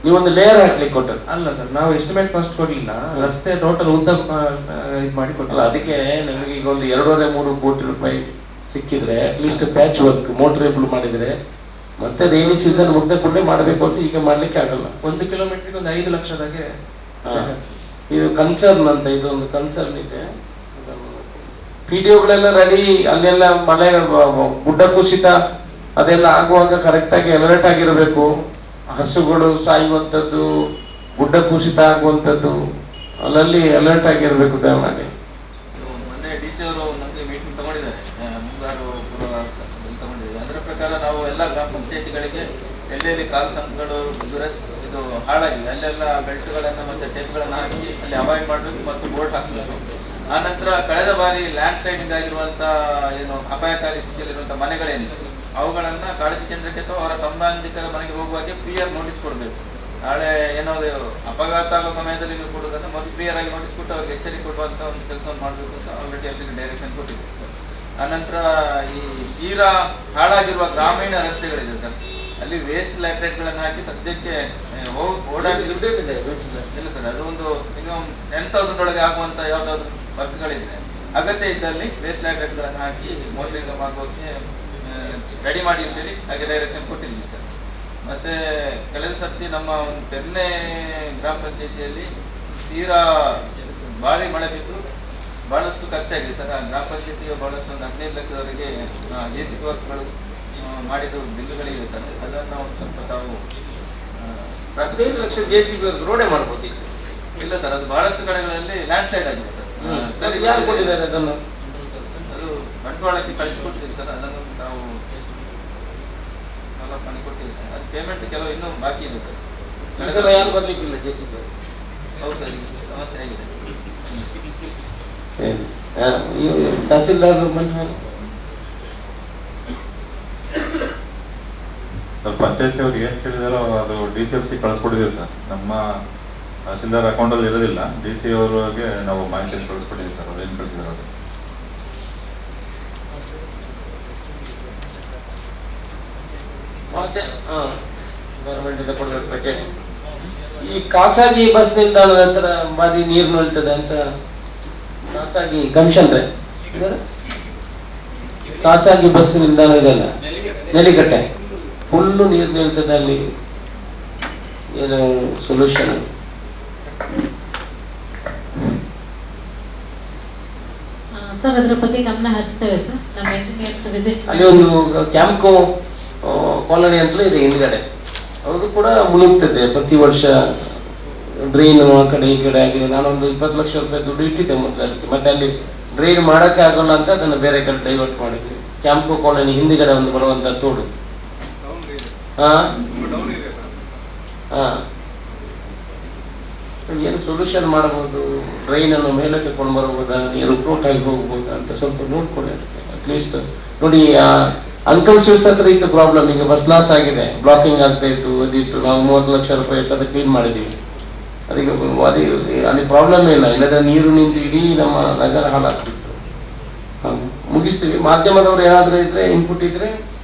ನೀವೊಂದು ಲೇಯರ್ ಹಾಕ್ಲಿಕ್ಕೆ ಕೊಟ್ಟದ್ದು ಅಲ್ಲ ಸರ್. ನಾವು ಎಸ್ಟಿಮೇಟ್ ಕಾಸ್ಟ್ ಕೊಡ್ಲಿಲ್ಲ, ರಸ್ತೆ ಟೋಟಲ್ ಉದ್ದ ಇದು ಮಾಡಿ ಕೊಟ್ಟಲ್ಲ. ಅದಕ್ಕೆ ನಮಗೆ ಈಗ ಒಂದು 2.5-3 ಕೋಟಿ ರೂಪಾಯಿ ಸಿಕ್ಕಿದ್ರೆ ಅಟ್ಲೀಸ್ಟ್ ಪ್ಯಾಚ್ ವರ್ಕ್ ಮೋಟ್ರೇಬಲ್ ಮಾಡಿದ್ರೆ ಮತ್ತೆ ರೈನಿ ಸೀಸನ್ ಮುಗ್ದ ಕೂಡಲೇ ಮಾಡಬೇಕು ಅಂತ ಈಗ ಮಾಡ್ಲಿಕ್ಕೆ ಆಗಲ್ಲ. 1 ಕಿಲೋಮೀಟರ್ಗೆ ಒಂದು 5 ಲಕ್ಷದಾಗೆ. ಇದು ಕನ್ಸರ್ನ್ ಅಂತ, ಇದೊಂದು ಕನ್ಸರ್ನ್ ಇದೆ. PDOಗಳೆಲ್ಲ ರೆಡಿ, ಅಲ್ಲೆಲ್ಲ ಮಳೆ ಗುಡ್ಡ ಕುಸಿತ ಅದೆಲ್ಲ ಆಗುವಾಗ ಕರೆಕ್ಟಾಗಿ ಅಲರ್ಟ್ ಆಗಿರಬೇಕು. ಹಸುಗಳು ಸಾಯುವಂಥದ್ದು, ಗುಡ್ಡ ಕುಸಿತ ಆಗುವಂಥದ್ದು ಅಲ್ಲಲ್ಲಿ ಅಲರ್ಟ್ ಆಗಿರಬೇಕು ದಯಮಾಡಿ. ಮೊನ್ನೆ DC ಅವರು ನಮಗೆ ಮೀಟಿಂಗ್ ತಗೊಂಡಿದ್ದಾರೆ, ಮುಂಗಾರು ಪೂರ್ವ ತಗೊಂಡಿದ್ದಾರೆ. ಅದರ ಪ್ರಕಾರ ನಾವು ಎಲ್ಲ ಗ್ರಾಮ ಪಂಚಾಯತಿಗಳಿಗೆ ಎಲ್ಲೆಲ್ಲಿ ಕಾಲು ಸಂಘಗಳು ಇದು ಹಾಳಾಗಿದೆ ಅಲ್ಲೆಲ್ಲ ಬೆಲ್ಟ್ಗಳನ್ನು ಮತ್ತು ಟೇಪ್ಗಳನ್ನು ಹಾಕಿ ಅಲ್ಲಿ ಅವಾಯ್ಡ್ ಮಾಡಬೇಕು ಮತ್ತು ಬೋರ್ಡ್ ಹಾಕಬೇಕು. ಆನಂತರ ಕಳೆದ ಬಾರಿ ಲ್ಯಾಂಡ್ ಸ್ಲೈಡಿಂಗ್ ಆಗಿರುವಂಥ ಏನು ಅಪಾಯಕಾರಿ ಸ್ಥಿತಿಯಲ್ಲಿರುವಂಥ ಮನೆಗಳೇನಿದೆ ಅವುಗಳನ್ನ ಕಾಳಜಿ ಕೇಂದ್ರಕ್ಕೆ ಅಥವಾ ಅವರ ಸಂಬಂಧಿಕರ ಮನೆಗೆ ಹೋಗುವಾಗೆ ಕ್ಲಿಯರ್ ನೋಟಿಸ್ ಕೊಡಬೇಕು. ನಾಳೆ ಏನಾದ್ರು ಅಪಘಾತ ಆಗೋ ಸಮಯದಲ್ಲಿ ನೀವು ಕೊಡೋದನ್ನ ಮೊದಲು ಕ್ಲಿಯರ್ ಆಗಿ ನೋಟಿಸ್ ಕೊಟ್ಟು ಅವ್ರಿಗೆ ಎಚ್ಚರಿಕೆ ಕೊಡುವಂಥ ಒಂದು ಕೆಲಸವನ್ನು ಮಾಡಬೇಕು ಅಂತ ಆಲ್ರೆಡಿ ಅಲ್ಲಿ ಡೈರೆಕ್ಷನ್ ಕೊಟ್ಟಿದೆ. ಆನಂತರ ಈ ತೀರಾ ಹಾಳಾಗಿರುವ ಗ್ರಾಮೀಣ ರಸ್ತೆಗಳಿದೆ ಸರ್, ಅಲ್ಲಿ ವೇಸ್ಟ್ ಲ್ಯಾಟ್ರೇಟ್ಗಳನ್ನು ಹಾಕಿ ಸದ್ಯಕ್ಕೆ ಓಡಾಡಿ ಇಲ್ಲ ಸರ್, ಅದು ಒಂದು ಮಿನಿಮಮ್ 10,000 ಒಳಗೆ ಆಗುವಂಥ ಯಾವುದಾದ್ರು ವರ್ಕ್ಗಳಿದ್ರೆ ಅಗತ್ಯ ಇದ್ದಲ್ಲಿ ವೇಸ್ಟ್ ಲ್ಯಾಟ್ರೇಟ್ಗಳನ್ನು ಹಾಕಿ ಮೋಟರಿಂಗ್ ಆಗೋಕ್ಕೆ ರೆಡಿ ಮಾಡಿ ಅಂತೇಳಿ ಹಾಗೆ ಡೈರೆಕ್ಷನ್ ಕೊಟ್ಟಿದ್ವಿ ಸರ್. ಮತ್ತೆ ಕಳೆದ ಸರ್ತಿ ನಮ್ಮ ಒಂದು ಪೆರ್ನೆ ಗ್ರಾಮ ಪಂಚಾಯತಿಯಲ್ಲಿ ತೀರಾ ಭಾರಿ ಮಳೆ ಬಿದ್ದು ಬಹಳಷ್ಟು ಖರ್ಚಾಗಿದೆ ಸರ್. ಆ ಗ್ರಾಮ ಪಂಚಾಯತಿಗೆ ಬಹಳಷ್ಟು ಒಂದು 15 ಲಕ್ಷದವರೆಗೆ JCB ವರ್ಕ್ಗಳು ಮಾಡಿದ ಬಿಲ್ಲುಗಳಿವೆ ಸರ್. ಅದನ್ನು ನಾವು ಸ್ವಲ್ಪ ತಾವು 15 ಲಕ್ಷ JCB ರೋಡೇ ಮಾಡ್ಬೋದು. ಇಲ್ಲ ಸರ್, ಅದು ಬಹಳಷ್ಟು ಕಡೆಗಳಲ್ಲಿ ಲ್ಯಾಂಡ್ ಸ್ಲೈಡ್ ಆಗಿದೆ ಸರ್. ಯಾರು ಕೊಟ್ಟಿದ್ದಾರೆ ಅದನ್ನು? ಅದು ಬಂಟ್ವಾಳಕ್ಕೆ ಕಳಿಸಿಕೊಟ್ಟಿದ್ದೀವಿ ಸರ್. ಅದನ್ನು ನಾವು ಪಣಿ ಕೊಟ್ಟಿದ್ದೀವಿ. ಅದು ಪೇಮೆಂಟ್ ಕೆಲವು ಇನ್ನೂ ಬಾಕಿ ಇದೆ ಸರ್. ಯಾರು ಬರ್ಲಿಕ್ಕಿಲ್ಲ JCB? ಹೌದು ಸರ್, ಸಮಸ್ಯೆ ಆಗಿದೆ. ತಹಸೀಲ್ದಾರ್ ಬಂದ ಪಂಚಾಯತಿ ಅವ್ರಿಗೆ ಏನು ಕೇಳಿದಾರೋ ಅದು DCFC ಕಳಿಸ್ಕೊಟ್ಟಿದ್ದೀವಿ ಸರ್. ನಮ್ಮ ತಹಸೀಲ್ದಾರ್ ಅಕೌಂಟಲ್ಲಿ ಇರೋದಿಲ್ಲ, DC ಅವ್ರಿಗೆ ನಾವು ಮಾಹಿತಿ ಕಳಿಸ್ಕೊಟ್ಟಿದ್ದೀವಿ ಸರ್. ಅವ್ರು ಏನು ಕಳಿಸಿದಾರೆ ಅದು ಗೌರ್ಮೆಂಟ್ ಕೊಡಬೇಕು ಬಜೆಟ್. ಈ ಖಾಸಗಿ ಬಸ್ ನಿಲ್ದಾಣದ ಹತ್ರ ಬಾರಿ ನೀರು ನಿಲ್ತದೆ ಅಂತ ಖಾಸಗಿ ಕಮಿಷನ್ ಖಾಸಗಿ ಬಸ್ ನಿಲ್ದಾಣ ಇದೆಲ್ಲ ನೆಲಿಗಟ್ಟೆ ಫುಲ್ಲು ನೀರು ನಿಲ್ತದೆ. ಅಲ್ಲಿ ಏನು ಸೊಲ್ಯೂಷನ್? ಸರ್ ಅದ್ರ ಬಗ್ಗೆ ಗಮನ ಹರಿಸ್ತೇವೆ ಸರ್. ನಮ್ಮ ಇಂಜಿನಿಯರ್ಸ್ ವಿಸಿಟ್ ಅಲ್ಲಿ ಒಂದು ಕ್ಯಾಂಪ್ಕೋ ಕಾಲೋನಿ ಅಂತಲೂ ಇದೆ ಹಿಂದ್ಗಡೆ, ಅದು ಕೂಡ ಮುಳುಗ್ತದೆ ಪ್ರತಿ ವರ್ಷ. ಡ್ರೈನ್ ಆ ಕಡೆ ಈ ಕಡೆ ಆಗಿದೆ. ನಾನೊಂದು 20 ಲಕ್ಷ ರೂಪಾಯಿ ದುಡ್ಡು ಇಟ್ಟಿದ್ದೆ ಮೊದಲು ಅದಕ್ಕೆ. ಮತ್ತೆ ಅಲ್ಲಿ ಡ್ರೈನ್ ಮಾಡೋಕ್ಕೆ ಆಗೋಲ್ಲ ಅಂತ ಅದನ್ನು ಬೇರೆ ಕಡೆ ಡೈವರ್ಟ್ ಮಾಡಿದ್ವಿ. ಕ್ಯಾಂಪ್ಕೋ ಕಾಲೋನಿ ಹಿಂದ್ಗಡೆ ಒಂದು ಬರುವಂಥ ತೋಡು. ಏನು ಸೊಲ್ಯೂಷನ್ ಮಾಡ್ಬೋದು? ಡ್ರೈನನ್ನು ಮೇಲೆ ತಗೊಂಡು ಬರ್ಬೋದಾ, ನೀರು ಫ್ಲೋಟ್ ಆಗಿ ಹೋಗ್ಬೋದಾ ಅಂತ ಸ್ವಲ್ಪ ನೋಡ್ಕೊಳ್ಳಿ. ಅಟ್ಲೀಸ್ಟ್ ನೋಡಿ, ಅಂಕಲ್ ಸ್ವೀಟ್ಸ್ ಹತ್ರ ಇತ್ತು ಪ್ರಾಬ್ಲಮ್. ಈಗ ಬಸ್ ಲಾಸ್ ಆಗಿದೆ, ಬ್ಲಾಕಿಂಗ್ ಆಗ್ತಾ ಇತ್ತು, ಅದಿತ್ತು. ನಾವು 30 ಲಕ್ಷ ರೂಪಾಯಿ ಇಟ್ಟು ಅದಕ್ಕೆ ಕ್ಲೀನ್ ಮಾಡಿದ್ದೀವಿ. ಅದಕ್ಕೆ ಅಲ್ಲಿ ಪ್ರಾಬ್ಲಮ್ ಇಲ್ಲ. ಇಲ್ಲದ್ರೆ ನೀರು ನಿಂತು ಇಡೀ ನಮ್ಮ ನಗರ ಹಾಳಾಗ್ತಿತ್ತು. ಮುಗಿಸ್ತೀವಿ. ಮಾಧ್ಯಮದವ್ರು ಏನಾದರೂ ಇದ್ರೆ ಇನ್ಪುಟ್ ಇದ್ರೆ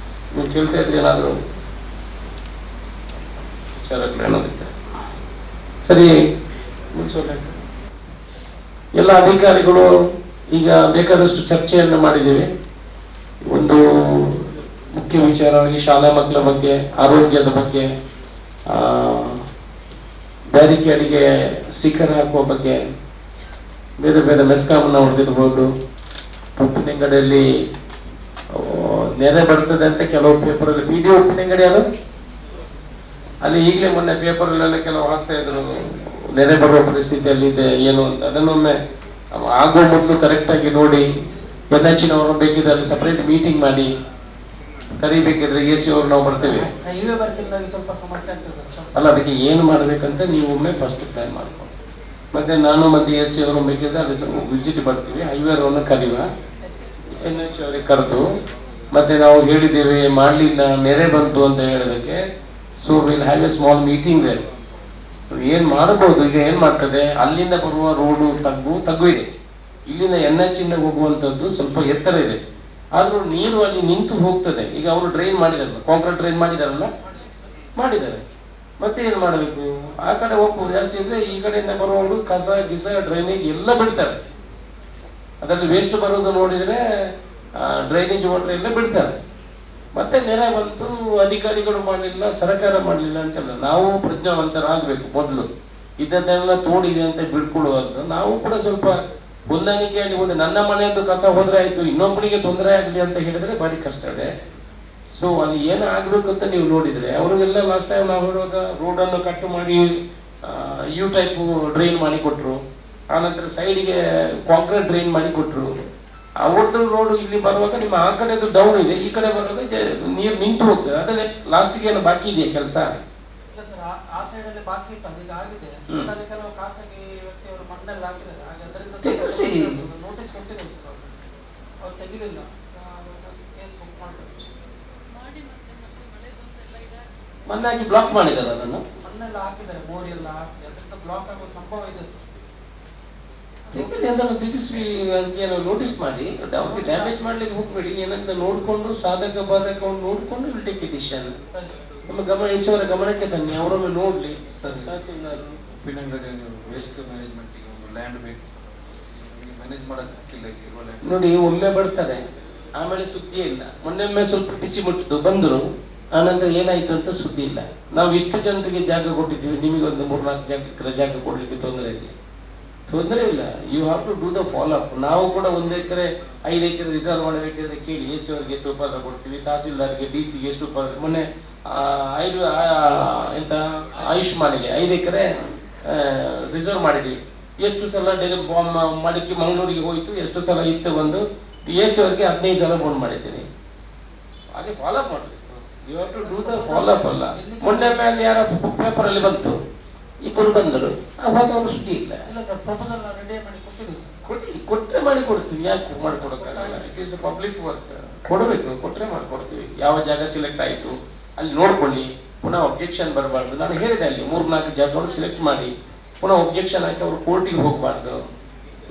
ನೀವು ಕೇಳ್ತಾ ಇದ್ರೆ ಏನಾದರೂ ವಿಚಾರಗಳು ಏನಾದಿದ್ರೆ ಸರಿ ಮುಗಿಸೋಣ ಸರ್. ಎಲ್ಲ ಅಧಿಕಾರಿಗಳು ಈಗ ಬೇಕಾದಷ್ಟು ಚರ್ಚೆಯನ್ನು ಮಾಡಿದ್ದೀವಿ. ಒಂದು ಮುಖ್ಯ ವಿಚಾರವಾಗಿ ಶಾಲಾ ಮಕ್ಕಳ ಬಗ್ಗೆ, ಆರೋಗ್ಯದ ಬಗ್ಗೆ, ಬ್ಯಾರಿಕೇಡ್ಗೆ ಸ್ಟಿಕ್ಕರ್ ಹಾಕುವ ಬಗ್ಗೆ, ಬೇರೆ ಬೇರೆ ಮೆಸ್ಕಾಮನ್ನು ಹೊಡೆದಿರ್ಬೋದು, ಉಪ್ಪಿನಂಗಡಿಯಲ್ಲಿ ನೆರೆ ಬರ್ತದೆ ಅಂತ ಕೆಲವು ಪೇಪರಲ್ಲಿ PDO ಉಪ್ಪಿನಂಗಡಿ ಅದು ಅಲ್ಲಿ ಈಗಲೇ ಮೊನ್ನೆ ಪೇಪರಲ್ಲೆಲ್ಲ ಕೆಲವು ಹಾಕ್ತಾ ಇದ್ರು ನೆರೆ ಬರುವ ಪರಿಸ್ಥಿತಿಯಲ್ಲಿ ಇದೆ ಏನು ಅಂತ. ಅದನ್ನೊಮ್ಮೆ ಆಗೋ ಮೊದಲು ಕರೆಕ್ಟಾಗಿ ನೋಡಿ NH-ನವರು ಬೇಕಿದ್ರೆ ಅಲ್ಲಿ ಸಪರೇಟ್ ಮೀಟಿಂಗ್ ಮಾಡಿ ಕರಿಬೇಕಿದ್ರೆ AC ಅವ್ರು ನಾವು ಬರ್ತೇವೆ. ಸ್ವಲ್ಪ ಸಮಸ್ಯೆ ಆಗ್ತದೆ. ಅಲ್ಲ, ಅದಕ್ಕೆ ಏನು ಮಾಡ್ಬೇಕಂತ ನೀವು ಒಮ್ಮೆ ಫಸ್ಟ್ ಪ್ಲಾನ್ ಮಾಡ್ಕೊಂಡು ಮತ್ತೆ ನಾನು ಮತ್ತೆ AC ಅವರು ಬೇಕಿದ್ರೆ ಅಲ್ಲಿ ವಿಸಿಟ್ ಬರ್ತೀವಿ. ಹೈವೇ ರೋಡ್ನ ಕರೀವ, NH ಅವರಿಗೆ ಕರೆದು ಮತ್ತೆ ನಾವು ಹೇಳಿದ್ದೇವೆ ಮಾಡಲಿಲ್ಲ ನೆರೆ ಬಂತು ಅಂತ ಹೇಳೋದಕ್ಕೆ. So will have a small meeting there. ಏನ್ ಮಾಡಬಹುದು, ಈಗ ಏನ್ ಮಾಡ್ತದೆ, ಅಲ್ಲಿಂದ ಬರುವ ರೋಡು ತಗ್ಗು ಇದೆ, ಇಲ್ಲಿಂದ NH-ಇಂದ ಹೋಗುವಂತದ್ದು ಸ್ವಲ್ಪ ಎತ್ತರ ಇದೆ, ಆದ್ರೂ ನೀರು ಅಲ್ಲಿ ನಿಂತು ಹೋಗ್ತದೆ. ಈಗ ಅವರು ಡ್ರೈನ್ ಮಾಡಿದಾರಲ್ಲ, ಕಾಂಕ್ರೀಟ್ ಡ್ರೈನ್ ಮಾಡಿದಾರಲ್ಲ, ಮಾಡಿದ್ದಾರೆ. ಮತ್ತೆ ಏನ್ ಮಾಡಬೇಕು, ಆ ಕಡೆ ಹೋಗ್ಬೋದು ಜಾಸ್ತಿ ಇದ್ರೆ ಈ ಕಡೆಯಿಂದ ಬರುವವರು ಕಸ ಗಿಸ ಡ್ರೈನೇಜ್ ಎಲ್ಲ ಬಿಡ್ತಾರೆ. ಅದರಲ್ಲಿ ವೇಸ್ಟ್ ಬರೋದು ನೋಡಿದ್ರೆ ಡ್ರೈನೇಜ್ ವಾಟರ್ ಎಲ್ಲ ಬಿಡ್ತಾರೆ. ಮತ್ತೆ ನೆರೆ ಬಂತು, ಅಧಿಕಾರಿಗಳು ಮಾಡಲಿಲ್ಲ, ಸರ್ಕಾರ ಮಾಡಲಿಲ್ಲ ಅಂತಲ್ಲ. ನಾವು ಪ್ರಜ್ಞಾವಂತರಾಗಬೇಕು. ಮೊದಲು ಇದ್ದದ್ದೆಲ್ಲ ತೋಡಿದೆ ಅಂತ ಬಿಡ್ಕೊಳ್ಳುವಂತ ನಾವು ಕೂಡ ಸ್ವಲ್ಪ ಹೊಂದಾಣಿಕೆಯಲ್ಲಿ ಹೋದ್ರೆ, ನನ್ನ ಮನೆಯದ್ದು ಕಸ ಹೋದ್ರೆ ಆಯ್ತು, ಇನ್ನೊಬ್ಬರಿಗೆ ತೊಂದರೆ ಆಗಲಿ ಅಂತ ಹೇಳಿದ್ರೆ ಭಾರಿ ಕಷ್ಟ ಇದೆ. ಸೊ ಅಲ್ಲಿ ಏನು ಆಗ್ಬೇಕು ಅಂತ ನೀವು ನೋಡಿದ್ರೆ, ಅವ್ರಿಗೆಲ್ಲ ಲಾಸ್ಟ್ ಟೈಮ್ ನಾವು ಹೇಳುವಾಗ ರೋಡನ್ನು ಕಟ್ ಮಾಡಿ ಯು ಟೈಪ್ ಡ್ರೈನ್ ಮಾಡಿ ಕೊಟ್ರು, ಆನಂತರ ಸೈಡ್ಗೆ ಕಾಂಕ್ರೀಟ್ ಡ್ರೈನ್ ಮಾಡಿ ಕೊಟ್ರು. ಅವ್ರದ್ದು ರೋಡ್ ಇಲ್ಲಿ ಬರುವಾಗ ನಿಮ್ಮ ಆ ಕಡೆದು ಡೌನ್ ಇದೆ, ಈ ಕಡೆ ಬರುವಾಗ ನೀರು ನಿಂತು ಹೋಗ್ತದೆ. ಅದನ್ನೇ ಲಾಸ್ಟ್ಗೆ ಏನು ಬಾಕಿ ಇದೆಯಾ ಕೆಲಸ? ಆ ಸೈಡ್ ಅಲ್ಲಿ ಬಾಕಿ ಇತ್ತು, ಅದೀಗ ಆಗಿದೆ. ಅಲ್ಲಿ ಕೆಲವು ಖಾಸಗಿ ವ್ಯಕ್ತಿಯವರು ಮಣ್ಣೆಲ್ಲ ಹಾಕಿದ್ದಾರೆ, ಹಾಗೆ ಅದರಿಂದ ನೋಟಿಸ್ ಕೊಟ್ಟಿದ್ದಾರೆ ಸರ್. ಅವ್ರು ತೆಗಿಲಿಲ್ಲ, ಕೇಸ್ ಬುಕ್ ಮಾಡಬೇಕು. ಮೊನ್ನೆ ಹಾಕಿ ಬ್ಲಾಕ್ ಮಾಡಿದ್ದಾರೆ, ಅದನ್ನು ಮಣ್ಣೆಲ್ಲ ಹಾಕಿದ್ದಾರೆ, ಮೋರಿ ಎಲ್ಲ ಹಾಕಿ, ಅದರಿಂದ ಬ್ಲಾಕ್ ಆಗುವ ಸಂಭವ ಇದೆ ಸರ್. ಅದನ್ನು ತೆಗಿಸಿ ಅದಕ್ಕೇನೋ ನೋಟಿಸ್ ಮಾಡಿ, ಅವ್ರಿಗೆ ಡ್ಯಾಮೇಜ್ ಮಾಡ್ಲಿಕ್ಕೆ ಹೋಗ್ಬೇಡಿ. ಏನಂತ ನೋಡ್ಕೊಂಡು ಸಾಧಕ ಬಾಧಕ ನೋಡ್ಕೊಂಡು ವಿಲ್ ಟೇಕ್ ಎ ಡಿಸಿಷನ್. ನಮ್ಮ ಈಶ್ವರ ಗಮನಕ್ಕೆ ತನ್ನಿ, ಅವರೊಮ್ಮೆ ನೋಡ್ಲಿ. ತಹಸೀಲ್ದಾರರು ಉಪ್ಪಿನಂಗಡಿ ವೇಸ್ಟ್ ಮ್ಯಾನೇಜ್ಮೆಂಟ್ಗೆ ಒಂದು ಲ್ಯಾಂಡ್ ಬೇಕು, ಮ್ಯಾನೇಜ್ ಮಾಡೋಕ್ಕಿಲ್ಲ ಇರುವ ಲ್ಯಾಂಡ್. ನೋಡಿ, ಒಮ್ಮೆ ಬರ್ತಾರೆ, ಆಮೇಲೆ ಸುದ್ದಿಯೇ ಇಲ್ಲ. ಮೊನ್ನೆಮ್ಮೆ ಸ್ವಲ್ಪ ಬಿಸಿ ಮುಟ್ಟಿದ್ದು ಬಂದರು, ಆನಂತರ ಏನಾಯ್ತು ಅಂತ ಸುದ್ದಿ ಇಲ್ಲ. ನಾವು ಇಷ್ಟು ಜನರಿಗೆ ಜಾಗ ಕೊಟ್ಟಿದ್ದೀವಿ, ನಿಮಗೊಂದು 3-4 ಎಕರೆ ಜಾಗ ಕೊಡ್ಲಿಕ್ಕೆ ತೊಂದರೆ ಇದೆ. ತೊಂದರೆ ಇಲ್ಲ, you have to do the follow up. ನಾವು ಕೂಡ 1 ಎಕರೆ 5 ಎಕರೆ ರಿಸರ್ವ್ ಮಾಡಬೇಕಿದ್ರೆ ಕೇಳಿ, AC ಅವರಿಗೆ ಎಷ್ಟು ಉಪದ್ರ ಕೊಡ್ತೀವಿ, ತಹಸೀಲ್ದಾರ್ಗೆ DC-ಗೆ ಎಷ್ಟು ಉಪದ್ರ. ಮೊನ್ನೆ ಎಂತ ಆಯುಷ್ಮಾನಿಗೆ 5 ಎಕರೆ ರಿಸರ್ವ್ ಮಾಡಿದ್ವಿ. ಎಷ್ಟು ಸಲ ಡೈರೆಕ್ಟ್ ಮಡಿಕೆ ಮಂಗಳೂರಿಗೆ ಹೋಯ್ತು, ಎಷ್ಟು ಸಲ ಇತ್ತು ಬಂದು AC ಅವರಿಗೆ 15 ಸಲ ಫೋನ್ ಮಾಡಿದ್ದೀನಿ. ಹಾಗೆ ಫಾಲೋ ಅಪ್ ಮಾಡಬೇಕು. You have to do the follow up. ಅಲ್ಲ, ಮೊನ್ನೆ ಮೇಲೆ ಯಾರ ಪೇಪರಲ್ಲಿ ಬಂತು, ಇಬ್ಬರು ಬಂದರು, ಅವಾಗ ಅವರು ಸುದ್ದಿ ಇಲ್ಲ. ಕೊಟ್ಟರೆ ಮಾಡಿ ಕೊಡ್ತೀವಿ, ಯಾಕೆ ಮಾಡಿಕೊಡಕ್ಕಾಗಲ್ಲ? ಇಟ್ ಈಸ್ ಪಬ್ಲಿಕ್ ವರ್ಕ್, ಕೊಡಬೇಕು, ಕೊಟ್ಟರೆ ಮಾಡಿಕೊಡ್ತೀವಿ. ಯಾವ ಜಾಗ ಸಿಲೆಕ್ಟ್ ಆಯಿತು ಅಲ್ಲಿ ನೋಡ್ಕೊಳ್ಳಿ, ಪುನಃ ಒಬ್ಜೆಕ್ಷನ್ ಬರಬಾರ್ದು. ನಾನು ಹೇಳಿದೆ, ಅಲ್ಲಿ 3-4 ಜಾಗಗಳು ಸಿಲೆಕ್ಟ್ ಮಾಡಿ ಪುನಃ ಒಬ್ಜೆಕ್ಷನ್ ಹಾಕಿ ಅವರು ಕೋರ್ಟಿಗೆ ಹೋಗಬಾರ್ದು,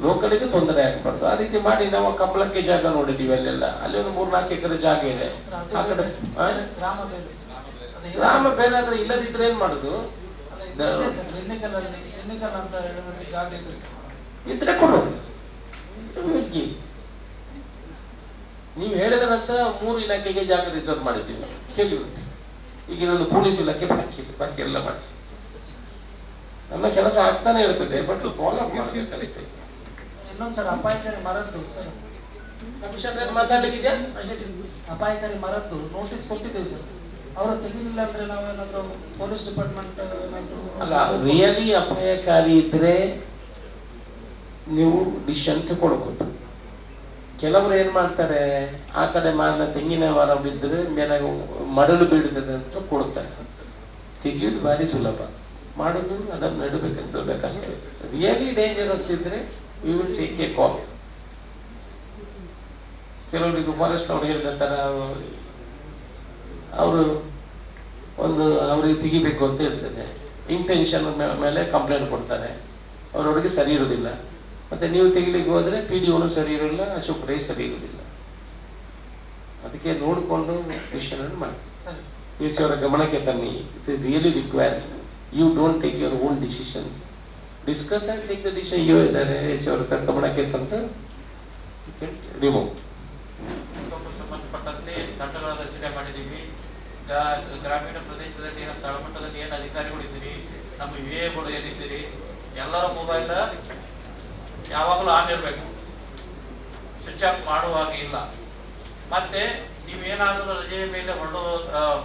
ಲೋಕಲಿಗೆ ತೊಂದರೆ ಆಗಬಾರ್ದು. ಆ ರೀತಿ ಮಾಡಿ ನಾವು ಕಂಬಳಕ್ಕೆ ಜಾಗ ನೋಡಿದ್ದೀವಿ, ಅಲ್ಲೆಲ್ಲ ಅಲ್ಲಿ ಒಂದು 3-4 ಎಕರೆ ಜಾಗ ಇದೆ. ಆ ಕಡೆ ಗ್ರಾಮ ಬೇರೆ ಆದ್ರೆ ಇಲ್ಲದಿದ್ರೆ ಏನ್ ಮಾಡುದು? ಇದ್ರೆ ಕೊಡು. ನೀವು ಹೇಳಿದ ನಂತರ 3 ಇಲಾಖೆಗೆ ಜಾಗ ರಿಸರ್ವ್ ಮಾಡಿದ್ದೀವಿ, ಕೇಳಿರುತ್ತೆ. ಈಗ ಇನ್ನೊಂದು ಪೊಲೀಸ್ ಇಲಾಖೆ ಬಾಕಿ ಎಲ್ಲ ಮಾಡಿ ನಮ್ಮ ಕೆಲಸ ಆಗ್ತಾನೆ ಇರ್ತದೆ, ಬಟ್ ಫಾಲೋ ಅಪ್ ಮಾಡಬೇಕಷ್ಟೇ. ಇನ್ನೊಂದ್ಸಲ ಅಪಾಯಕಾರಿ ಮರದ್ದು ಸರ್, ಕಮಿಷನರ್ ಮಾತಾಡ್ಲಿಕ್ಕಿದ್ಯಾ? ಅಪಾಯಕಾರಿ ಮರದ್ದು ನೋಟಿಸ್ ಕೊಟ್ಟಿದ್ದೇವೆ ಸರ್. ಅವರು ತೆಗಿಲಿಲ್ಲ ಅಂದ್ರೆ ನಾವೇನಾದ್ರೂ ಪೊಲೀಸ್ ಡಿಪಾರ್ಟ್ಮೆಂಟ್ ಅಲ್ಲ, ರಿಯಲಿ ಅಪಾಯಕಾರಿ ಇದ್ರೆ ನೀವು ಡಿಸಿಷನ್ ತಗೊಳ್ಬಹುದು. ಕೆಲವರು ಏನ್ ಮಾಡ್ತಾರೆ, ಆ ಕಡೆ ಮಾರಿನ ತೆಂಗಿನ ಮರ ಬಿದ್ದರೆ ಮೇಲೆ ಮಡಲು ಬೀಳುತ್ತದೆ ಅಂತ ಕೊಡ್ತಾರೆ. ತೆಗಿಯೋದು ಭಾರಿ ಸುಲಭ, ಮಾಡೋದು ಅದನ್ನು ನೆಡಬೇಕಂತ ದೊಡ್ಡ ಕಷ್ಟ. ರಿಯಲಿ ಡೇಂಜರಸ್ ಇದ್ರೆ ಯು ವಿಲ್ ಟೇಕ್ ಎ ಕಾಲ್. ಕೆಲವರಿಗೆ ಫಾರೆಸ್ಟ್ ಅವ್ರು ಹೇಳಿದ ತರ ಅವರು ಅವ್ರಿಗೆ ತೆಗಿಬೇಕು ಅಂತ ಹೇಳ್ತದೆ. ಇಂಟೆನ್ಷನ್ ಮೇಲೆ ಕಂಪ್ಲೇಂಟ್ ಕೊಡ್ತಾರೆ, ಅವರವರಿಗೆ ಸರಿ ಇರೋದಿಲ್ಲ. ಮತ್ತೆ ನೀವು ತೆಗಿಲಿಕ್ಕೆ ಹೋದ್ರೆ PDOನು ಸರಿ ಇರೋಲ್ಲ, ಅಶೋಕ್ ರೈ ಸರಿ ಇರೋದಿಲ್ಲ. ಅದಕ್ಕೆ ನೋಡಿಕೊಂಡು ಡಿಸಿಷನ್ ಮಾಡಿ DC ಅವರ ಗಮನಕ್ಕೆ ತನ್ನಿ. It is really required. You don't take your own decisions. Discuss and take the decision. You ಇದ್ದಾರೆ ಎಸ್ ಅವ್ರ ಗಮನಕ್ಕೆ ತಂದು ರಿಮೂವ್. ಸಂಬಂಧಪಟ್ಟಂತೆ ತಂಡಗಳ ರಚನೆ ಮಾಡಿದ್ದೀವಿ. ಗ್ರಾಮೀಣ ಪ್ರದೇಶದಲ್ಲಿ ನಮ್ಮ ತಳಮಟ್ಟದಲ್ಲಿ ಏನು ಅಧಿಕಾರಿಗಳಿದ್ದೀರಿ, ನಮ್ಮ ವಿಎಗಳು ಏನಿದ್ದೀರಿ, ಎಲ್ಲರ ಮೊಬೈಲ್ ಯಾವಾಗಲೂ ಆನ್ ಇರಬೇಕು, ಸ್ವಿಚ್ ಆಫ್ ಮಾಡುವಾಗ ಇಲ್ಲ. ಮತ್ತೆ ನೀವೇನಾದರೂ ರಜೆಯ ಮೇಲೆ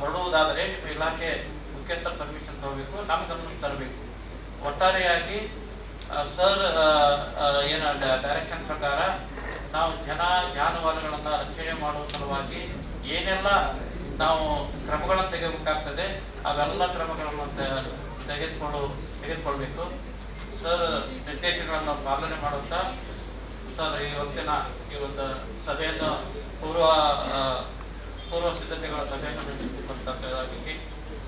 ಹೊರಡುವುದಾದರೆ ನಿಮ್ಮ ಇಲಾಖೆ ಮುಖ್ಯಸ್ಥರ ಪರ್ಮಿಷನ್ ತಗೋಬೇಕು, ನಮ್ಮ ಗಮನಕ್ಕೆ ತರಬೇಕು. ಒಟ್ಟಾರೆಯಾಗಿ ಸರ್ ಏನು ಡೈರೆಕ್ಷನ್ ಪ್ರಕಾರ ನಾವು ಜಾನುವಾರುಗಳನ್ನು ರಕ್ಷಣೆ ಮಾಡುವ ಸಲುವಾಗಿ ಏನೆಲ್ಲ ನಾವು ಕ್ರಮಗಳನ್ನು ತೆಗೆಯಬೇಕಾಗ್ತದೆ ಅವೆಲ್ಲ ಕ್ರಮಗಳನ್ನು ತೆಗೆದುಕೊಳ್ಬೇಕು. ಸರ್ ನಿರ್ದೇಶನಗಳನ್ನು ಪಾಲನೆ ಮಾಡುತ್ತಾ ಸರ್ ಇವತ್ತು ಸಭೆಯನ್ನು ಪೂರ್ವ ಸಿದ್ಧತೆಗಳ ಸಭೆಯನ್ನು ನಡೆಸಿಕೊಡ್ತಕ್ಕಂಥದ್ದಾಗಿ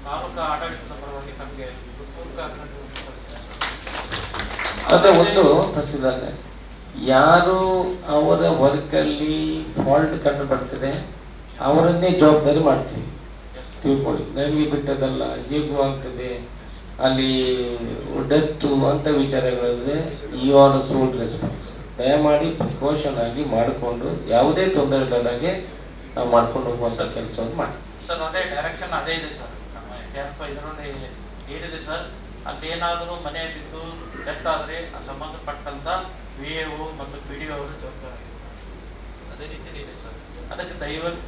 ತಾಲೂಕಾ ಆಡಳಿತದ ಪರವಾಗಿ ತಮಗೆ ಅದೇ ಒಂದು ತಹಸೀಲ್ದಾರ್, ಯಾರು ಅವರ ವರ್ಕಲ್ಲಿ ಫಾಲ್ಟ್ ಕಂಡು ಬರ್ತದೆ ಅವರನ್ನೇ ಜವಾಬ್ದಾರಿ ಮಾಡ್ತೀವಿ, ತಿಳ್ಕೊಳ್ಳಿ. ನಮಗೆ ಬಿಟ್ಟದಲ್ಲ, ಹೇಗೂ ಆಗ್ತದೆ ಅಲ್ಲಿ ಡೆತ್ತು ಅಂತ ವಿಚಾರಗಳಿದ್ರೆ ಯು ಆರ್ ಸೋಲ್ ರೆಸ್ಪಾನ್ಸ್. ದಯಮಾಡಿ ಪ್ರಿಕಾಷನ್ ಆಗಿ ಮಾಡಿಕೊಂಡು ಯಾವುದೇ ತೊಂದರೆ ಇಲ್ಲದಾಗೆ ನಾವು ಮಾಡ್ಕೊಂಡು ಹೋಗುವಂಥ ಕೆಲಸವನ್ನು ಮಾಡಿ. ಸರ್ ಅದೇ ಡೈರೆಕ್ಷನ್ ಅದೇ ಇದೆ ಸರ್. ನಮ್ಮ ಇದರಲ್ಲಿ ಏನಿದೆ ಸರ್, ಅಲ್ಲೇನಾದರೂ ಮನೆ ಬಿದ್ದು ಡೆತ್ ಆದರೆ ಸಂಬಂಧಪಟ್ಟಂತ VAO ಮತ್ತು PDO ಅವರು ಜವಾಬ್ದಾರಿ ಅದೇ ರೀತಿಯಲ್ಲಿ ಇದೆ ಸರ್. ಅದಕ್ಕೆ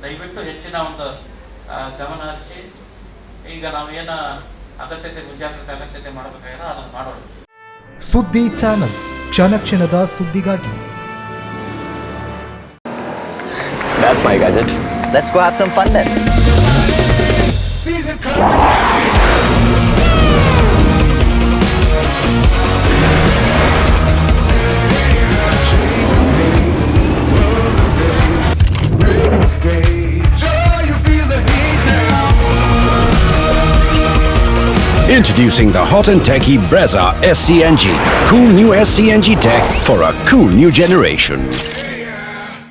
ದಯವಿಟ್ಟು ಹೆಚ್ಚಿನ ಒಂದು ಗಮನ ಹರಿಸಿ ಈಗ ನಾವೇನು ಮುಂಜಾಗ್ರತೆ ಅಗತ್ಯತೆ ಮಾಡಬೇಕಾಗಿದೆ ಅದನ್ನು ಮಾಡೋಣ. ಸುದ್ದಿ ಚಾನಲ್, ಕ್ಷಣ ಕ್ಷಣದ ಸುದ್ದಿಗಾಗಿ. That's my gadget. Let's go have some fun then. Introducing the hot and techy Brezza SCNG. Cool new SCNG tech for a cool new generation.